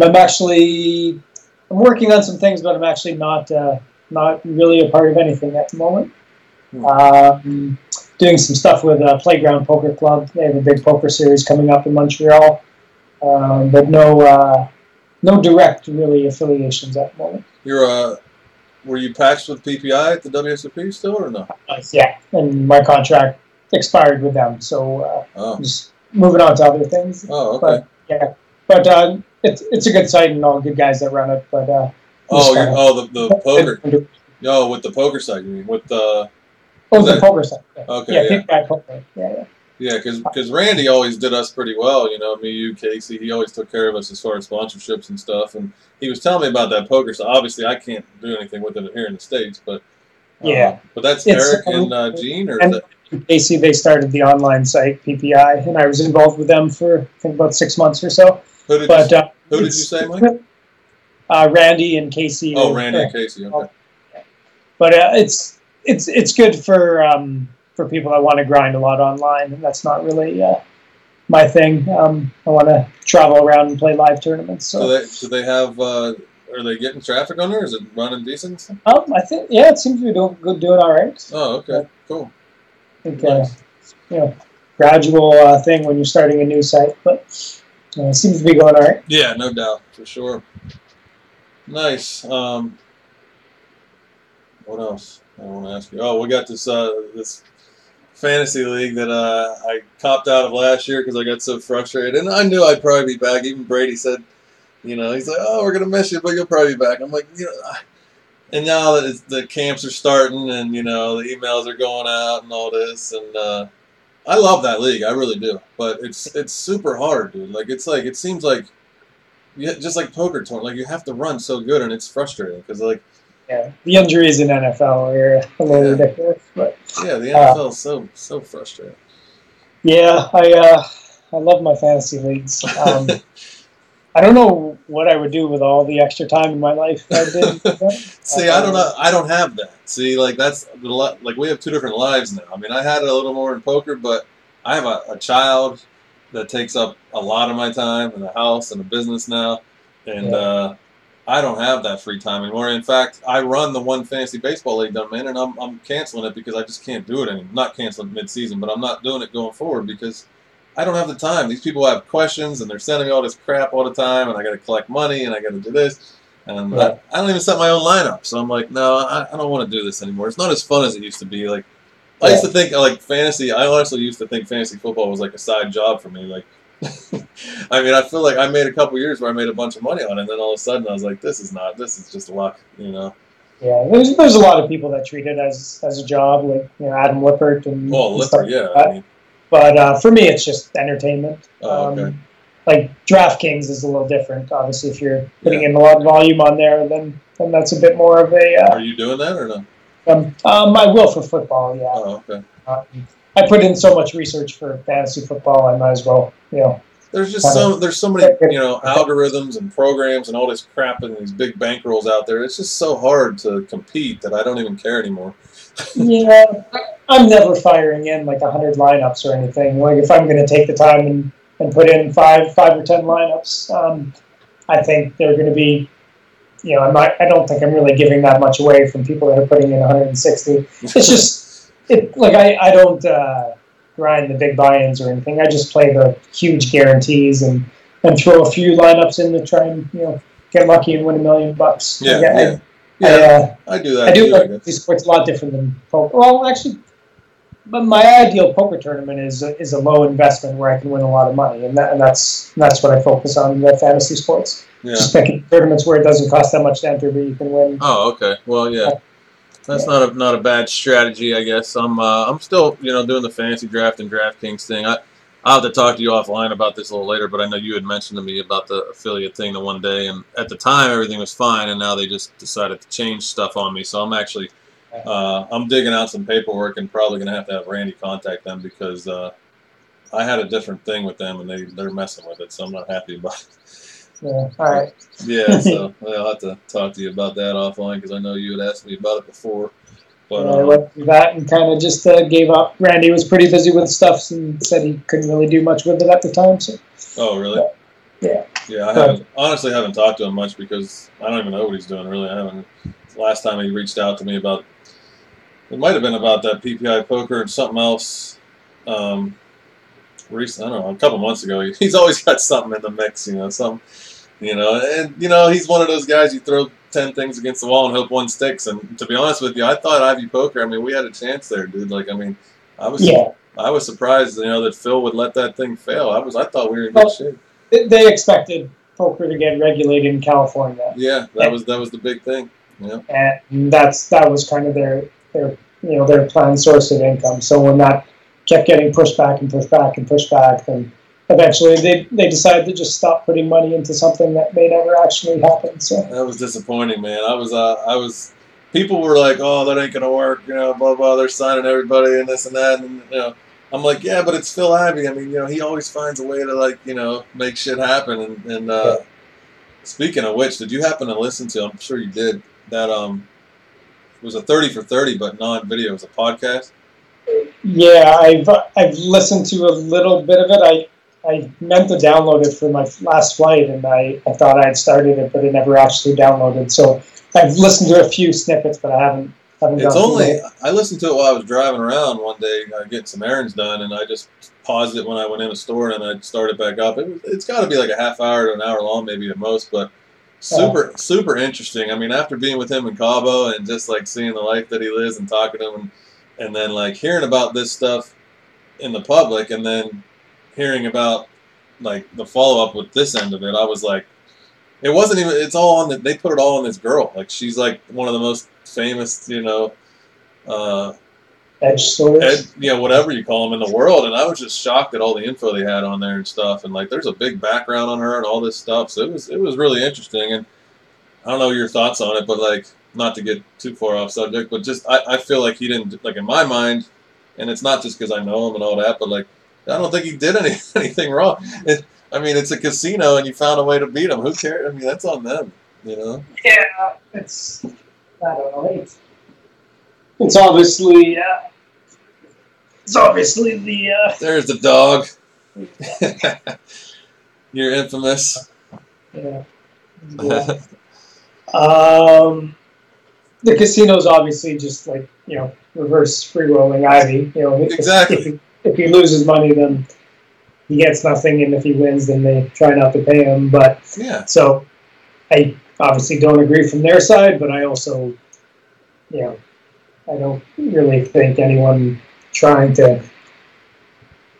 working on some things, but I'm actually not really a part of anything at the moment. Doing some stuff with Playground Poker Club. They have a big poker series coming up in Montreal, but no direct really affiliations at the moment. Were you patched with PPI at the WSOP still or no? Yeah, and my contract expired with them, so just moving on to other things. Oh, okay. But it's a good site and all good guys that run it. But the poker. With the poker site, you mean with the. The poker site. Yeah. Okay. Yeah, PPI poker. Yeah. Yeah, because Randy always did us pretty well, me, you, Casey. He always took care of us as far as sponsorships and stuff. And he was telling me about that poker. So obviously, I can't do anything with it here in the States. But but that's Eric and Gene, or is that? Casey, they started the online site PPI, and I was involved with them for I think about 6 months or so. Who did you say, Mike? Randy and Casey. Oh, Randy and Casey. Okay. But it's good for people that want to grind a lot online, and that's not really my thing. I want to travel around and play live tournaments. So do they have? Are they getting traffic on there? Is it running decent? I think it seems to be doing all right. Oh, okay, cool. I think gradual thing when you're starting a new site, but it seems to be going all right. Yeah, no doubt, for sure. Nice. What else I want to ask you? Oh, we got this fantasy league that I copped out of last year because I got so frustrated, and I knew I'd probably be back. Even Brady said, he's like, "Oh, we're gonna miss you, but you'll probably be back." I'm like, and now that the camps are starting, and the emails are going out and all this, and I love that league, I really do. But it's super hard, dude. It seems like just like poker tournament, you have to run so good, and it's frustrating because the injuries in NFL are a little ridiculous. But yeah, the NFL is so frustrating. Yeah, I love my fantasy leagues. I don't know what I would do with all the extra time in my life I did. See, I don't know. I don't have that. See, that's we have two different lives now. I mean, I had it a little more in poker, but I have a child that takes up a lot of my time, and a house and a business now, and I don't have that free time anymore. In fact, I run the one fantasy baseball league down, man, and I'm canceling it because I just can't do it anymore. Not canceling mid-season, but I'm not doing it going forward because I don't have the time. These people have questions, and they're sending me all this crap all the time, and I got to collect money, and I got to do this, and I don't even set my own lineup. So I'm like, no, I don't want to do this anymore. It's not as fun as it used to be. I used to think fantasy. I honestly used to think fantasy football was like a side job for me. I mean, I feel like I made a couple years where I made a bunch of money on it, and then all of a sudden I was like, this is just luck, Yeah, there's a lot of people that treat it as a job, like Adam Lippert and Lippert, yeah. I mean. But for me, it's just entertainment. Oh, okay. DraftKings is a little different. Obviously, if you're putting in a lot of volume on there, then that's a bit more of a. Are you doing that or no? I will for football, yeah. Oh, okay. I put in so much research for fantasy football, I might as well, There's just there's so many, algorithms and programs and all this crap and these big bankrolls out there. It's just so hard to compete that I don't even care anymore. Yeah, I'm never firing in 100 lineups or anything. If I'm going to take the time and put in five or 10 lineups, I think they're going to be, I don't think I'm really giving that much away from people that are putting in 160. It's just, I don't grind the big buy-ins or anything. I just play the huge guarantees and throw a few lineups in to try and get lucky and win $1 million. I do that. I do these sports a lot different than poker. Well, actually, but my ideal poker tournament is a low investment where I can win a lot of money, and that's what I focus on with fantasy sports. Yeah. Just picking tournaments where it doesn't cost that much to enter, but you can win. Oh, okay. Well, yeah. That's not a bad strategy, I guess. I'm still doing the fantasy draft and DraftKings thing. I'll have to talk to you offline about this a little later, but I know you had mentioned to me about the affiliate thing the one day, and at the time everything was fine, and now they just decided to change stuff on me. So I'm actually I'm digging out some paperwork and probably gonna have to have Randy contact them because I had a different thing with them and they're messing with it, so I'm not happy about it. Yeah. All right. Yeah, so I'll have to talk to you about that offline because I know you had asked me about it before. But I went through that and kind of just gave up. Randy was pretty busy with stuff and said he couldn't really do much with it at the time. So. Oh, really? Yeah. Yeah, I honestly haven't talked to him much because I don't even know what he's doing, really. I haven't. Last time he reached out to me about, it might have been about that PPI poker and something else. Recent, I don't know, a couple months ago. He's always got something in the mix, and he's one of those guys you throw 10 things against the wall and hope one sticks. And to be honest with you, I thought Ivy Poker, I mean, we had a chance there, dude. Like, I mean, I was surprised, that Phil would let that thing fail. I thought we were in good shape. They expected poker to get regulated in California. Yeah, that was the big thing. Yeah. And that was kind of their planned source of income. So when that kept getting pushed back and pushed back and pushed back, then eventually they decided to just stop putting money into something that may never actually happen. So that was disappointing, man. I was people were like, "Oh, that ain't gonna work," blah blah. They're signing everybody and this and that, and I'm like, "Yeah, but it's Phil Ivey. I mean, he always finds a way to make shit happen." And speaking of which, did you happen to listen to? I'm sure you did. That it was a 30 for 30, but non-video. It was a podcast. Yeah, I've listened to a little bit of it. I meant to download it for my last flight, and I thought I had started it, but it never actually downloaded. So I've listened to a few snippets, but I haven't. It's only I listened to it while I was driving around one day, getting some errands done, and I just paused it when I went in the store, and then I started back up. It's got to be like a half hour to an hour long, maybe at most, but super interesting. I mean, after being with him in Cabo and just like seeing the life that he lives and talking to him, and then like hearing about this stuff in the public, and then hearing about like the follow up with this end of it, I was like, it wasn't even. It's all on they put it all on this girl. Like she's like one of the most famous, edge stories, whatever you call them in the world. And I was just shocked at all the info they had on there and stuff. And like, there's a big background on her and all this stuff. So it was really interesting. And I don't know your thoughts on it, but like, not to get too far off subject, but just I feel like he didn't, like, in my mind, and it's not just because I know him and all that, but like, I don't think he did anything wrong. It's a casino, and you found a way to beat him. Who cares? I mean, that's on them, Yeah, it's, I don't know. It's obviously the. There's the dog. You're infamous. Yeah. The casino's obviously just like reverse free rolling Ivy. Exactly. If he loses money, then he gets nothing, and if he wins, then they try not to pay him. But so I obviously don't agree from their side, but I also, I don't really think anyone trying to.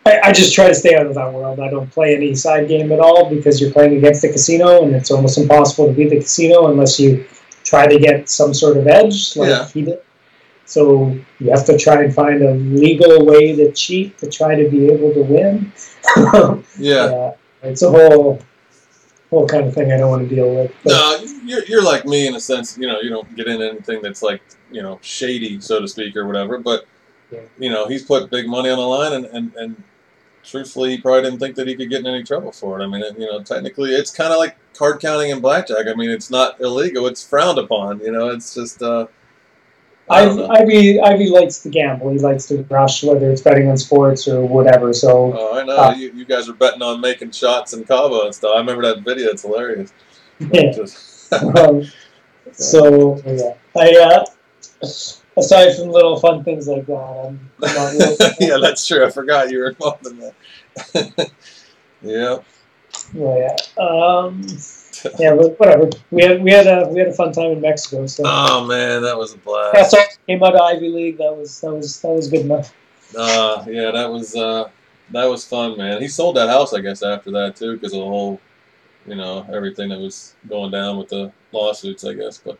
I just try to stay out of that world. I don't play any side game at all because you're playing against the casino, and it's almost impossible to beat the casino unless you try to get some sort of edge like he did. So you have to try and find a legal way to cheat to try to be able to win. It's a whole kind of thing I don't want to deal with. But. No, you're like me in a sense. You don't get into anything that's like shady, so to speak, or whatever. But he's put big money on the line, and truthfully, he probably didn't think that he could get in any trouble for it. I mean, technically, it's kind of like card counting and blackjack. I mean, it's not illegal; it's frowned upon. It's just. Ivy likes to gamble. He likes to rush, whether it's betting on sports or whatever. So. I know you guys are betting on making shots in Cabo and stuff. I remember that video. It's hilarious. Aside from little fun things like that, I'm not really. Yeah, that's true. I forgot you were involved in that. Yeah. But whatever. We had a fun time in Mexico. So. Oh man, that was a blast. That's all came out of Ivy League. That was good enough. That was fun, man. He sold that house, I guess, after that too, because of the whole, everything that was going down with the lawsuits, I guess. But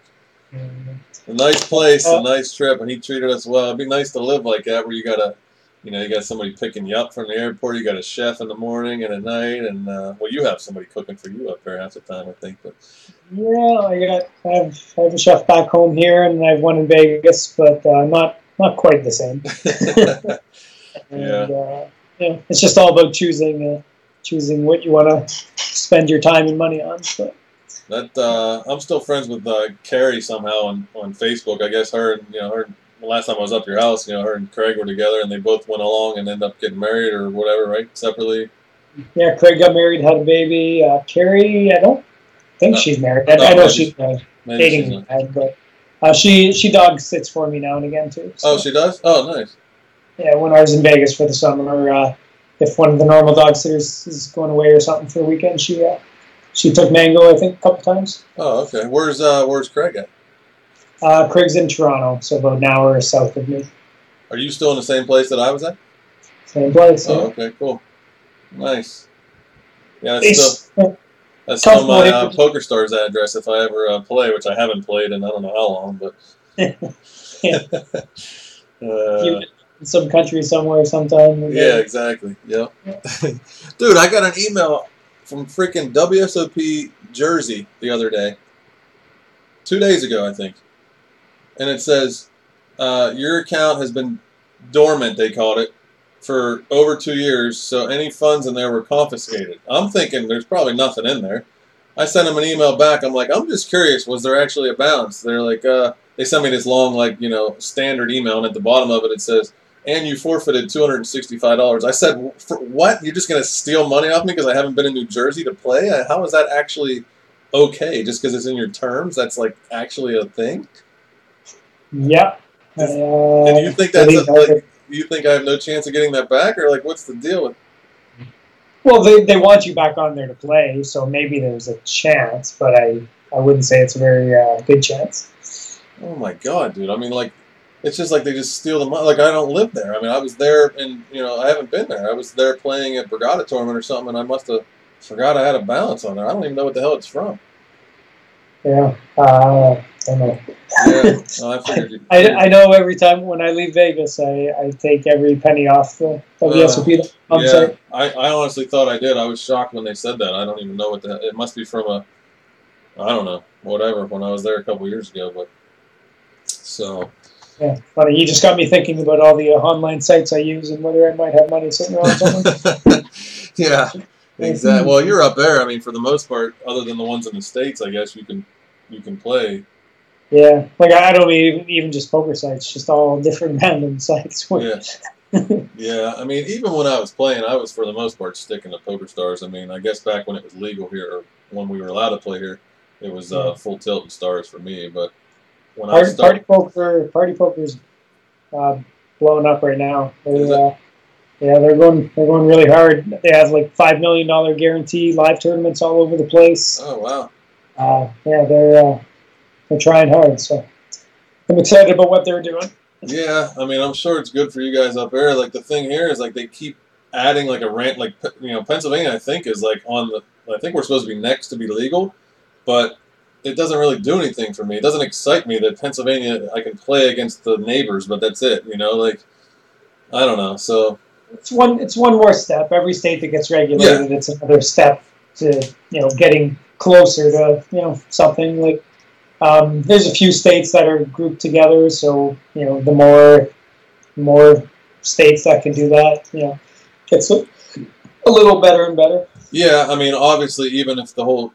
A nice place, a Uh, nice trip, and he treated us well. It'd be nice to live like that, where you got somebody picking you up from the airport. You got a chef in the morning and at night, and well, you have somebody cooking for you up there half the time, I think. But yeah, I have a chef back home here, and I have one in Vegas, but not quite the same. yeah, And yeah, it's just all about choosing what you want to spend your time and money on. So. that I'm still friends with Carrie somehow on Facebook. I guess her and her. The last time I was up your house, her and Craig were together, and they both went along and ended up getting married or whatever, right? Separately. Yeah, Craig got married, had a baby. Carrie, I don't think she's married. I Oh, know maybe she's maybe she's dating not. a guy, but she dog sits for me now and again too. Oh, So she does. Oh, nice. yeah, when I was in Vegas for the summer, if one of the normal dog sitters is going away or something for the weekend, she took Mango, I think, a couple times. Oh, okay. Where's Craig at? Craig's in Toronto, so about an hour south of me. Are you still in the same place that I was at? Same place. Oh, Yeah. okay, cool, nice. Yeah, It's that's still comfortable my here. PokerStars address if I ever play, which I haven't played in I don't know how long, but Yeah, you uh, in some country somewhere sometime. And yeah, then, exactly. Yep. Dude, I got an email from freaking WSOP Jersey the other day, 2 days ago, I think, and it says your account has been dormant. They called it for over 2 years, so any funds in there were confiscated. I'm thinking there's probably nothing in there. I sent them an email back. I'm like, I'm just curious, was there actually a balance? They're like, they sent me this long, standard email, and at the bottom of it, it says, and you forfeited $265. I said, for what? You're just going to steal money off me because I haven't been in New Jersey to play? How is that actually okay? Just because it's in your terms, that's like actually a thing? yep. And you think that's you think I have no chance of getting that back, or like, what's the deal with? Well, they want you back on there to play, so maybe there's a chance, but I wouldn't say it's a very good chance. Oh my god, dude! I mean, like, it's just like they just steal the money. Like, I don't live there. I mean, I was there, and I haven't been there. I was there playing at Brigada tournament or something, and I must have forgot I had a balance on there. I don't even know what the hell it's from. Yeah, I don't know. Yeah, no, I figured you. I know every time when I leave Vegas, I take every penny off the WSOP Yeah, site. I honestly thought I did. I was shocked when they said that. I don't even know what the. It must be from I don't know, whatever. When I was there a couple years ago, but so. Yeah, funny. You just got me thinking about all the online sites I use and whether I might have money sitting around somewhere. Yeah, exactly. Well, you're up there. I mean, for the most part, other than the ones in the States, I guess you can play. Yeah, like I don't even just poker sites, just all different random sites. Yeah. Yeah, I mean, even when I was playing, I was for the most part sticking to PokerStars. I mean, I guess back when it was legal here, or when we were allowed to play here, it was full tilt and stars for me. But when I started, Party poker's blowing up right now. is it? Yeah, they're going really hard. They have like $5 million guarantee live tournaments all over the place. Oh wow. Yeah, they're trying hard. So I'm excited about what they're doing. Yeah, I mean, I'm sure it's good for you guys up there. Like the thing here is like they keep adding like a rant. Like Pennsylvania, I think is like on the. I think we're supposed to be next to be legal, but it doesn't really do anything for me. It doesn't excite me that Pennsylvania I can play against the neighbors, but that's it. Like I don't know. So It's one more step. Every state that gets regulated, it's another step to getting closer to something like. There's a few states that are grouped together, so the more states that can do that, gets a little better and better. yeah, I mean, obviously, even if the whole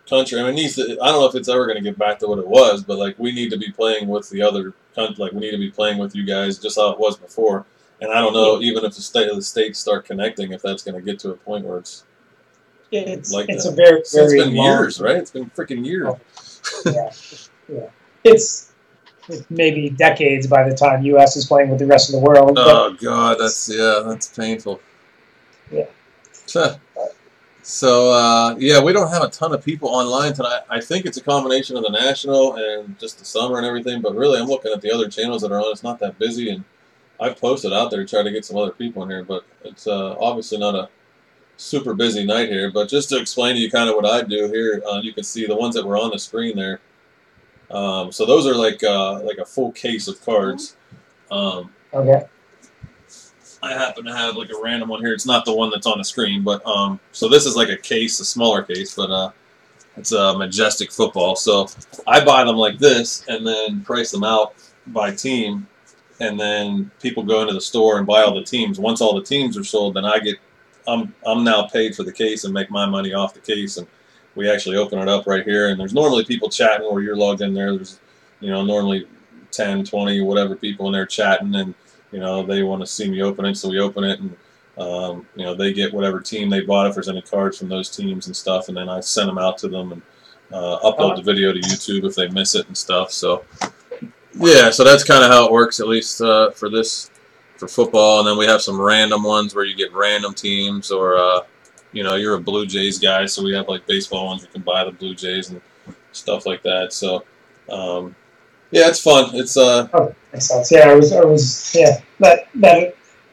country, I mean, needs to. I don't know if it's ever going to get back to what it was, but like we need to be playing with the other country. Like we need to be playing with you guys, just how it was before. And I don't know, even if the states start connecting, if that's going to get to a point where it's like It's that. a very So it's very been long. years, right? It's been freaking years. Yeah, yeah. It's maybe decades by the time U.S. is playing with the rest of the world. Oh God, that's painful. Yeah. So yeah, we don't have a ton of people online tonight. I think it's a combination of the national and just the summer and everything. But really, I'm looking at the other channels that are on. It's not that busy, and I've posted out there to try to get some other people in here. But it's obviously not a super busy night here. But just to explain to you kind of what I do here, you can see the ones that were on the screen there. So those are like a full case of cards. Okay. I happen to have like a random one here. It's not the one that's on the screen, but so this is like a case, a smaller case, but it's a Majestic Football. So I buy them like this and then price them out by team, and then people go into the store and buy all the teams. Once all the teams are sold, then I'm now paid for the case and make my money off the case. And we actually open it up right here, and there's normally people chatting where you're logged in there. There's normally 10, 20, whatever people in there chatting, and they want to see me open it, so we open it, and they get whatever team they bought if there's any cards from those teams and stuff, and then I send them out to them and upload the video to YouTube if they miss it and stuff. So yeah, so that's kind of how it works, at least for football. And then we have some random ones where you get random teams, or you're a Blue Jays guy, so we have like baseball ones you can buy the Blue Jays and stuff like that. So yeah, it's fun. It's Oh, makes sense. Yeah, I was yeah. That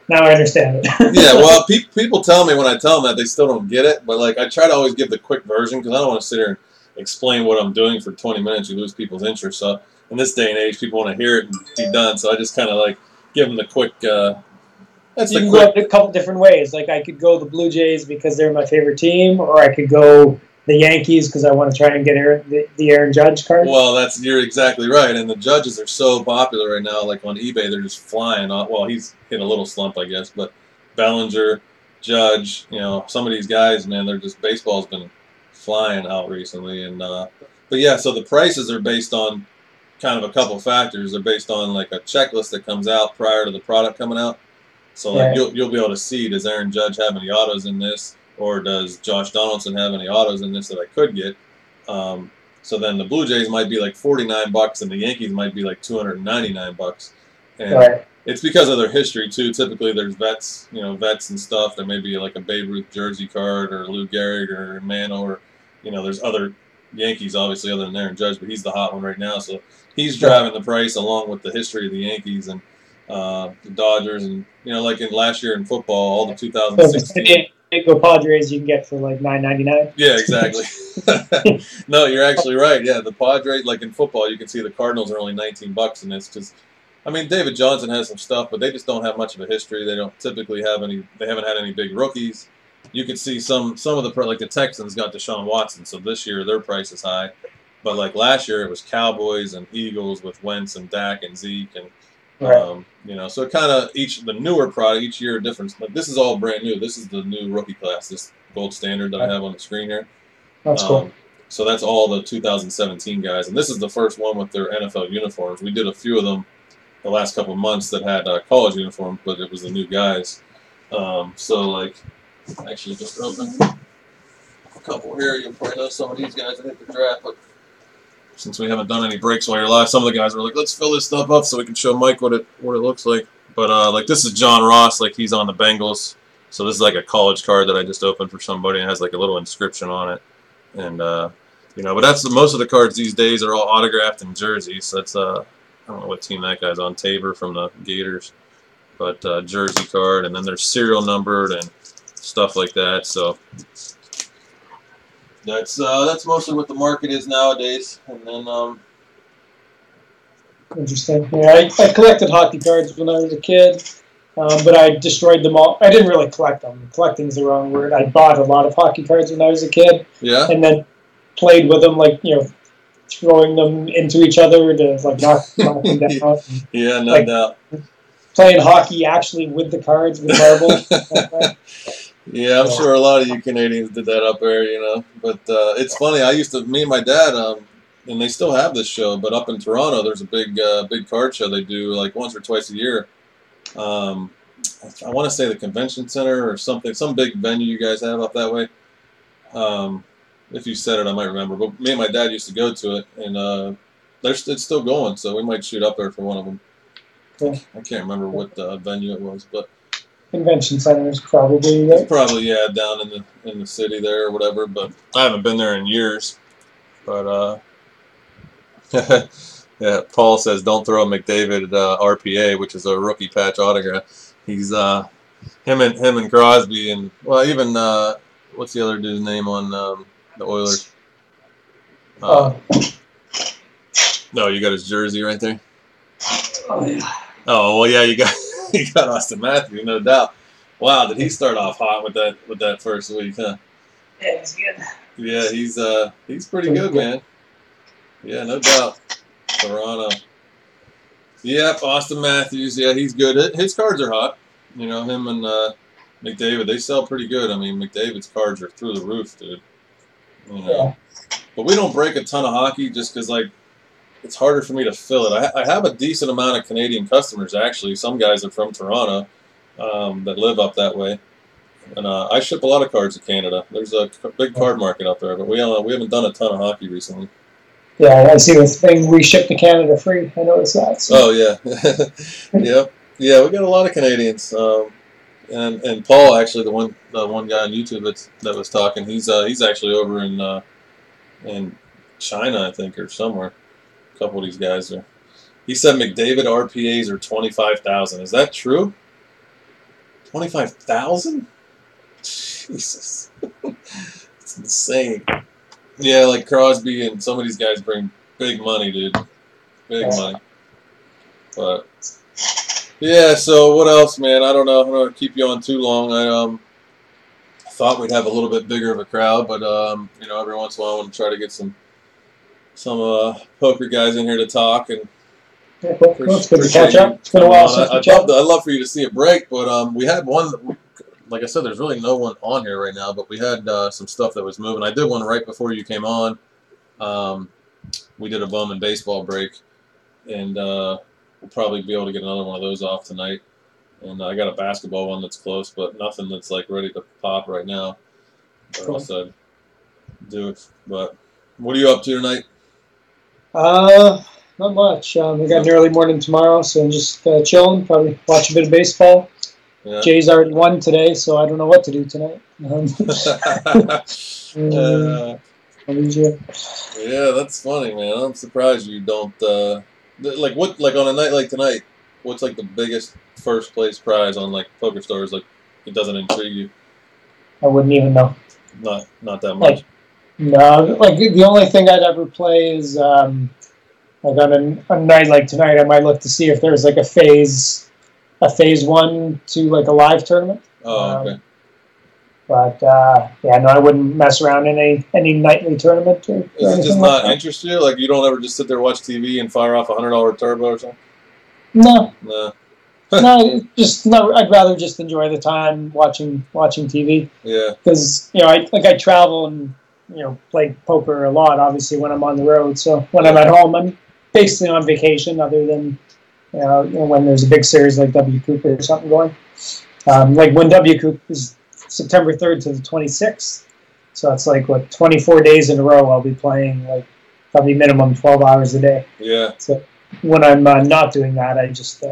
now I understand it. yeah. Well, people tell me when I tell them that they still don't get it, but like I try to always give the quick version because I don't want to sit here and explain what I'm doing for 20 minutes. You lose people's interest. So in this day and age, people want to hear it and be done. So I just kind of like give them the quick. That's You the can quick. go a couple different ways. Like I could go the Blue Jays because they're my favorite team, or I could go the Yankees because I want to try and get the Aaron Judge card. Well, you're exactly right. And the Judges are so popular right now. Like on eBay, they're just flying. Well, he's in a little slump, I guess. But Bellinger, Judge, some of these guys, man, they're just baseball's been flying out recently. And but yeah, so the prices are based on kind of a couple factors. They're based on like a checklist that comes out prior to the product coming out. So like Right. you'll be able to see, does Aaron Judge have any autos in this, or does Josh Donaldson have any autos in this that I could get? So then the Blue Jays might be like $49, and the Yankees might be like $299, and Right. it's because of their history too. Typically, there's vets, vets and stuff. There may be like a Babe Ruth jersey card, or Lou Gehrig, or Mano, or there's other Yankees obviously other than Aaron Judge, but he's the hot one right now. So he's driving the price along with the history of the Yankees and the Dodgers, and like in last year in football, all the So if it's 2016. Diego Padres, you can get for like $9.99. Yeah, exactly. No, you're actually right. Yeah, the Padres, like in football, you can see the Cardinals are only $19 in this because, I mean, David Johnson has some stuff, but they just don't have much of a history. They don't typically have any. They haven't had any big rookies. You could see some of the like the Texans got Deshaun Watson, so this year their price is high. But like last year, it was Cowboys and Eagles with Wentz and Dak and Zeke, and Right. so it kind of the newer product each year different. Like this is all brand new. This is the new rookie class, this gold standard that I have on the screen here. That's cool. So that's all the 2017 guys, and this is the first one with their NFL uniforms. We did a few of them the last couple of months that had college uniforms, but it was the new guys. So like, actually just open a couple here. You'll probably know some of these guys that hit the draft, but since we haven't done any breaks while you're live, some of the guys were like, let's fill this stuff up so we can show Mike what it looks like. But like this is John Ross, like he's on the Bengals. So this is like a college card that I just opened for somebody, and it has like a little inscription on it. And but that's most of the cards these days are all autographed in jerseys. So that's I don't know what team that guy's on, Tabor from the Gators, but jersey card, and then there's serial numbered and stuff like that. So that's mostly what the market is nowadays. And then Interesting. Yeah, I collected hockey cards when I was a kid, but I destroyed them all. I didn't really collect them. Collecting is the wrong word. I bought a lot of hockey cards when I was a kid, yeah, and then played with them, like throwing them into each other to like knock them down. yeah, no Like, doubt. Playing hockey actually with the cards with marbles. Yeah, I'm sure a lot of you Canadians did that up there, But it's funny. Me and my dad, and they still have this show, but up in Toronto, there's a big card show they do like once or twice a year. I want to say the Convention Center or something, some big venue you guys have up that way. If you said it, I might remember. But me and my dad used to go to it, and it's still going, so we might shoot up there for one of them. Cool. I can't remember what venue it was, but Convention centers probably. Right? it's probably down in the city there or whatever. But I haven't been there in years. But yeah, Paul says don't throw McDavid RPA, which is a rookie patch autograph. He's him and Crosby, and well, even what's the other dude's name on the Oilers? No, you got his jersey right there. Oh yeah. Oh well, yeah, you got you got Austin Matthews, no doubt. Wow, did he start off hot with that first week, huh? Yeah, he's good. Yeah, he's pretty good, man. Yeah, no doubt. Toronto. Yep, Austin Matthews. Yeah, he's good. His cards are hot. You know, him and McDavid, they sell pretty good. I mean, McDavid's cards are through the roof, dude. You know, Yeah. but we don't break a ton of hockey just because, like, it's harder for me to fill it. I have a decent amount of Canadian customers, actually. Some guys are from Toronto that live up that way. And I ship a lot of cards to Canada. There's a big card market up there, but we haven't done a ton of hockey recently. Yeah, I see this thing, we ship to Canada free. I noticed that. So. Oh, yeah. Yep. Yeah, we got a lot of Canadians. And Paul, actually, the one guy on YouTube that was talking, he's actually over in China, I think, or somewhere. A couple of these guys are. He said McDavid RPAs are 25,000. Is that true? 25,000? Jesus, it's insane. Yeah, like Crosby and some of these guys bring big money, dude. Big money. But yeah, so what else, man? I don't know. I don't want to keep you on too long. I thought we'd have a little bit bigger of a crowd, but you know, every once in a while I want to try to get some poker guys in here to talk and. Yeah, cool. It's good to catch up. It's been a while since we chatted. I'd love for you to see a break, but we had one. Like I said, there's really no one on here right now, but we had some stuff that was moving. I did one right before you came on. We did a Bowman baseball break, and we'll probably be able to get another one of those off tonight. And I got a basketball one that's close, but nothing that's like ready to pop right now. Or else I'd do it. But what are you up to tonight? Not much. We got an early morning tomorrow, so I'm just chilling. Probably watch a bit of baseball. Yeah. Jay's already won today, so I don't know what to do tonight. Yeah, that's funny, man. I'm surprised you don't. Like on a night like tonight, what's like the biggest first place prize on like poker stores? Like, it doesn't intrigue you. I wouldn't even know. Not that much. Like, no, like the only thing I'd ever play is like on a night like tonight, I might look to see if there's like a phase 1 to like a live tournament. Oh, okay. But yeah, no, I wouldn't mess around in any nightly tournament. Is it just not interest you? Like, you don't ever just sit there, watch TV, and fire off $100 turbo or something? No. No, just no. I'd rather just enjoy the time watching TV. Yeah. Because I travel and play poker a lot. Obviously, when I'm on the road. So when I'm at home, I'm basically on vacation, other than when there's a big series like W Coupe or something going. Like when W Coupe is September 3rd to the 26th. So it's like, 24 days in a row I'll be playing, like, probably minimum 12 hours a day. Yeah. So when I'm not doing that, I just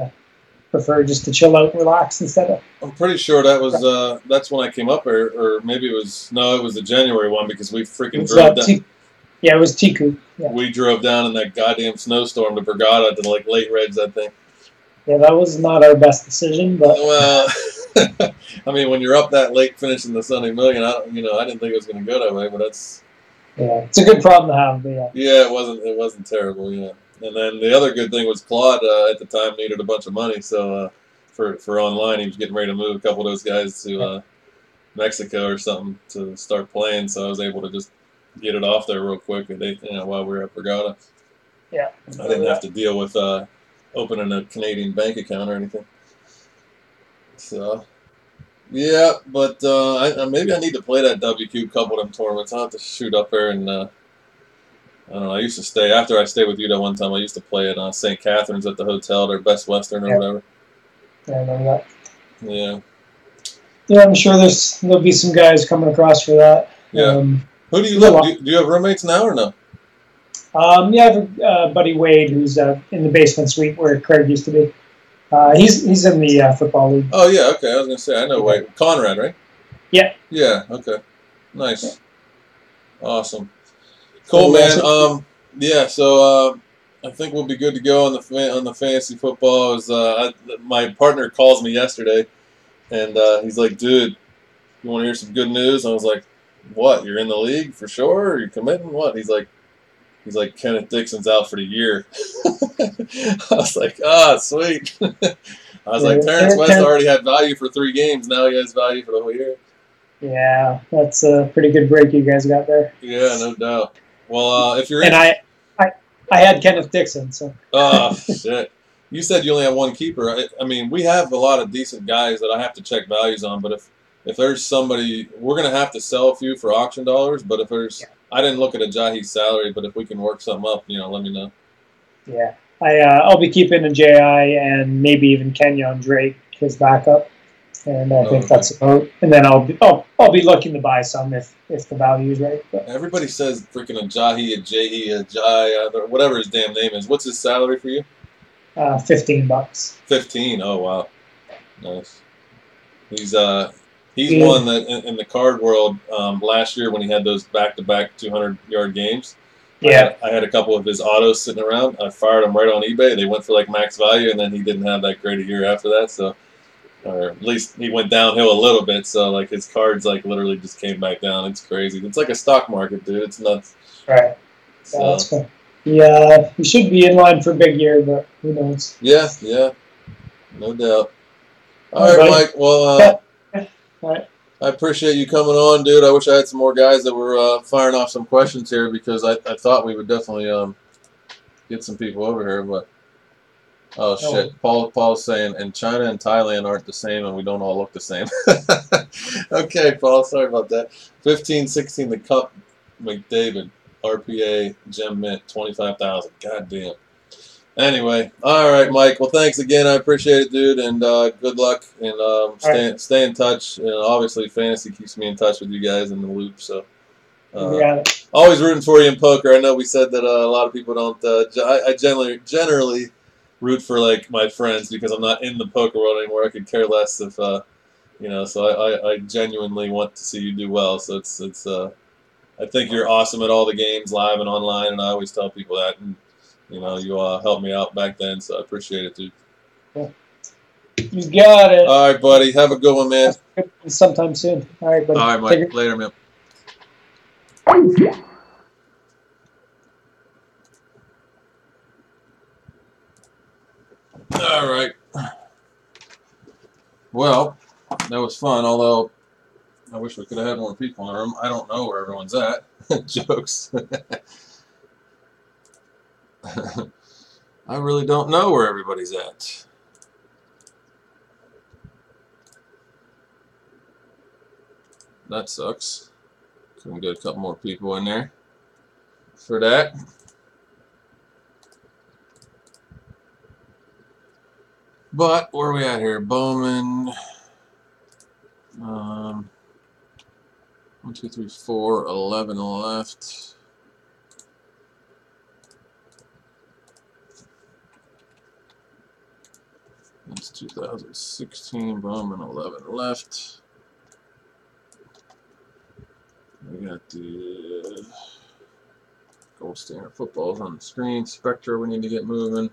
prefer just to chill out and relax instead of... I'm pretty sure that was, that's when I came up, or maybe it was the January one, because we freaking drove down. Yeah, it was T-Coupe. Yeah. We drove down in that goddamn snowstorm to Brigada to, like, late reds, I think. Yeah, that was not our best decision, but... Well... I mean, when you're up that late finishing the Sunday Million, I didn't think it was going to go that way, but that's... Yeah, it's a good problem to have, but yeah. Yeah, it wasn't terrible, yeah. And then the other good thing was Claude, at the time, needed a bunch of money, so for online, he was getting ready to move a couple of those guys to Mexico or something to start playing, so I was able to just get it off there real quick while we were at Brigada. Yeah. I didn't have to deal with opening a Canadian bank account or anything. So, yeah, but maybe I need to play that WQ couple of them tournaments. I'll have to shoot up there and, I don't know, I used to stay, after I stayed with you that one time, I used to play at St. Catharines at the hotel, their Best Western or whatever. Yeah, I remember that. Yeah. Yeah, I'm sure there'll be some guys coming across for that. Yeah. Who do you live? Do you have roommates now or no? Yeah, I have a buddy Wade who's in the basement suite where Craig used to be. He's in the football league. Oh, yeah, okay. I was going to say, I know Wade. Conrad, right? Yeah. Yeah, okay. Nice. Yeah. Awesome. Cool, man. Yeah, so I think we'll be good to go on the fantasy football. My partner calls me yesterday, and he's like, dude, you want to hear some good news? I was like, what, you're in the league for sure? Are you committing? What? He's like, He's like, Kenneth Dixon's out for the year. I was like, ah, sweet. I was like, Terrence West already had value for 3 games. Now he has value for the whole year. Yeah, that's a pretty good break you guys got there. Yeah, no doubt. Well, if you're and I had Kenneth Dixon, so. Oh, shit. You said you only have 1 keeper. I mean, we have a lot of decent guys that I have to check values on, but if there's somebody, we're going to have to sell a few for auction dollars, but if there's, I didn't look at Ajayi's salary, but if we can work something up, let me know. Yeah. I'll be keeping Ajayi and maybe even Kenyon Drake, his backup. And I think that's about. And then I'll be looking to buy some if the value is right. But. Everybody says freaking Ajayi, whatever his damn name is. What's his salary for you? $15. 15. Oh wow, nice. He's one that in the card world last year when he had those back-to-back 200-yard games. Yeah, I had a couple of his autos sitting around. I fired them right on eBay. They went for like max value, and then he didn't have that great a year after that. So. Or at least he went downhill a little bit, so like his cards like literally just came back down. It's crazy. It's like a stock market, dude. It's nuts. Right. So. Yeah, that's cool. Yeah, he should be in line for a big year, but who knows? Yeah, no doubt. All right, Mike. Well, all right. I appreciate you coming on, dude. I wish I had some more guys that were firing off some questions here because I thought we would definitely get some people over here, but. Oh shit! Paul's saying, and China and Thailand aren't the same, and we don't all look the same. Okay, Paul. Sorry about that. 15-16 the Cup McDavid RPA Gem Mint 25,000. God damn. Anyway, all right, Mike. Well, thanks again. I appreciate it, dude, and good luck. And stay in touch. And obviously, fantasy keeps me in touch with you guys in the loop. So. Always rooting for you in poker. I know we said that a lot of people don't. I generally root for like my friends because I'm not in the poker world anymore. I could care less if So I genuinely want to see you do well. So it's I think you're awesome at all the games, live and online, and I always tell people that. And you helped me out back then, so I appreciate it, dude. You got it. All right, buddy. Have a good one, man. Sometime soon. All right, buddy. All right, Mike. Later, man. All right. Well, that was fun, although I wish we could have had more people in the room. I don't know where everyone's at. Jokes. I really don't know where everybody's at. That sucks. Couldn't get a couple more people in there for that. But where are we at here? Bowman. 1, 2, 3, 4, 11 left. That's 2016. Bowman 11 left. We got the Gold Standard Footballs on the screen. Spectra, we need to get moving.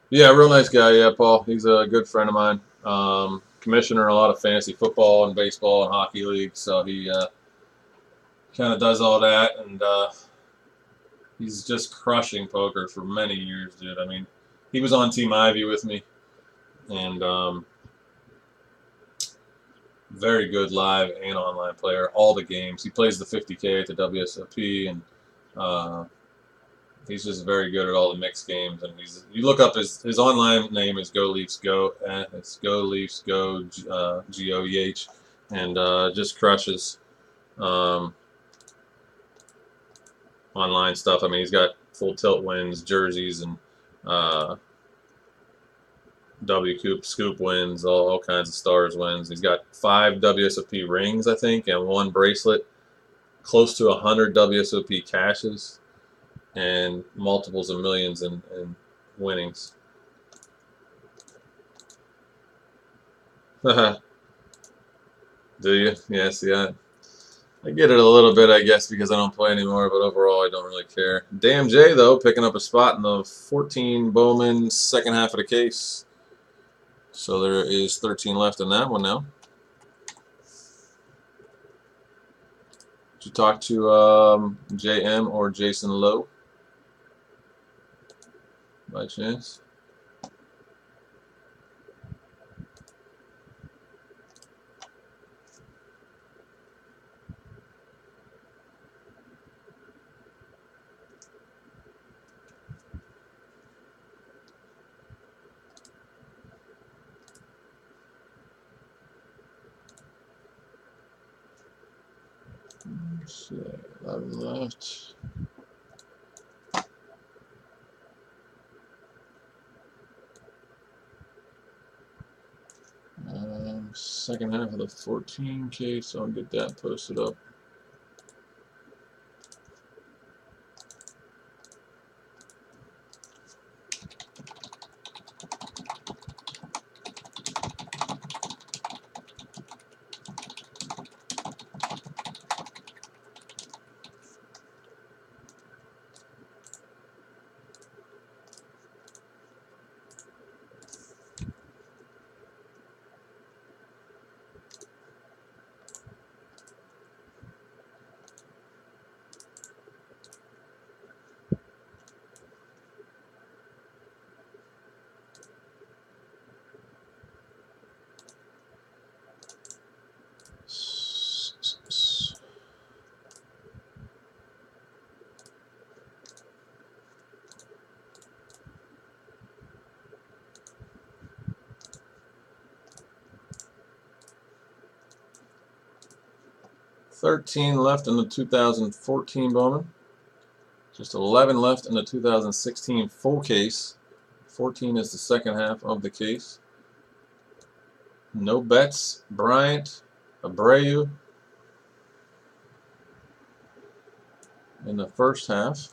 Yeah, real nice guy. Yeah, Paul. He's a good friend of mine. Commissioner in a lot of fantasy football and baseball and hockey leagues. So he kind of does all that, and he's just crushing poker for many years, dude. I mean, he was on Team Ivy with me, and very good live and online player. All the games. He plays the 50K at the WSOP, and he's just very good at all the mixed games. And you look up his online name is Go Leafs Go. It's Go Leafs Go GOEH, and just crushes online stuff. I mean, he's got full tilt wins, jerseys, and Scoop wins, all kinds of stars wins. He's got 5 WSOP rings, I think, and 1 bracelet, close to 100 WSOP cashes, and multiples of millions in winnings. Do you? Yeah, see, I get it a little bit, I guess, because I don't play anymore, but overall I don't really care. Damn Jay, though, picking up a spot in the 14 Bowman second half of the case. So there is 13 left in that one now. Did you talk to JM or Jason Lowe by chance? Let's see, 11 left. Second half of the 14 case, so I'll get that posted up. $13 left in the 2014 Bowman. Just 11 left in the 2016 full case. 14 is the second half of the case. No bets. Bryant, Abreu in the first half.